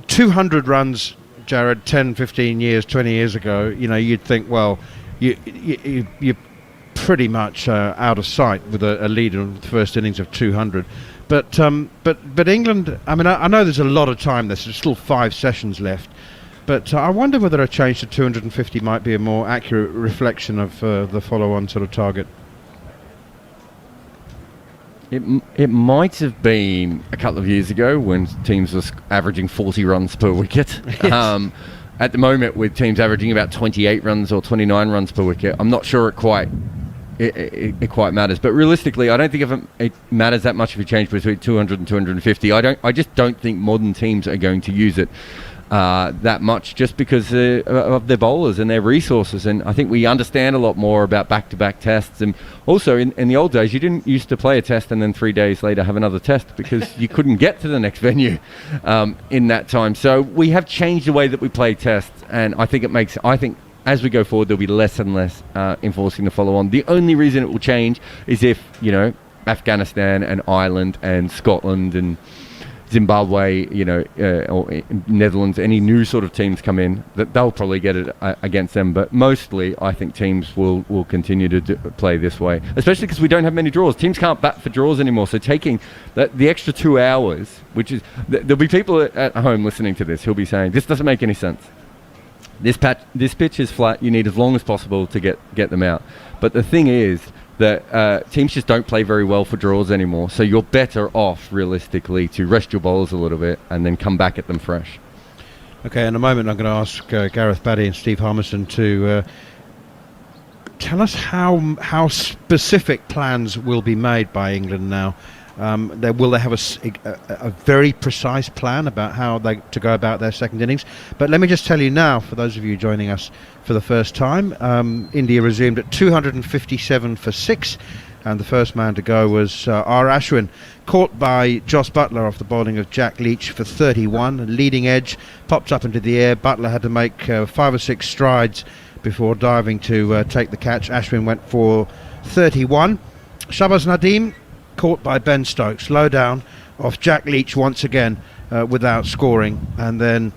200 runs, Jared, 10, 15 years, 20 years ago, you'd think, well, you're pretty much out of sight with a lead in the first innings of 200. But England, I mean, I know there's a lot of time, there's still 5 sessions left, but I wonder whether a change to 250 might be a more accurate reflection of the follow-on sort of target. It might have been a couple of years ago when teams were averaging 40 runs per wicket. Yes. At the moment, with teams averaging about 28 runs or 29 runs per wicket, I'm not sure it quite matters. But realistically, I don't think it matters that much if you change between 200 and 250. I just don't think modern teams are going to use it that much, just because of their bowlers and their resources. And I think we understand a lot more about back-to-back tests. And also, in the old days, you didn't used to play a test and then 3 days later have another test, because you couldn't get to the next venue in that time. So we have changed the way that we play tests, and I think as we go forward, there'll be less and less enforcing the follow-on. The only reason it will change is if, Afghanistan and Ireland and Scotland and Zimbabwe, or Netherlands, any new sort of teams come in, that they'll probably get it against them. But mostly, I think teams will continue to play this way, especially because we don't have many draws. Teams can't bat for draws anymore. So taking the extra 2 hours, which is, there'll be people at home listening to this who'll be saying, this doesn't make any sense. This pitch is flat. You need as long as possible to get them out. But the thing is that teams just don't play very well for draws anymore, so you're better off realistically to rest your bowlers a little bit and then come back at them fresh. Okay, in a moment I'm going to ask Gareth Baddy and Steve Harmison to tell us how specific plans will be made by England now. Will they have a very precise plan about how to go about their second innings? But let me just tell you now, for those of you joining us for the first time, India resumed at 257 for 6, and the first man to go was R. Ashwin, caught by Jos Buttler off the bowling of Jack Leach for 31. Leading edge, popped up into the air. Buttler had to make 5 or 6 strides before diving to take the catch. Ashwin went for 31. Shahbaz Nadeem, caught by Ben Stokes, low down off Jack Leach once again without scoring. And then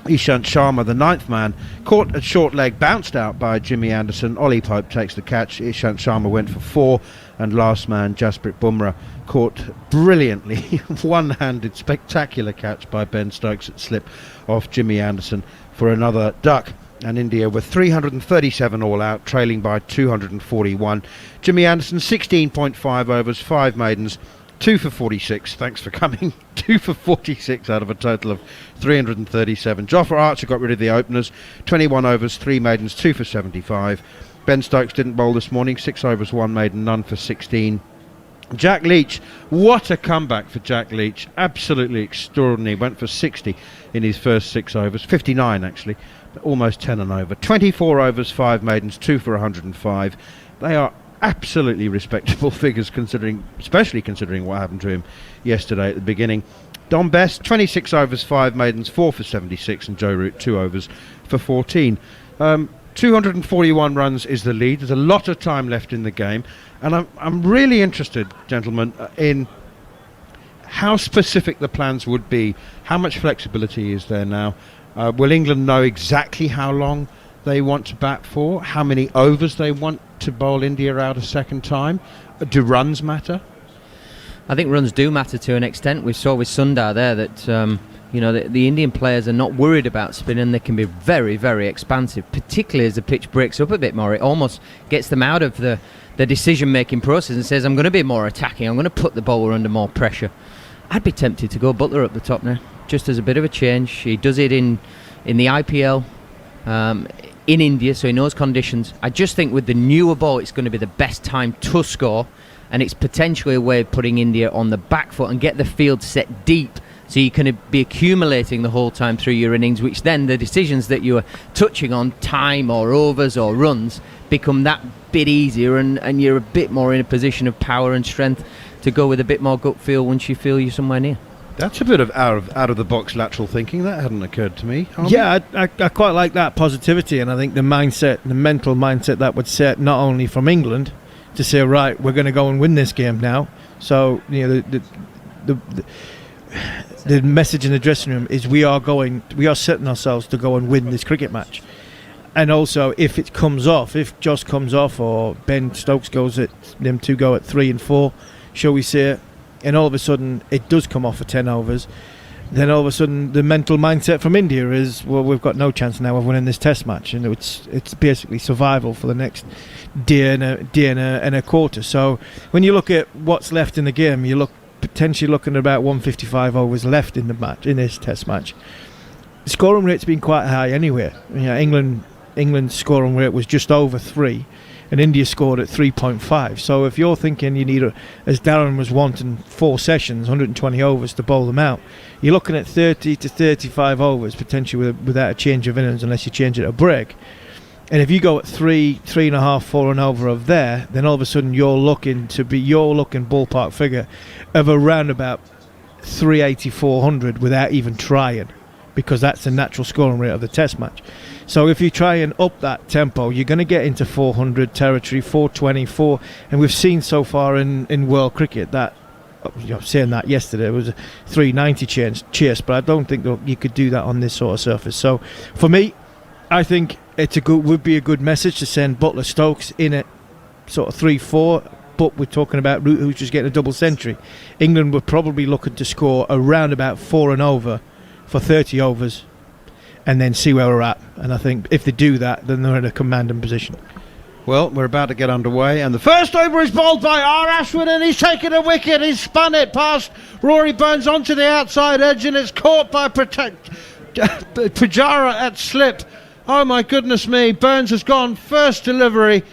Ishant Sharma, the 9th man, caught at short leg, bounced out by Jimmy Anderson. Ollie Pope takes the catch. Ishant Sharma went for 4, and last man, Jasprit Bumrah, caught brilliantly, one-handed, spectacular catch by Ben Stokes at slip off Jimmy Anderson for another duck. And India were 337 all out, trailing by 241. Jimmy Anderson, 16.5 overs, 5 maidens, 2 for 46. Thanks for coming. 2 for 46 out of a total of 337. Jofra Archer got rid of the openers. 21 overs, 3 maidens, 2 for 75. Ben Stokes didn't bowl this morning. 6 overs, 1 maiden, none for 16. Jack Leach, what a comeback for Jack Leach. Absolutely extraordinary. Went for 60 in his first 6 overs. 59 actually. Almost 10 and over. 24 overs, 5 maidens, 2 for 105. They are absolutely respectable figures, especially considering what happened to him yesterday at the beginning. Dom Best, 26 overs, 5 maidens, 4 for 76, and Joe Root, 2 overs for 14. 241 runs is the lead. There's a lot of time left in the game, and I'm really interested, gentlemen, in how specific the plans would be. How much flexibility is there now? Will England know exactly how long they want to bat for? How many overs they want to bowl India out a second time? Do runs matter? I think runs do matter to an extent. We saw with Sundar there that the Indian players are not worried about spin, and they can be very, very expansive, particularly as the pitch breaks up a bit more. It almost gets them out of the decision-making process and says, I'm going to be more attacking, I'm going to put the bowler under more pressure. I'd be tempted to go Buttler up the top now, just as a bit of a change. He does it in the IPL in India, so he knows conditions. I just think with the newer ball, it's going to be the best time to score, and it's potentially a way of putting India on the back foot and get the field set deep, so you can be accumulating the whole time through your innings, which then the decisions that you are touching on, time or overs or runs, become that bit easier, and you're a bit more in a position of power and strength to go with a bit more gut feel once you feel you're somewhere near. That's a bit of out of the box lateral thinking. That hadn't occurred to me. Yeah, I quite like that positivity, and I think the mental mindset that would set not only from England to say, right, we're going to go and win this game now. So the message in the dressing room is we are setting ourselves to go and win this cricket match. And also, if it comes off, if Jos comes off, or Ben Stokes goes at them 2 go at 3 and 4, shall we say, and all of a sudden it does come off for 10 overs, then all of a sudden the mental mindset from India is, well, we've got no chance now of winning this test match, and it's basically survival for the next day and a quarter. So when you look at what's left in the game, you look potentially looking at about 155 overs left in the match, in this test match. The scoring rate's been quite high anyway. England's scoring rate was just over 3, and India scored at 3.5. So if you're thinking you need, as Darren was wanting, 4 sessions, 120 overs to bowl them out, you're looking at 30 to 35 overs potentially without a change of innings, unless you change it a break. And if you go at 3.5, 4 and over of there, then all of a sudden you're looking ballpark figure of around about 380, 400 without even trying, because that's the natural scoring rate of the test match. So if you try and up that tempo, you're going to get into 400 territory, 424, and we've seen so far in world cricket that, saying that yesterday, it was a 390 chase, but I don't think that you could do that on this sort of surface. So for me, I think would be a good message to send Buttler Stokes in at sort of 3-4, but we're talking about Root, who's just getting a double century. England were probably looking to score around about 4 and over for 30 overs, and then see where we're at. And I think if they do that, then they're in a commanding position. Well, we're about to get underway, and the first over is bowled by R. Ashwin, and he's taken a wicket. He's spun it past Rory Burns onto the outside edge, and it's caught by Pujara at slip. Oh my goodness me, Burns has gone. First delivery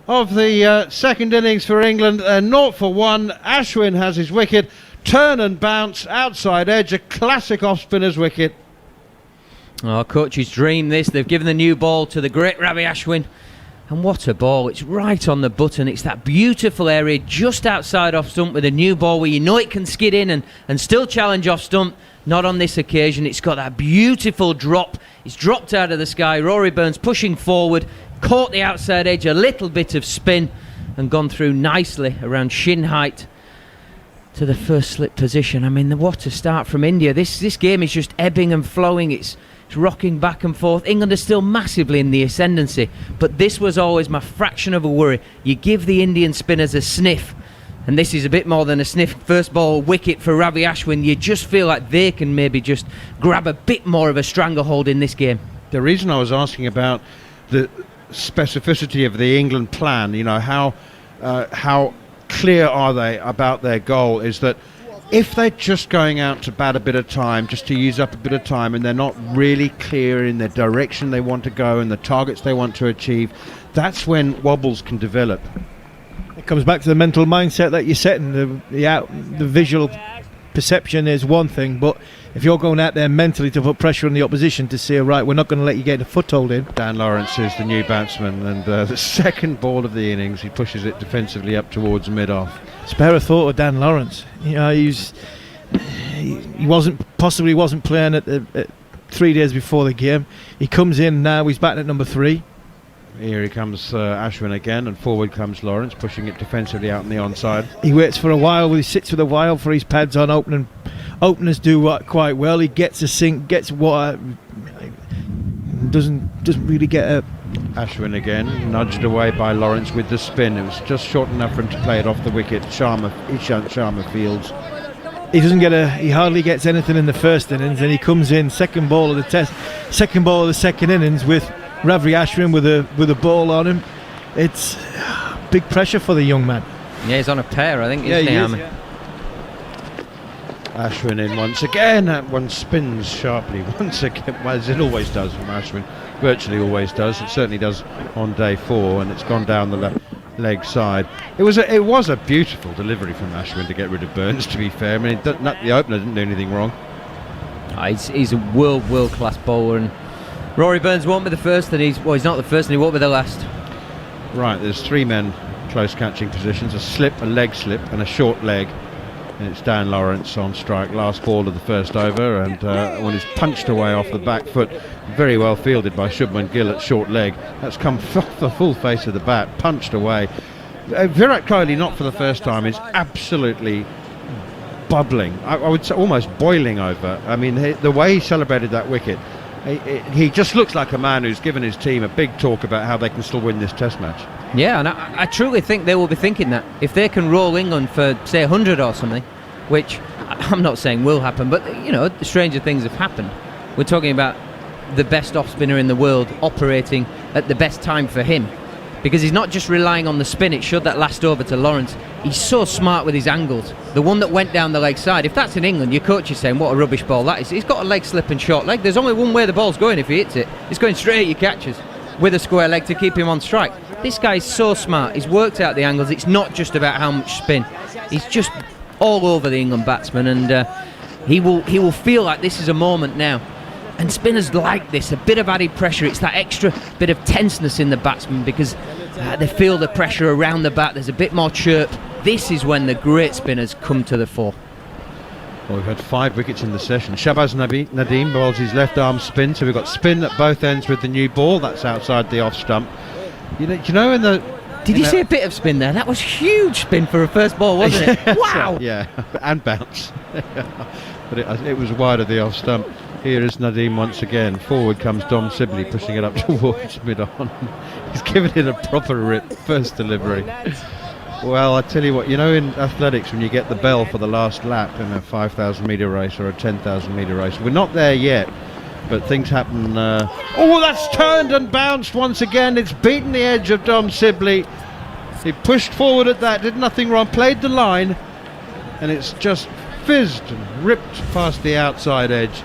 of the second innings for England. 0 for 1. Ashwin has his wicket. Turn and bounce, outside edge, a classic off-spinner's wicket. Oh, coach's dream this. They've given the new ball to the great Ravi Ashwin. And what a ball. It's right on the button. It's that beautiful area just outside off stump with a new ball where you know it can skid in and still challenge off stump. Not on this occasion. It's got that beautiful drop. It's dropped out of the sky. Rory Burns pushing forward, caught the outside edge, a little bit of spin, and gone through nicely around shin height to the first slip position. I mean, what a start from India. This game is just ebbing and flowing. It's rocking back and forth. England is still massively in the ascendancy, but this was always my fraction of a worry. You give the Indian spinners a sniff, and this is a bit more than a sniff. First ball wicket for Ravi Ashwin. You just feel like they can maybe just grab a bit more of a stranglehold in this game. The reason I was asking about the specificity of the England plan, you know, how clear are they about their goal, is that if they're just going out to bat a bit of time, just to use up a bit of time, and they're not really clear in the direction they want to go and the targets they want to achieve, that's when wobbles can develop. It comes back to the mental mindset that you're setting. The visual perception is one thing, but if you're going out there mentally to put pressure on the opposition to say, right, we're not going to let you get a foothold in. Dan Lawrence is the new batsman, and the second ball of the innings, he pushes it defensively up towards mid-off. Spare a thought of Dan Lawrence. You know, he wasn't playing at 3 days before the game. He comes in now. He's batting at number 3. Here he comes, Ashwin again, and forward comes Lawrence, pushing it defensively out on the onside. He waits for a while. He sits for a while for his pads on. Openers do quite well. He gets a sink, gets water. Doesn't really get a. Ashwin again, nudged away by Lawrence with the spin. It was just short enough for him to play it off the wicket. Ishant Sharma fields. He hardly gets anything in the first innings, and he comes in second ball of the second innings with Ravi Ashwin with a ball on him. It's big pressure for the young man. Yeah, he's on a pair, I think, isn't he, Armin? Ashwin in once again. That one spins sharply once again, as it always does from Ashwin. Virtually always does. It certainly does on day 4, and it's gone down the left leg side. It was a beautiful delivery from Ashwin to get rid of Burns, to be fair. I mean, the opener didn't do anything wrong. He's a world class bowler, and Rory Burns won't be the first, and he's not the first, and he won't be the last. Right, there's 3 men close catching positions: a slip, a leg slip, and a short leg. And it's Dan Lawrence on strike, last ball of the first over, and one is punched away off the back foot, very well fielded by Shubman Gill at short leg. That's come off the full face of the bat, punched away. Virat Kohli, not for the first time, is absolutely bubbling. I would say almost boiling over. I mean, the way he celebrated that wicket, he just looks like a man who's given his team a big talk about how they can still win this Test match. Yeah, and I truly think they will be thinking that if they can roll England for, say, 100 or something, which I'm not saying will happen, but, you know, stranger things have happened. We're talking about the best off-spinner in the world operating at the best time for him, because he's not just relying on the spin. It showed that last over to Lawrence. He's so smart with his angles. The one that went down the leg side, if that's in England, your coach is saying, what a rubbish ball that is. He's got a leg slip and short leg. There's only one way the ball's going if he hits it. It's going straight at your catches with a square leg to keep him on strike. This guy's so smart. He's worked out the angles. It's not just about how much spin. He's just all over the England batsman, and he will feel like this is a moment now. And spinners like this, a bit of added pressure. It's that extra bit of tenseness in the batsman because they feel the pressure around the bat. There's a bit more chirp. This is when the great spinners come to the fore. Well, we've had 5 wickets in the session. Shahbaz Nadeem bowls his left arm spin, so we've got spin at both ends with the new ball. That's outside the off stump. Did you see a bit of spin there? That was huge spin for a first ball, wasn't it? Wow! Yeah, and bounce. But it was wide of the off stump. Here is Nadeem once again. Forward comes Dom Sibley, pushing it up towards mid-on. He's given it a proper rip, first delivery. Well, I tell you what, you know, in athletics, when you get the bell for the last lap in a 5,000 metre race or a 10,000 metre race, we're not there yet, but things happen. Oh, that's turned and bounced once again. It's beaten the edge of Dom Sibley. He pushed forward at that, did nothing wrong, played the line, and it's just fizzed and ripped past the outside edge.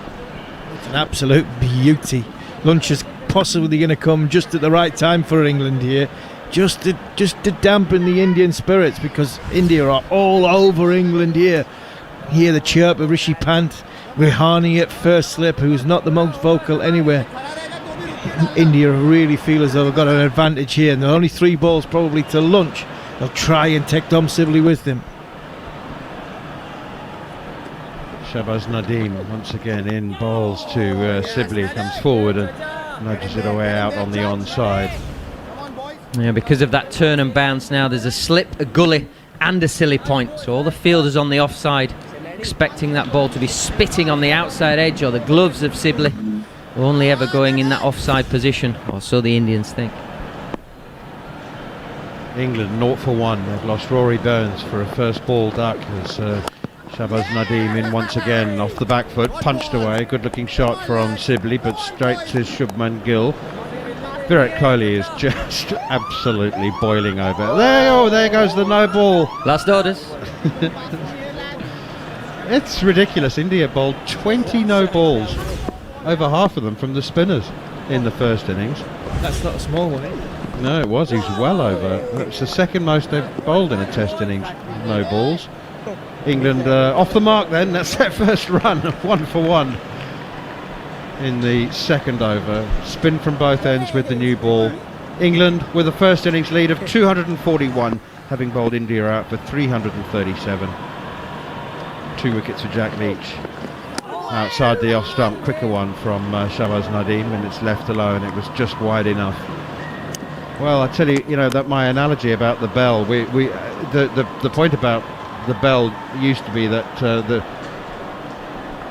It's an absolute beauty. Lunch is possibly going to come just at the right time for England here, just to dampen the Indian spirits, because India are all over England here. Hear the chirp of Rishi Pant, Rihani at first slip, who's not the most vocal anywhere. India really feel as though they've got an advantage here, and there are only 3 balls probably to lunch. They'll try and take Dom Sibley with them. Shahbaz Nadeem once again in, bowls to Sibley, comes forward and nudges it away out on the onside. Yeah, because of that turn and bounce now, there's a slip, a gully and a silly point. So all the fielders on the offside expecting that ball to be spitting on the outside edge or the gloves of Sibley, only ever going in that offside position, or so the Indians think. England 0 for 1. They've lost Rory Burns for a first ball duck as Shahbaz Nadeem in once again off the back foot, punched away. Good looking shot from Sibley, but straight to Shubman Gill. Virat Kohli is just absolutely boiling over. There goes the no ball. Last orders. It's ridiculous. India bowled 20 no balls, over half of them from the spinners in the first innings. That's not a small one, eh? No, it was. He was well over. It's the second most they've bowled in a test innings, no balls. England off the mark then. That's their first run, 1 for 1 in the second over. Spin from both ends with the new ball. England with a first innings lead of 241, having bowled India out for 337. 2 wickets for Jack Leach. Outside the off stump, quicker one from Shahbaz Nadeem, and it's left alone. It was just wide enough. Well, I tell you, that my analogy about the bell. The point about the bell used to be that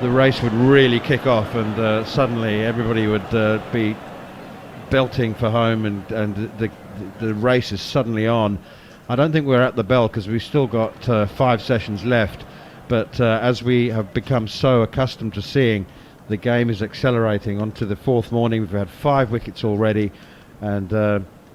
the race would really kick off, and suddenly everybody would be belting for home, and the race is suddenly on. I don't think we're at the bell because we've still got 5 sessions left. But as we have become so accustomed to seeing, the game is accelerating onto the 4th morning. We've had 5 wickets already, and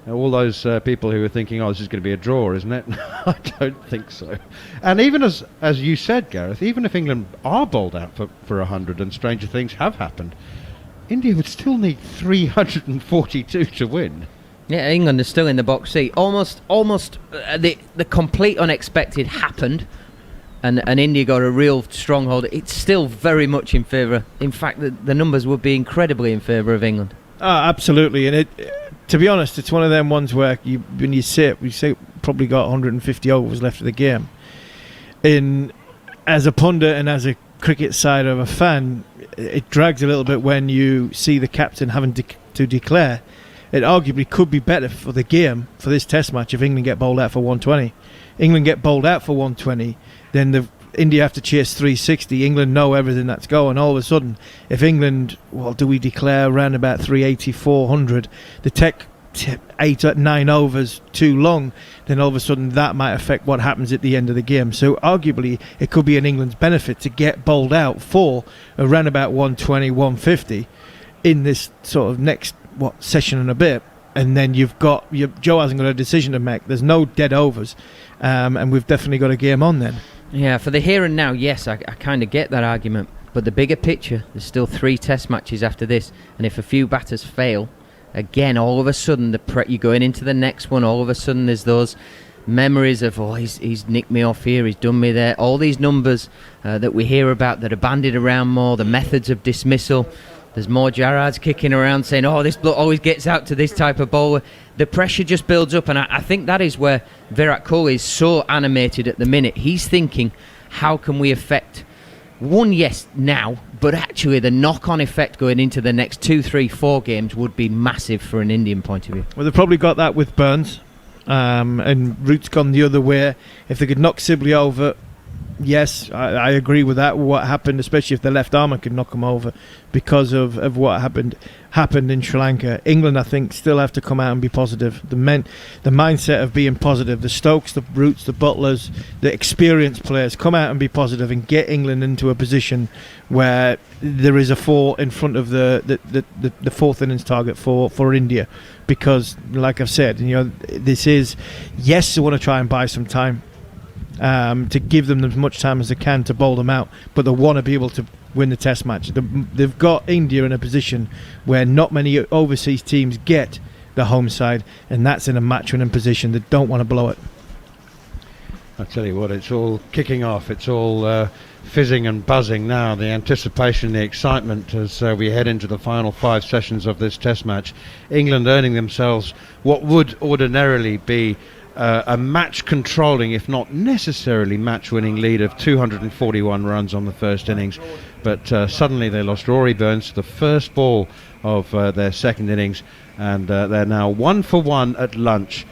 all those people who are thinking, this is going to be a draw, isn't it? I don't think so. And even as you said, Gareth, even if England are bowled out for 100, and stranger things have happened, India would still need 342 to win. Yeah, England is still in the box seat. Almost the complete unexpected happened. And India got a real stronghold. It's still very much in favour. In fact, the numbers would be incredibly in favour of England. Absolutely. And to be honest, it's one of them ones where when you say probably got 150 overs left of the game. As a pundit and as a cricket side of a fan, it drags a little bit when you see the captain having to declare. It arguably could be better for the game, for this test match, if England get bowled out for 120. England get bowled out for 120, then India have to chase 360. England know everything that's going. All of a sudden, if England, do we declare around about 380, 400, the take 8 or 9 overs too long, then all of a sudden that might affect what happens at the end of the game. So arguably, it could be in England's benefit to get bowled out for around about 120, 150 in this sort of next session and a bit. And then Joe hasn't got a decision to make. There's no dead overs, and we've definitely got a game on then. Yeah, for the here and now, yes, I kind of get that argument. But the bigger picture, there's still 3 test matches after this, and if a few batters fail, again, all of a sudden you're going into the next one. All of a sudden, there's those memories of he's nicked me off here, he's done me there. All these numbers that we hear about that are bandied around more, the methods of dismissal. There's more Jarrads kicking around saying, this bloke always gets out to this type of bowler. The pressure just builds up, and I think that is where Virat Kohli is so animated at the minute. He's thinking, how can we affect yes, now, but actually the knock-on effect going into the next 2, 3, 4 games would be massive for an Indian point of view. Well, they've probably got that with Burns, and Root's gone the other way. If they could knock Sibley over, yes, I agree with that. What happened, especially if the left armour could knock him over because of what happened in Sri Lanka. England, I think, still have to come out and be positive. The mindset of being positive, the Stokes, the Roots, the Butlers, the experienced players, come out and be positive and get England into a position where there is a 4 in front of the 4th innings target for India. Because, like I've said, this is, yes, they want to try and buy some time. To give them as much time as they can to bowl them out, but they want to be able to win the Test match. They've got India in a position where not many overseas teams get the home side, and that's in a match-winning position. They don't want to blow it. I tell you what, it's all kicking off. It's all fizzing and buzzing now. The anticipation, the excitement as we head into the final 5 sessions of this Test match. England earning themselves what would ordinarily be a match-controlling, if not necessarily match-winning lead of 241 runs on the first innings. But suddenly they lost Rory Burns to the first ball of their second innings, and they're now 1 for 1 at lunch